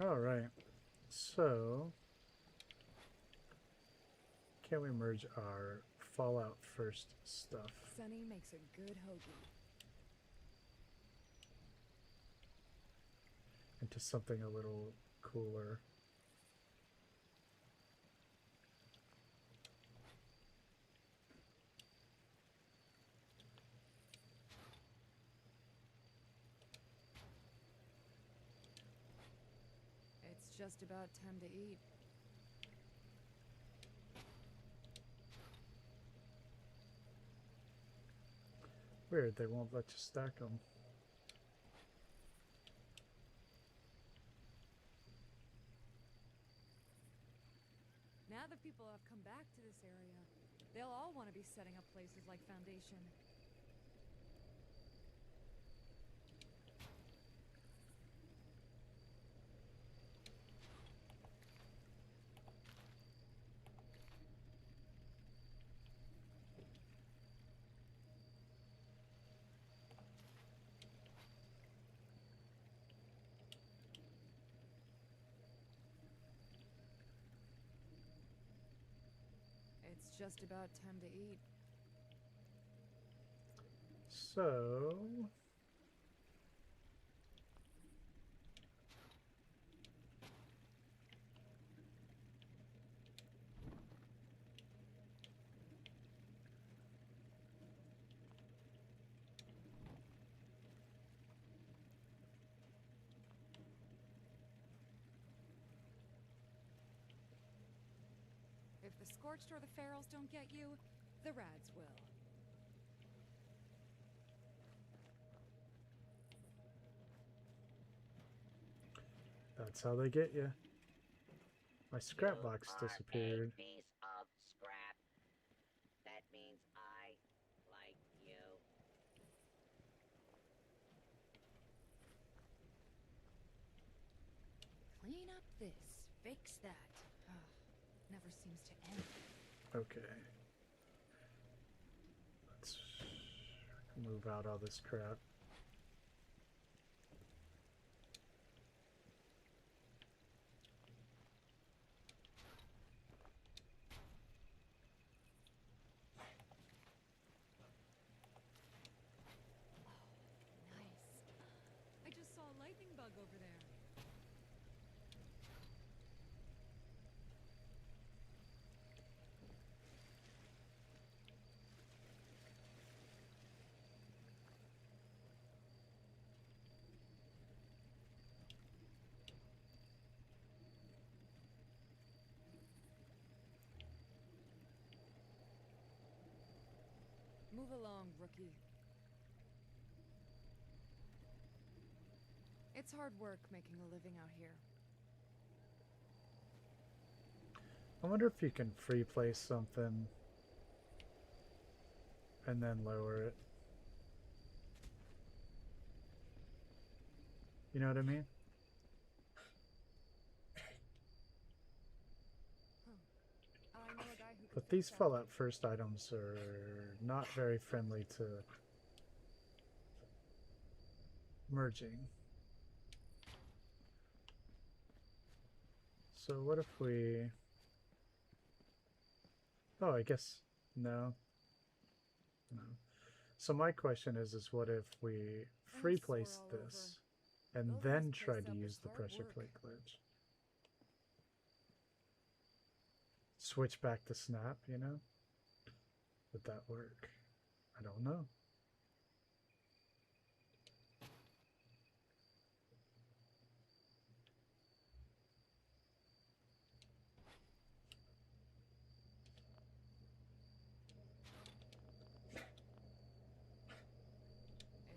All right. So, can we merge our Fallout first stuff? Sunny makes a good hoagie. Into something a little cooler. It's just about time to eat. Weird, they won't let you stack them. Now that people have come back to this area, they'll all want to be setting up places like Foundation. It's just about time to eat. So If the Scorched or the Ferals don't get you, the Rads will. that's how they get you. My scrap You box are disappeared. a piece of scrap. That means I like you. Clean up this, fix that. Never seems to end. Okay. Let's move out all this crap. Nice. I just saw a lightning bug over there. Move along, rookie. It's hard work making a living out here. I wonder if you can free place something and then lower it. You know what I mean? I know a guy who could But fix these that. Fallout First items are not very friendly to merging. So what if we... Oh, I guess... No. No. So my question is what if we free sore place all this and Building then this try place to up use is the hard pressure work. plate glitch? Switch back to snap, you know? Would that work? I don't know.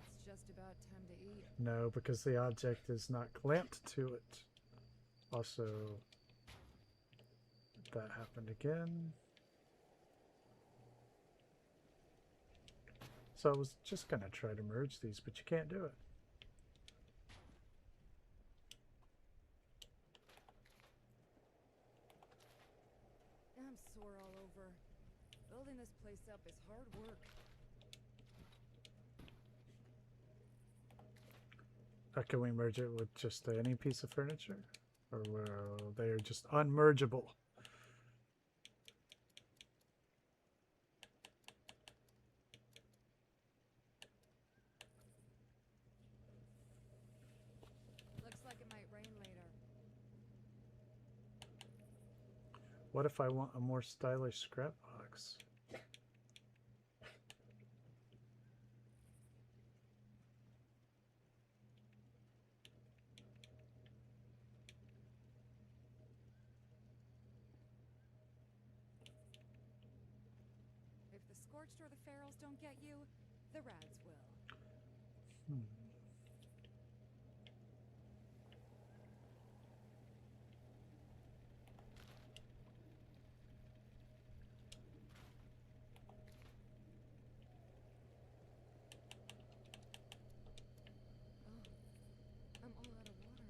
It's just about time to eat. No, because the object is not clamped to it. Also, that happened again. So I was just gonna try to merge these, but you can't do it. I'm sore all over. Building this place up is hard work. Can we merge it with just any piece of furniture? Or will they are just unmergeable? Looks like it might rain later. What if I want a more stylish scrap box? If the Scorched or the Ferals don't get you, the Rads will. Hmm. Oh, I'm all out of water.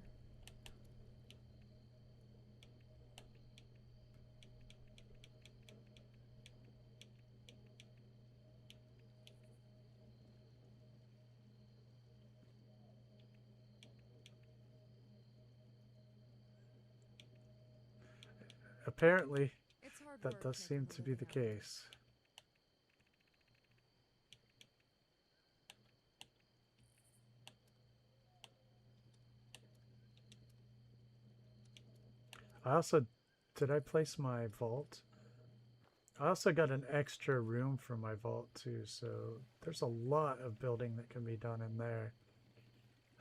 Apparently, It's hard that work does seem making a to be the living out there. case. I also, did I place my vault? I also got an extra room for my vault too, so there's a lot of building that can be done in there.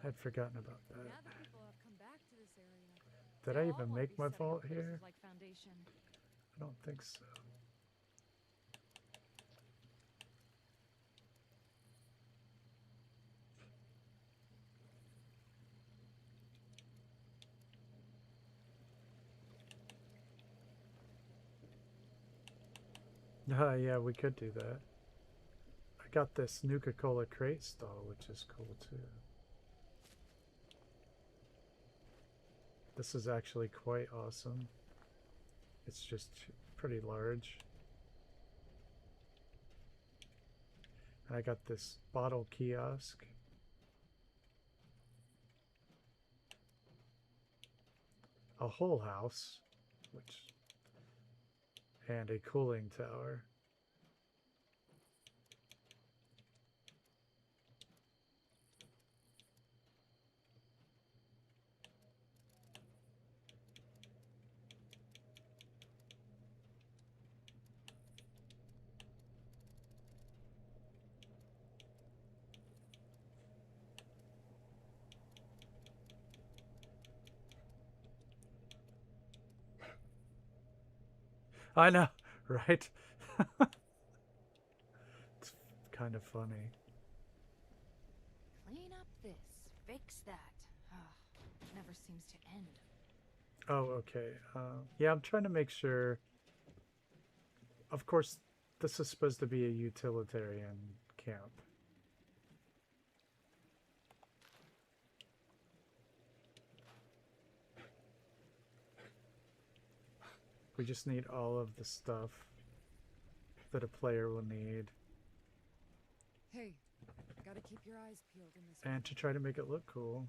I had forgotten about Now that. that people have come back to this area, Did they'll I all even wanna make be my setting up vault bases here? like Foundation. I don't think so. Yeah, we could do that. I got this Nuka-Cola crate stall, which is cool too. This is actually quite awesome. It's just pretty large. And I got this bottle kiosk. A whole house, which, and a cooling tower. I know, right? It's kind of funny. Clean up this, fix that. Never seems to end. Oh, okay. Yeah, I'm trying to make sure. Of course, this is supposed to be a utilitarian camp. We just need all of the stuff that a player will need. Hey, gotta keep your eyes peeled in this And to try to make it look cool.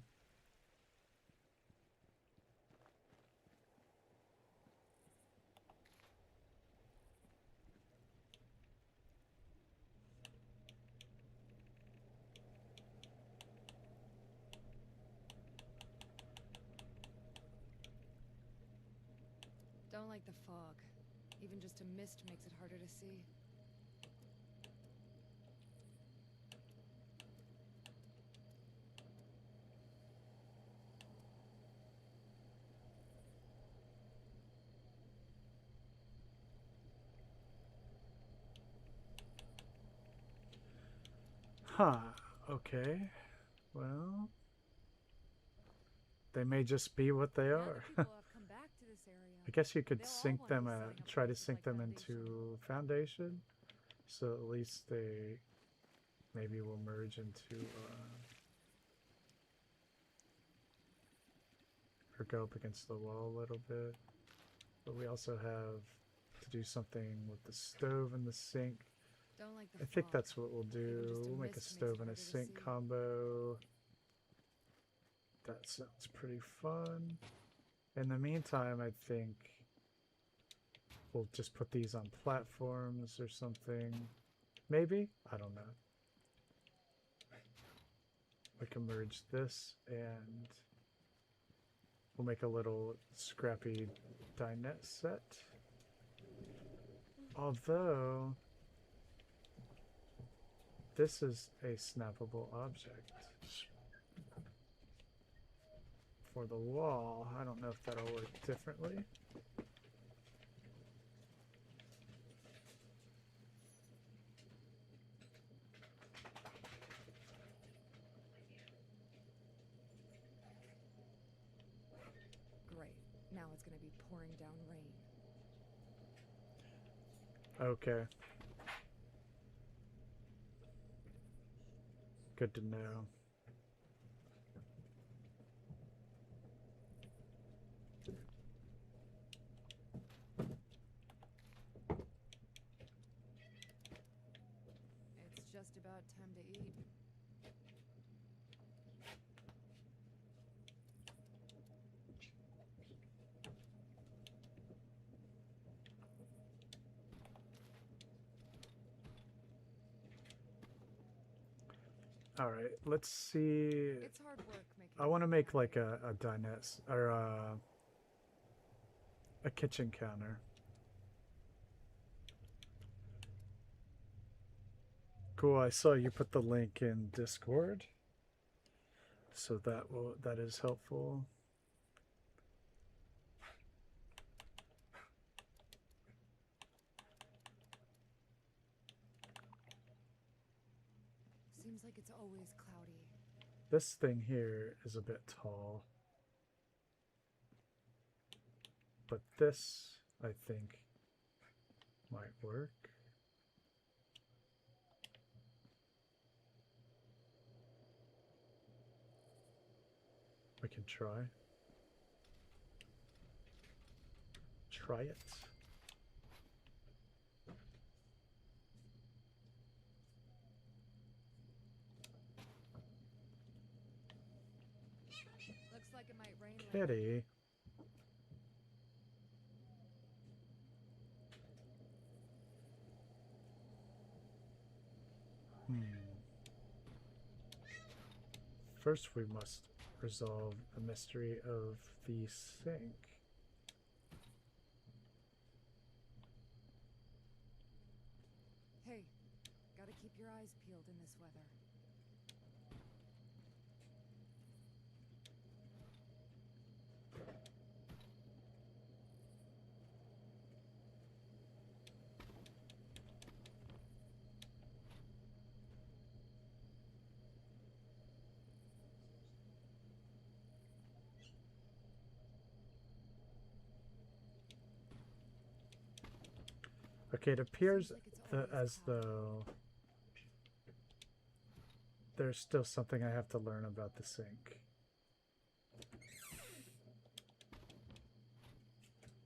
Don't like the fog. Even just a mist makes it harder to see. Huh. Okay. Well, they may just be what they Now are. that people have come back to this area, I guess you could they'll all sync wanna them, be setting up try to bases sync like them Foundation. into Foundation, so at least they maybe will merge into, or go up against the wall a little bit. But we also have to do something with the stove and the sink. Don't like the I think fog. that's what we'll Even do. just a We'll make a mist makes it stove and a harder to sink see. combo. That sounds pretty fun. In the meantime, I think we'll just put these on platforms or something. Maybe? I don't know. We can merge this and we'll make a little scrappy dinette set. Although this is a snappable object. For the wall, I don't know if that'll work differently. Great. Now it's gonna be pouring down rain. Okay. Good to know. It's just about time to eat. All right, let's see. It's hard work making. I want to make like a dinette or a kitchen counter. Cool. I saw you put the link in Discord, so that is helpful. Seems like it's always cloudy. This thing here is a bit tall, but this I think might work. We can try. Try it. Looks like it might rain later. Kitty. First, we must resolve the mystery of the sink. Hey, gotta keep your eyes peeled in this weather. Okay, it appears Seems like it's as always though there's still something I have to learn about the sink.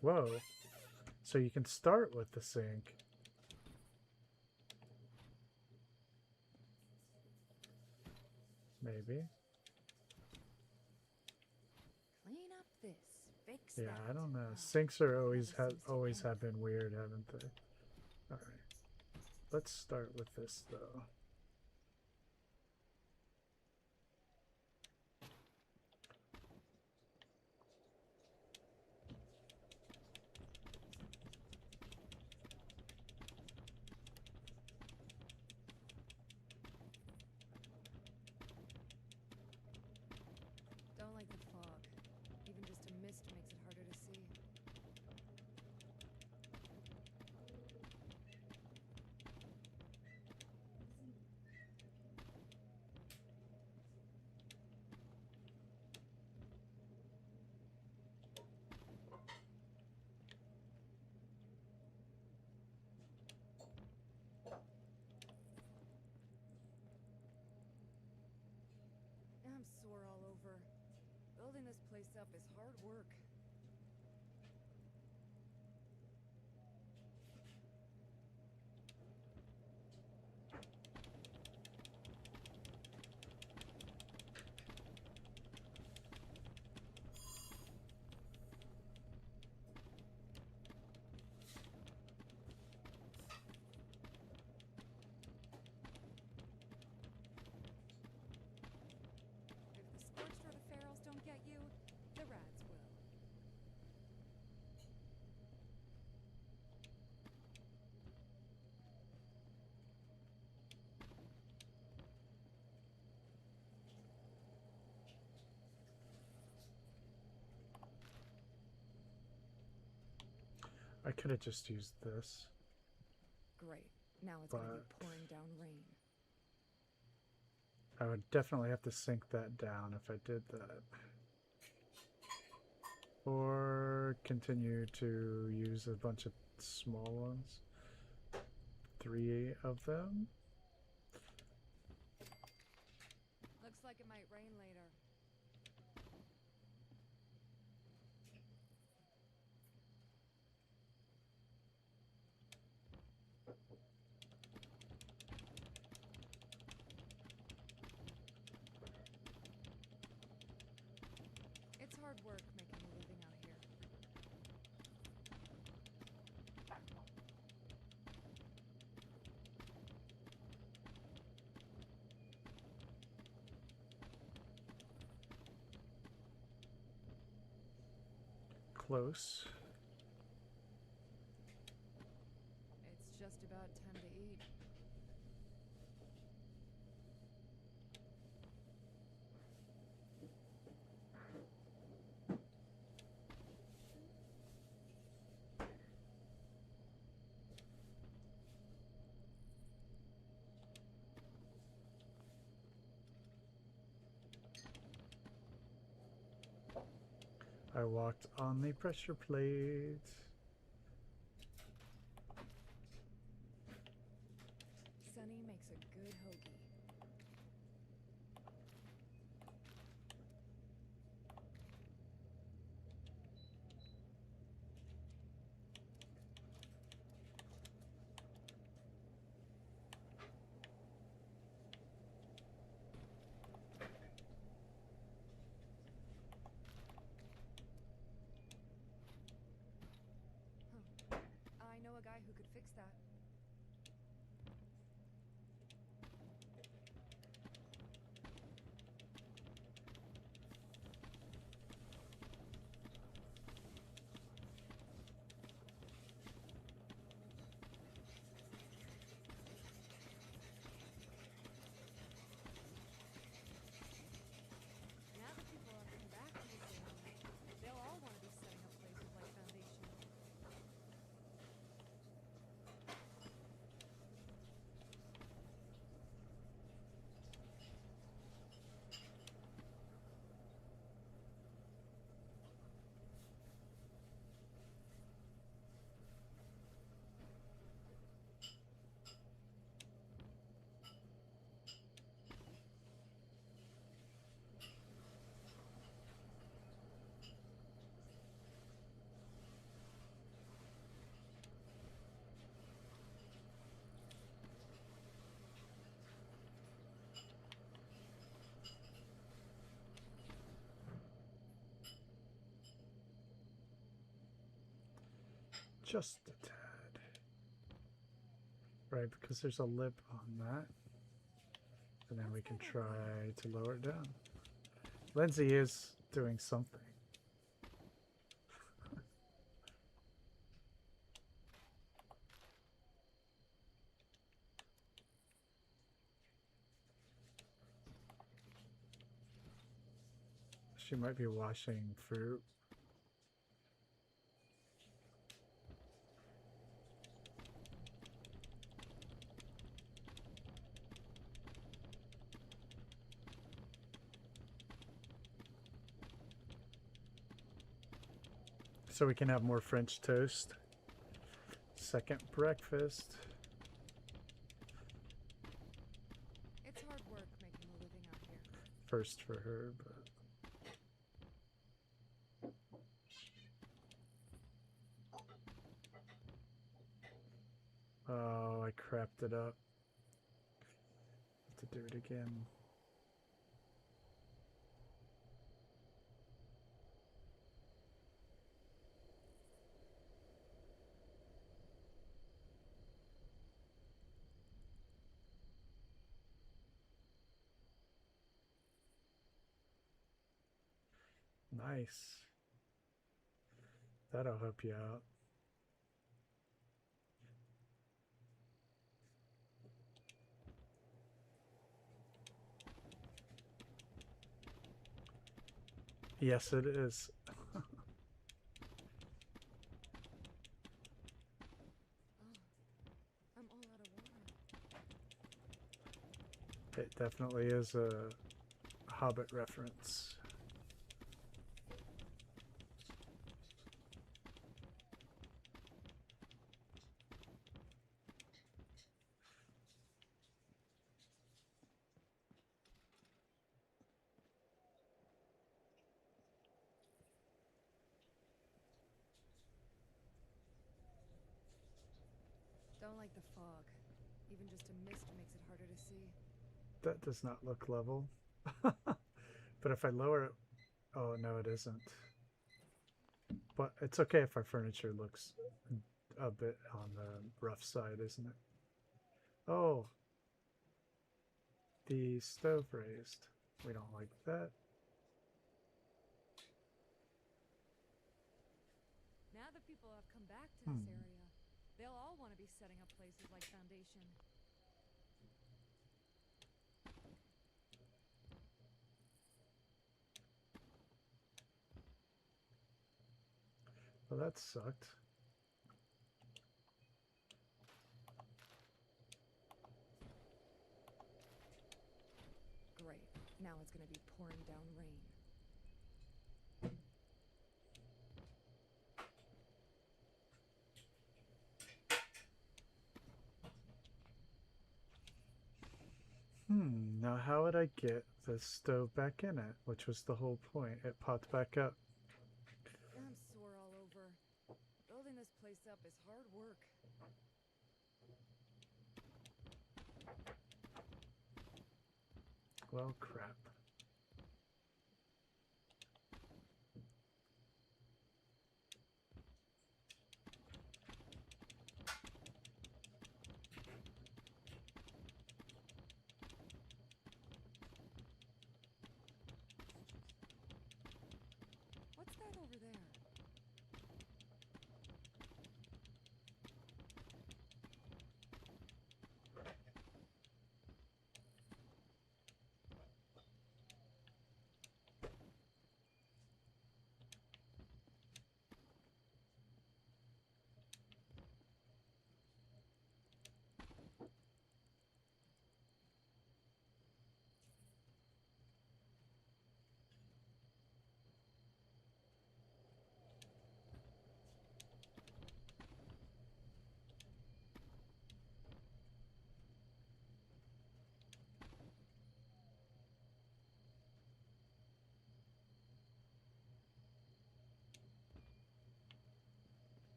Whoa. So you can start with the sink. Maybe. Clean up this, fix Yeah, that. I don't know. Oh, Sinks are always never seems to always end. have been weird, haven't they? All right. Let's start with this though. Don't like the fog. Even just a mist makes it harder to see. I'm sore all over. Building this place up is hard work. If the scorched or the ferals don't get you, the rats will. I could have just used this. Great. Now it's gonna be But- pouring down rain. I would definitely have to sink that down if I did that. Or continue to use a bunch of small ones. 3 of them. Looks like it might rain later. It's hard work making a living out here. close. It's just about time to eat. I walked on the pressure plate. Sunny makes a good hoagie. Huh. I know a guy who could fix that. Now that people are coming back to this town, they'll all want to be setting up places like Foundation. Just a tad. Right, because there's a lip on that. And then we can try to lower it down. Lindsay is doing something. She might be washing fruit. So we can have more French toast. Second breakfast. It's hard work making a living out here. First for her, but oh, I crapped it up. Have to do it again. Nice. That'll help you out. Yes, it is. Oh, I'm all out of water. It definitely is a Hobbit reference. Don't like the fog. Even just a mist makes it harder to see. That does not look level. But if I lower it... Oh, no, it isn't. But it's okay if our furniture looks a bit on the rough side, isn't it? Oh. The stove raised. We don't like that. Now that people have come back to this area, they'll all want to be setting up places like Foundation. Well, that sucked. Great. Now it's going to be pouring down rain. Now how would I get the stove back in it? Which was the whole point. It popped back up. I'm sore all over. Building this place up is hard work. Well, crap. What's that over there?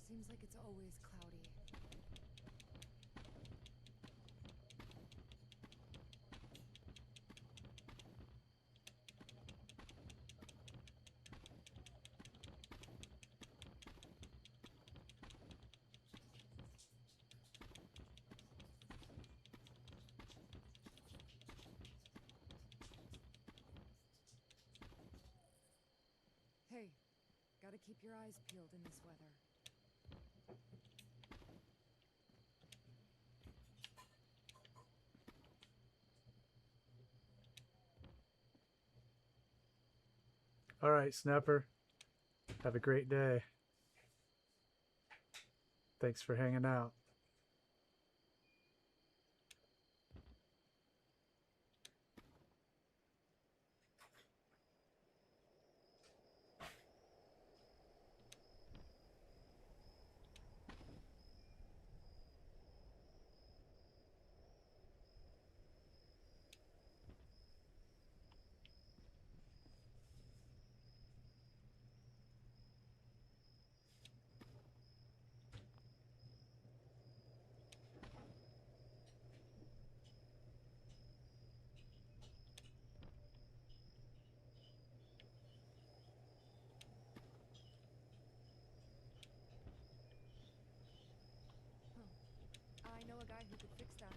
Seems like it's always cloudy. Hey, gotta keep your eyes peeled in this weather. All right, Snapper. Have a great day. Thanks for hanging out. I know a guy who could fix that.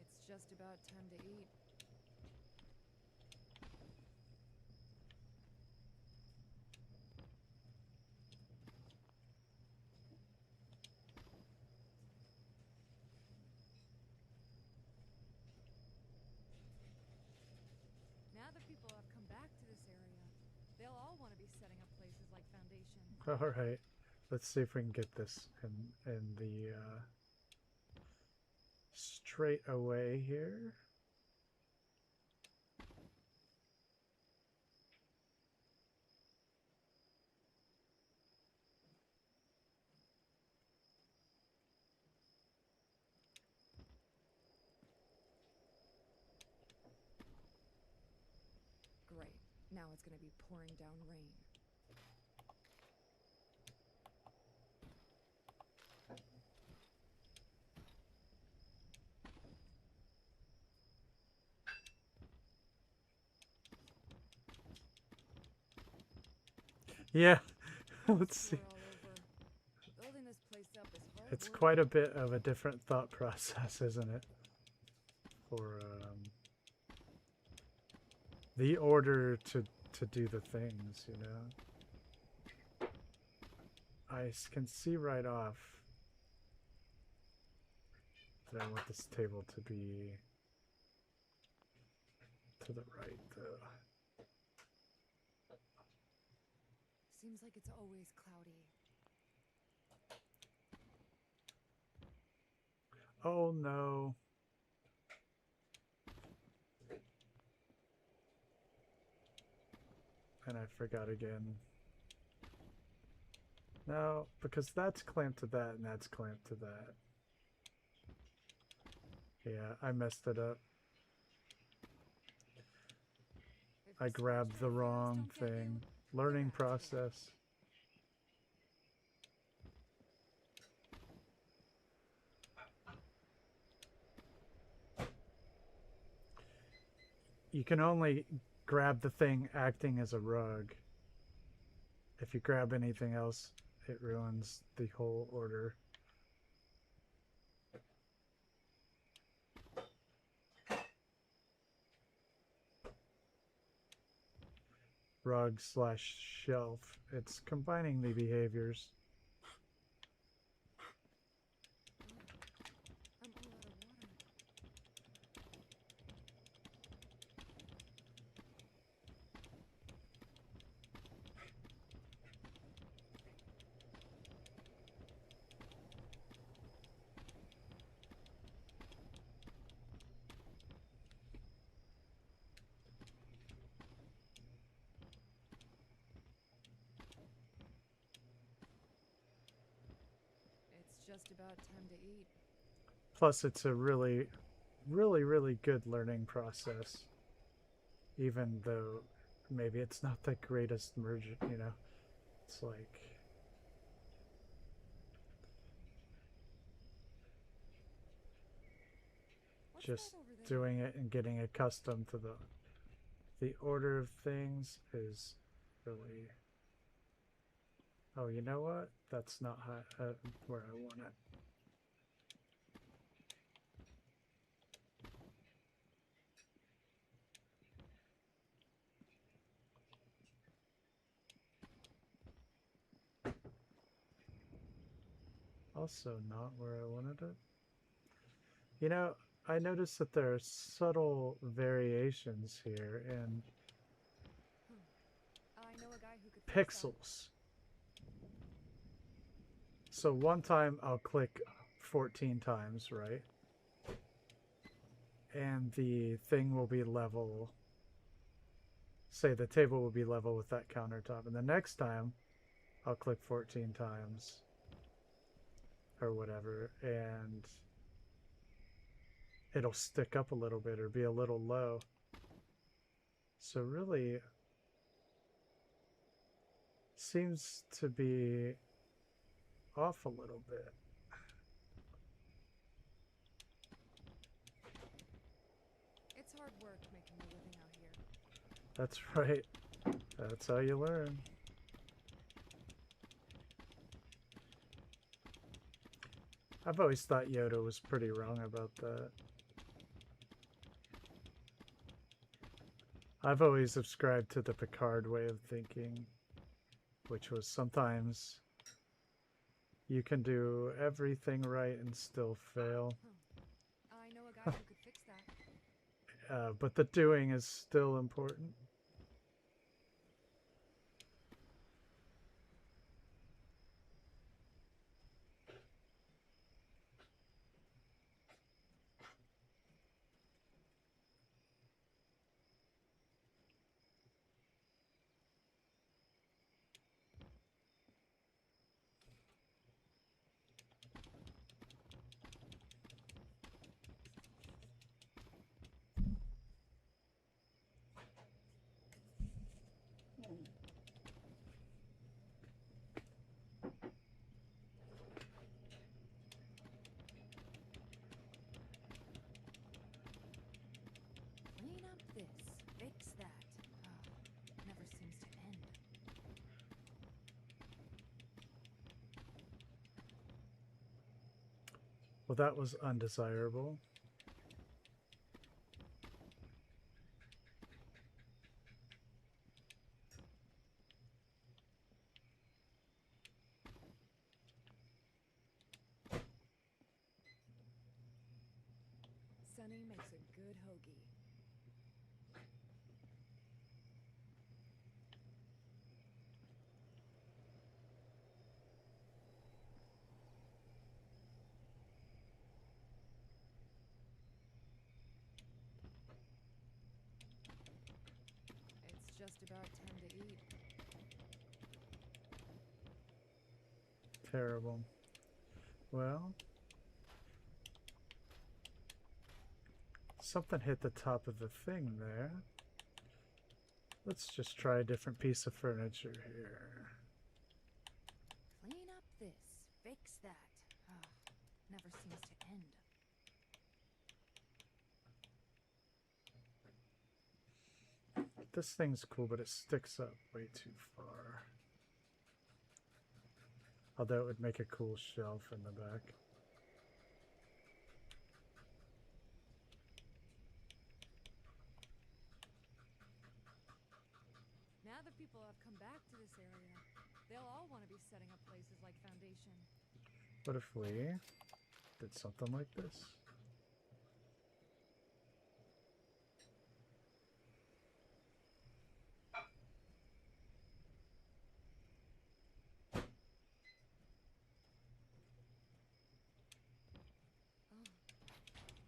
It's just about time to eat. Now that people have come back to this area, they'll all want to be setting up places like Foundation. All right. Let's see if we can get this in the straight away here. Great. Now it's going to be pouring down rain. Yeah. Let's see. We're all over. Building this place up is hard It's work. quite a bit of a different thought process, isn't it? For the order to do the things, you know. I can see right off that I want this table to be to the right, though. Seems like it's always cloudy. Oh no. And I forgot again. No, because that's clamped to that and that's clamped to that. Yeah, I messed it up. If I research grabbed the videos wrong don't get you, thing. you're Learning out of it. process. You can only grab the thing acting as a rug. If you grab anything else, it ruins the whole order. Rug slash shelf. It's combining the behaviors. I'm all out of water. It's just about time to eat. Plus, it's a really, really good learning process. Even though maybe it's not the greatest merge, you know. It's like What's just that over there? doing it and getting accustomed to the order of things is really. Oh, you know what? That's not how, where I want it. Also not where I wanted it. You know, I noticed that there are subtle variations here in I know a guy who could fix that. pixels. So one time I'll click 14 times, right? And the thing will be level. Say the table will be level with that countertop. And the next time I'll click 14 times or whatever, and it'll stick up a little bit or be a little low. So really seems to be off a little bit. It's hard work making a living out here. That's right. That's how you learn. I've always thought Yoda was pretty wrong about that. I've always subscribed to the Picard way of thinking, which was sometimes you can do everything right and still fail. I know a guy who could fix that. But the doing is still important. Well, that was undesirable. Sunny makes a good hoagie. It's just about time to eat. Terrible. Well, something hit the top of the thing there. Let's just try a different piece of furniture here. Clean up this, fix that. Ah, never seems to end. This thing's cool, but it sticks up way too far. Although it would make a cool shelf in the back. Now that people have come back to this area, they'll all want to be setting up places like Foundation. What if we did something like this?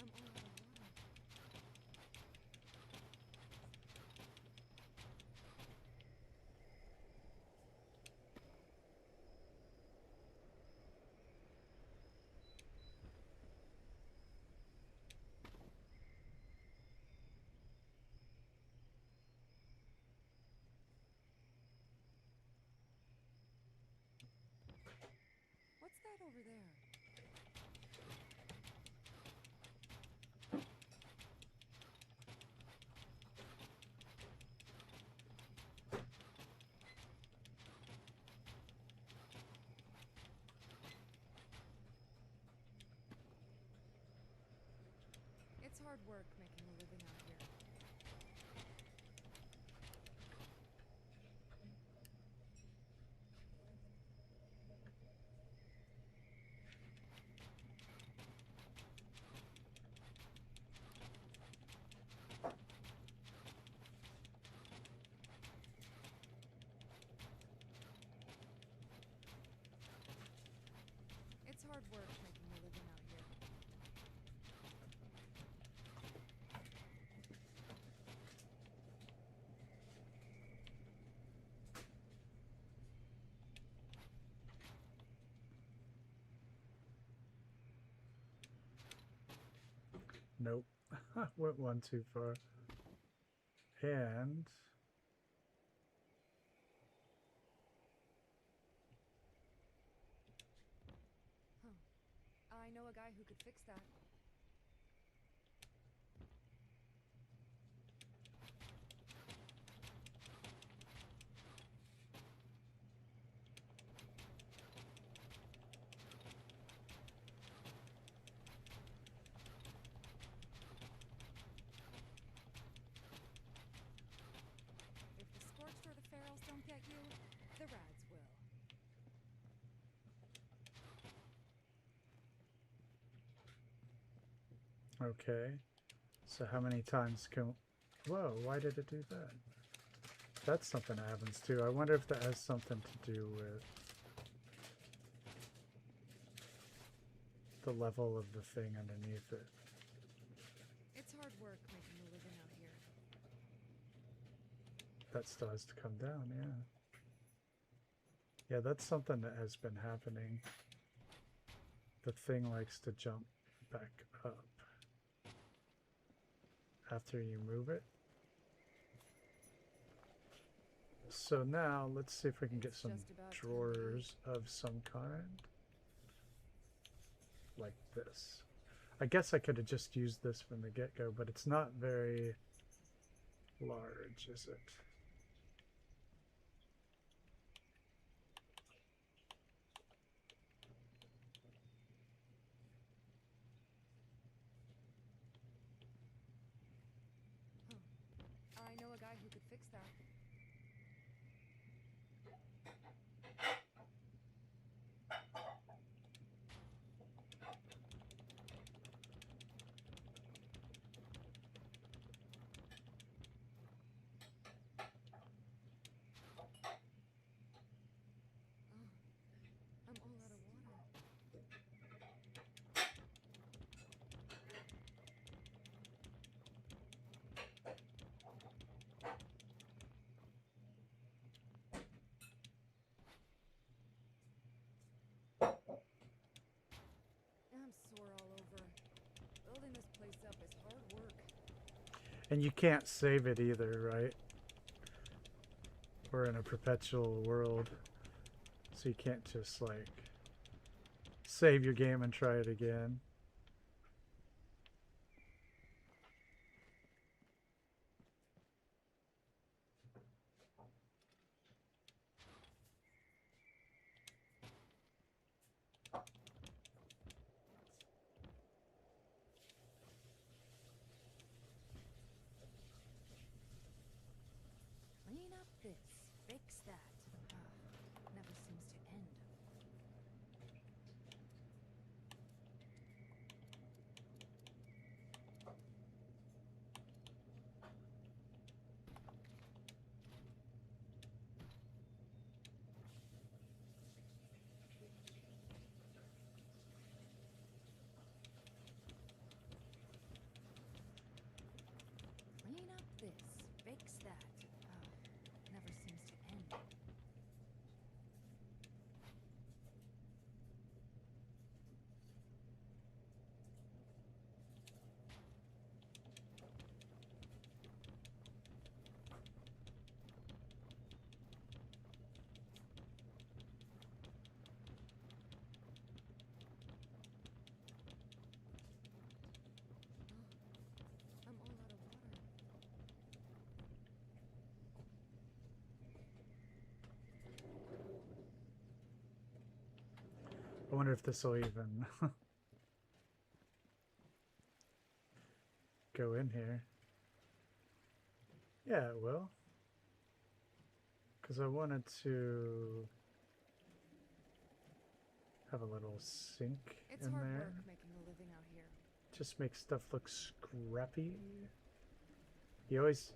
I'm all out of water. What's that over there? It's hard work making a living out here. It's hard work making a living out here. Nope. Went one too far. And I know a guy who could fix that. If the Scorched or the Ferals don't get you, the Rads will. okay. So how many times can... Whoa, why did it do that? That's something that happens too. I wonder if that has something to do with the level of the thing underneath it. It's hard work making a living out here. That still has to come down, yeah. Yeah, that's something that has been happening. The thing likes to jump back up after you move it. So now let's see if we can get It's some just about time to drawers of some kind. Like this. I guess I could have just used this from the get-go, but it's not very large, is it? fix that. I'm all out of water. I'm sore all over. Building this place up is hard work. And you can't save it either, right? We're in a perpetual world. So you can't just like save your game and try it again. Clean up this, fix that. Never seems to end. Clean up this, fix that. Never seems to end. I'm all out of water. I wonder if this will even go in here. Yeah, it will. Because I wanted to have a little sink It's in hard there. work making a living out here. Just make stuff look scrappy. You always...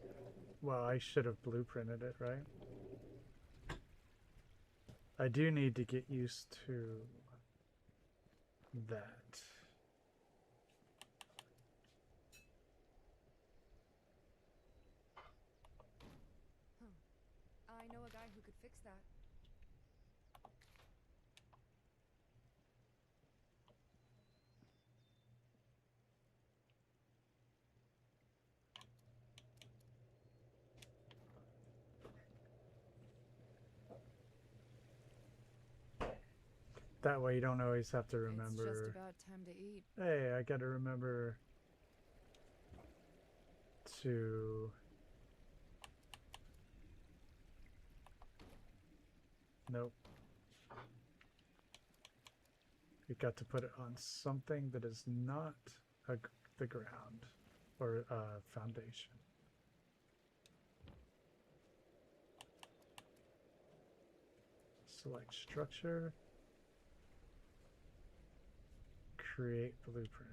Well, I should have blueprinted it, right? I do need to get used to that. I know a guy who could fix that. That way you don't always have to It's remember, just about time to eat. hey, I gotta remember to... Nope. You got to put it on something that is not the ground or foundation. Select structure. Create blueprint.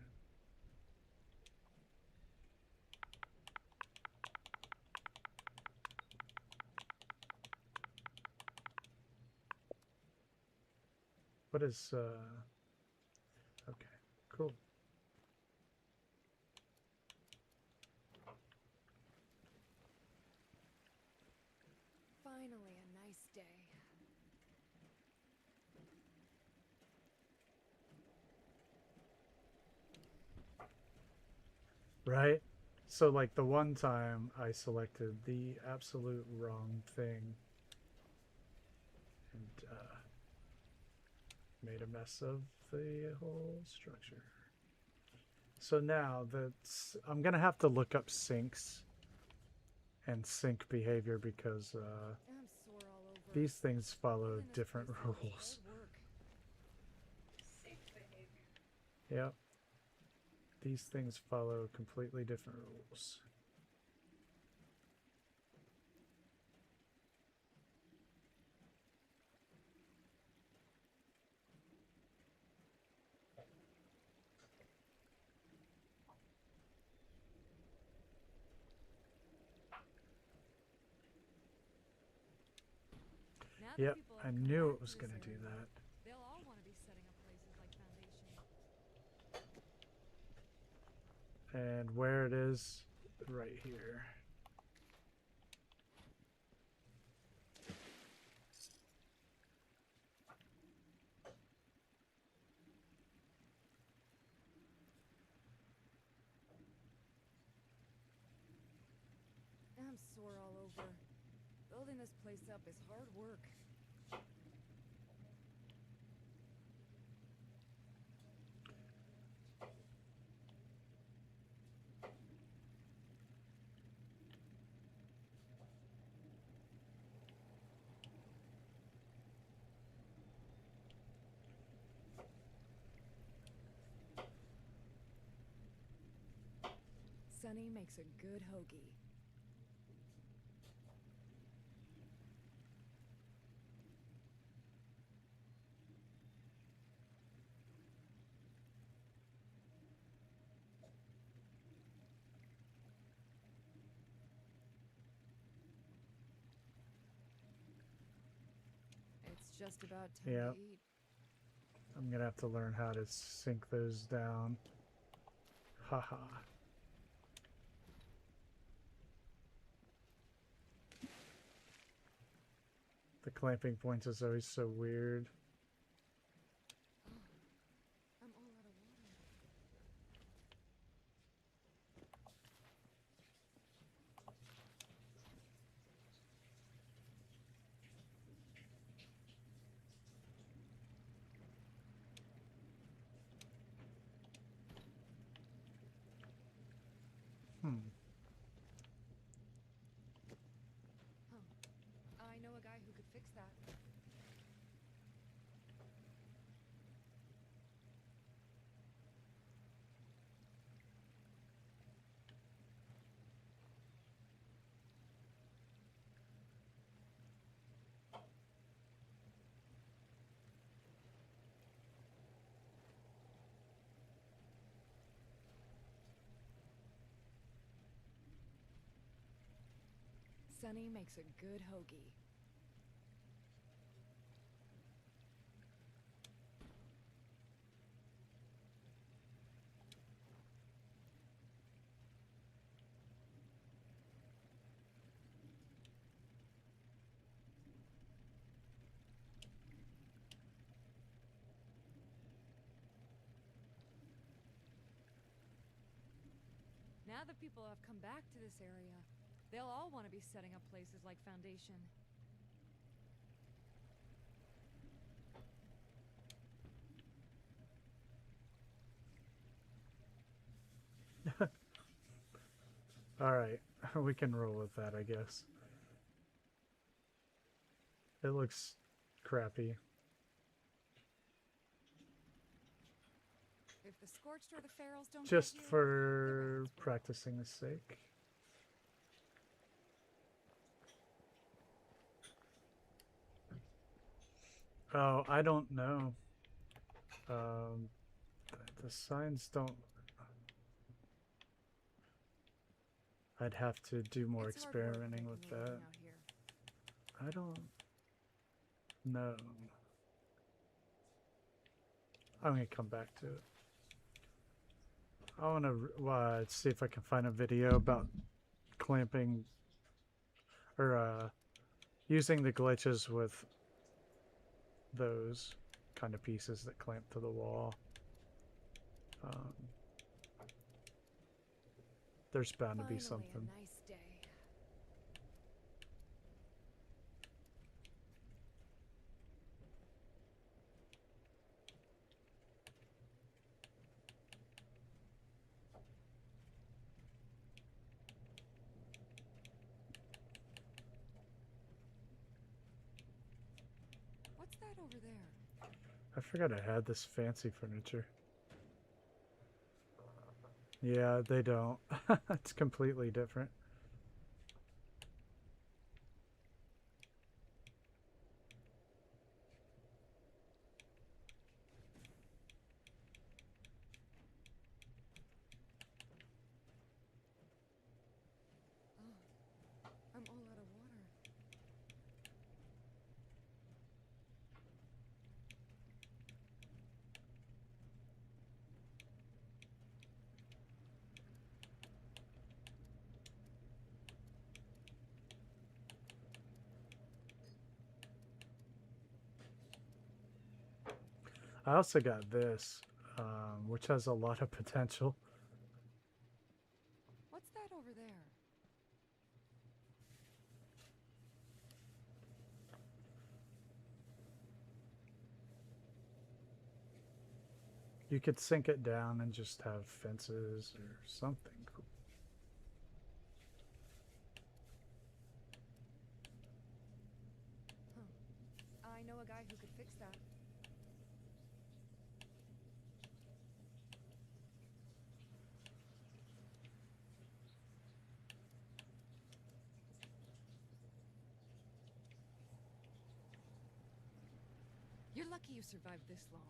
What is okay, cool. Finally, a nice day. Right? So like the one time I selected the absolute wrong thing and made a mess of the whole structure. So now that's, I'm gonna have to look up sinks and sink behavior because I'm sore all over. these things follow Building this different place up is rules. hard work. Yep. These things follow completely different rules. the Yep, people I have come knew back it was to going this to do area, that. They'll all want to be setting up places like Foundation. And where it is, right here. I'm sore all over. Building this place up is hard work. Sunny makes a good hoagie. It's just about time Yep. to eat. I'm going to have to learn how to sink those down. Haha. The clamping points is always so weird. I'm all out of water. Hmm. I know a guy who could fix that. Sunny makes a good hoagie. Now that people have come back to this area, they'll all want to be setting up places like Foundation. Alright, we can roll with that, I guess. It looks crappy. If the Scorched or the Ferals don't Just get you, for practicing's sake. Oh, I don't know. The signs don't... I'd have to do more it's hard work experimenting making with a living that. out here. I don't know. I'm gonna come back to it. I want to see if I can find a video about clamping or using the glitches with those kind of pieces that clamp to the wall. There's bound to be Finally, something. a nice day. What's that over there? I forgot I had this fancy furniture. Yeah, they don't. It's completely different. I'm all out of water. I also got this, which has a lot of potential. What's that over there? You could sink it down and just have fences or something cool. Huh. I know a guy who could fix that. You're lucky you survived this long.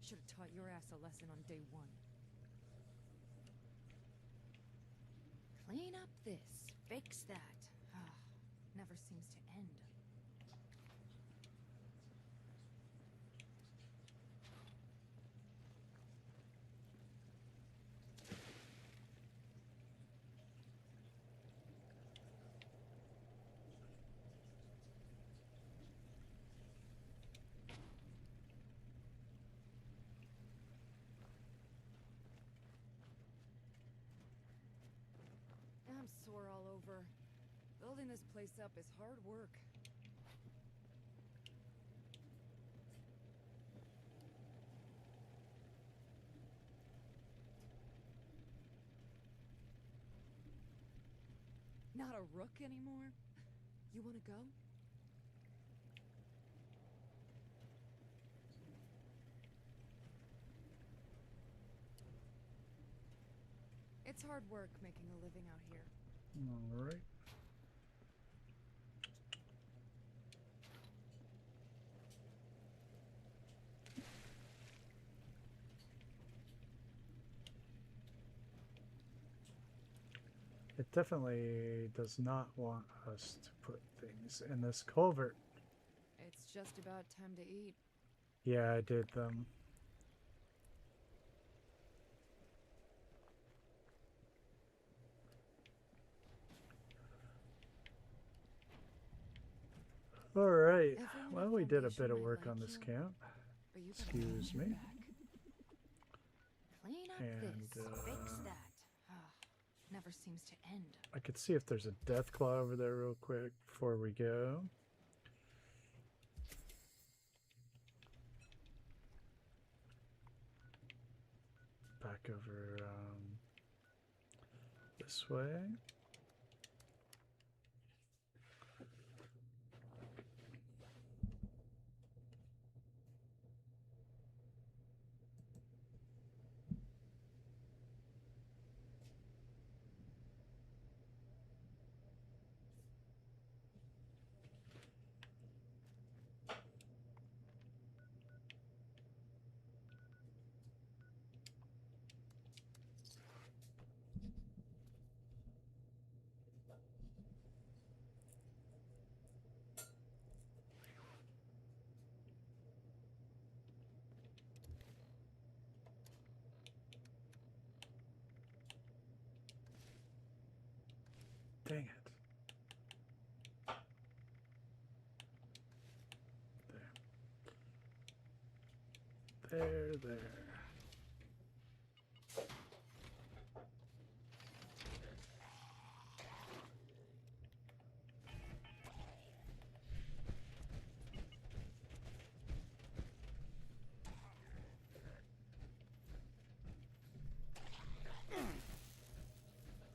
Should have taught your ass a lesson on day 1. Clean up this, fix that. Never seems to end. I'm sore all over. Building this place up is hard work. Not a rook anymore? You wanna go? It's hard work making a living out here. All right. It definitely does not want us to put things in this culvert. It's just about time to eat. Yeah, I did them. All right. Everyone Well, at we did a Foundation bit of might work like on this you, camp. but you gotta Excuse watch your me. back. Clean up And, this, fix that. Never seems to end. I could see if there's a death claw over there real quick before we go. Back over this way. Dang it. There.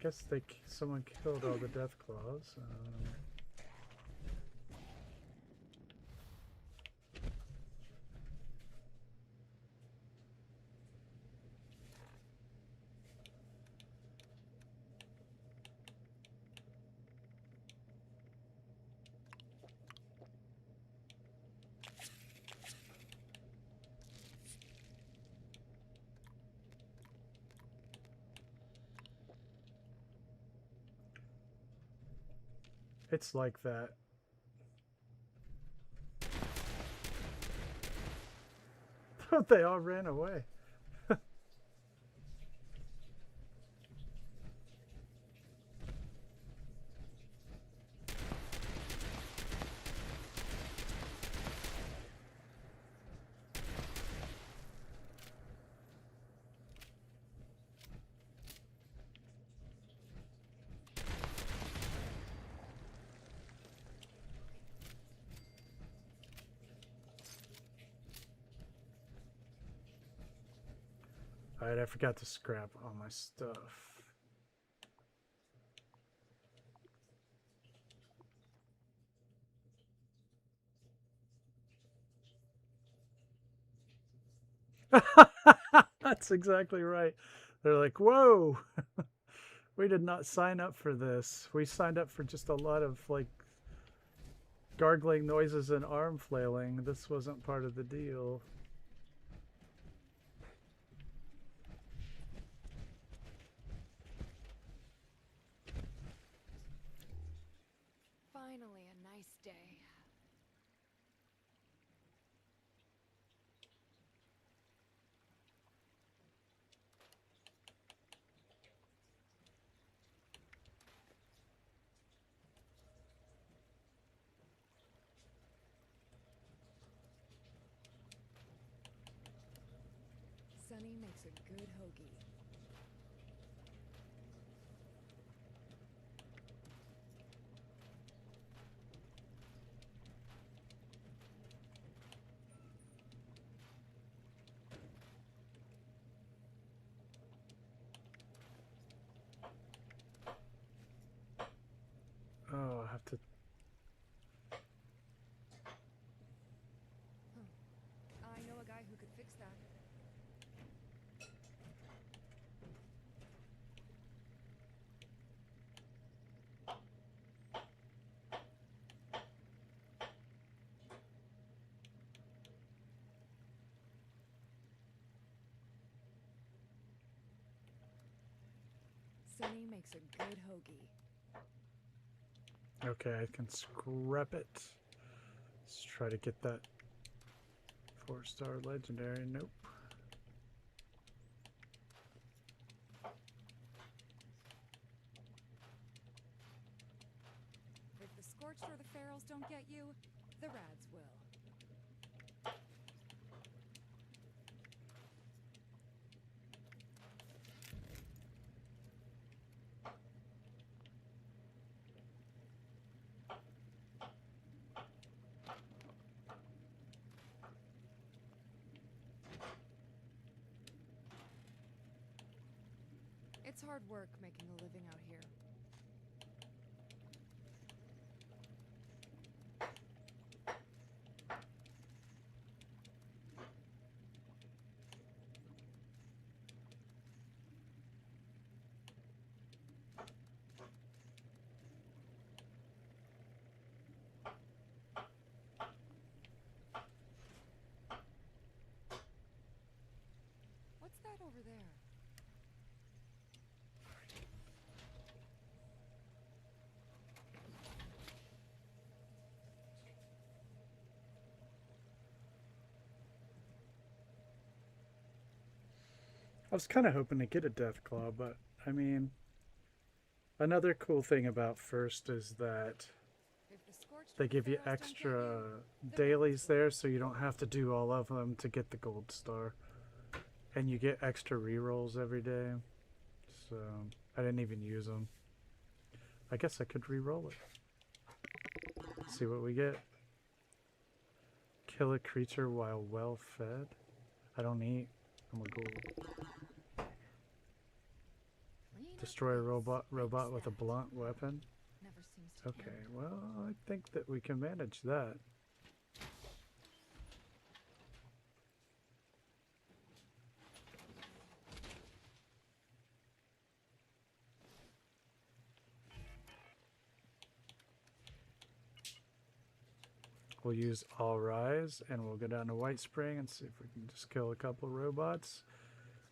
Guess someone killed all the death claws. It's like that. They all ran away. Alright, I forgot to scrap all my stuff. That's exactly right. They're like, whoa, we did not sign up for this. We signed up for just a lot of like gargling noises and arm flailing. This wasn't part of the deal. Finally, a nice day. Sunny makes a good hoagie. Oh, I have to. I know a guy who could fix that. Sunny makes a good hoagie. Okay, I can scrap it. Let's try to get that 4-star legendary. Nope. If the Scorched or the Ferals don't get you, the Rads will. It's hard work making a living out here. What's that over there? I was kind of hoping to get a Deathclaw, but I mean, another cool thing about First is that If the Scorched or they the give you Ferals don't get extra you, the dailies Rads will. there, so you don't have to do all of them to get the gold star. And you get extra rerolls every day. So I didn't even use them. I guess I could re-roll it. See what we get. Kill a creature while well fed. I don't eat. I'm a ghoul. Clean up Destroy a this. robot Fix with a that. blunt weapon. Never seems to Okay, end. well, I think that we can manage that. We'll use All Rise, and we'll go down to White Spring and see if we can just kill a couple of robots.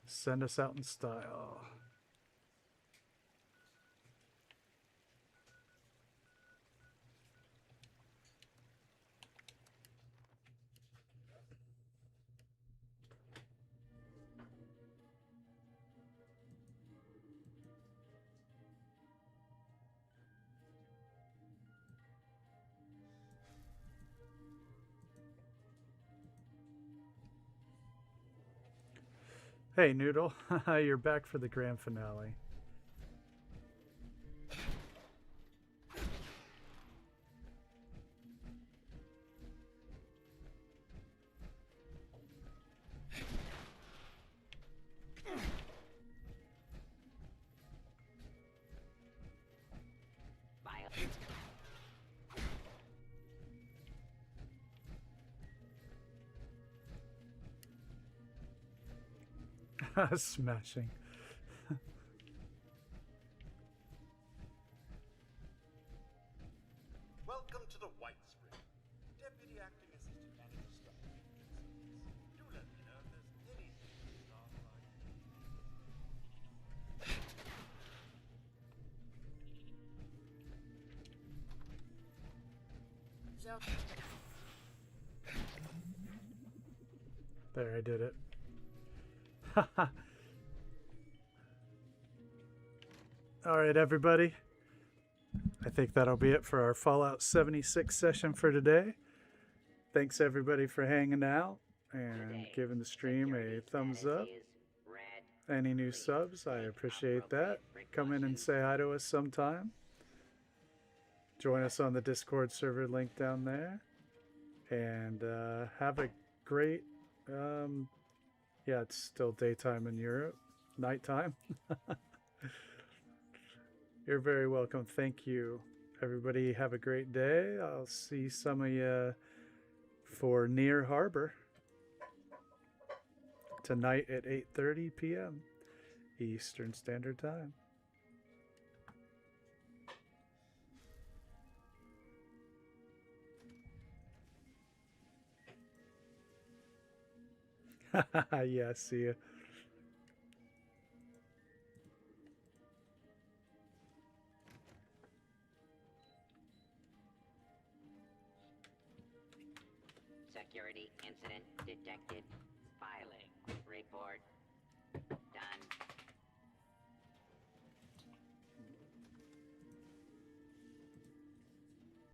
Send us out in style. Hey, Noodle. You're back for the grand finale. Smashing. Welcome to the White Spring. Deputy Acting Assistant Manager Scott. Do let me know if there's anything the staff like. There, I did it. Alright, everybody. I think that'll be it for our Fallout 76 session for today. Thanks, everybody, for hanging out and giving the stream a thumbs up. Any new subs, I appreciate that. Come in and say hi to us sometime. Join us on the Discord server link down there. And have a great... yeah, it's still daytime in Europe. Nighttime. You're very welcome. Thank you. Everybody have a great day. I'll see some of you for Near Harbor tonight at 8:30 p.m. Eastern Standard Time. Yeah, see ya. Security incident detected. Filing report.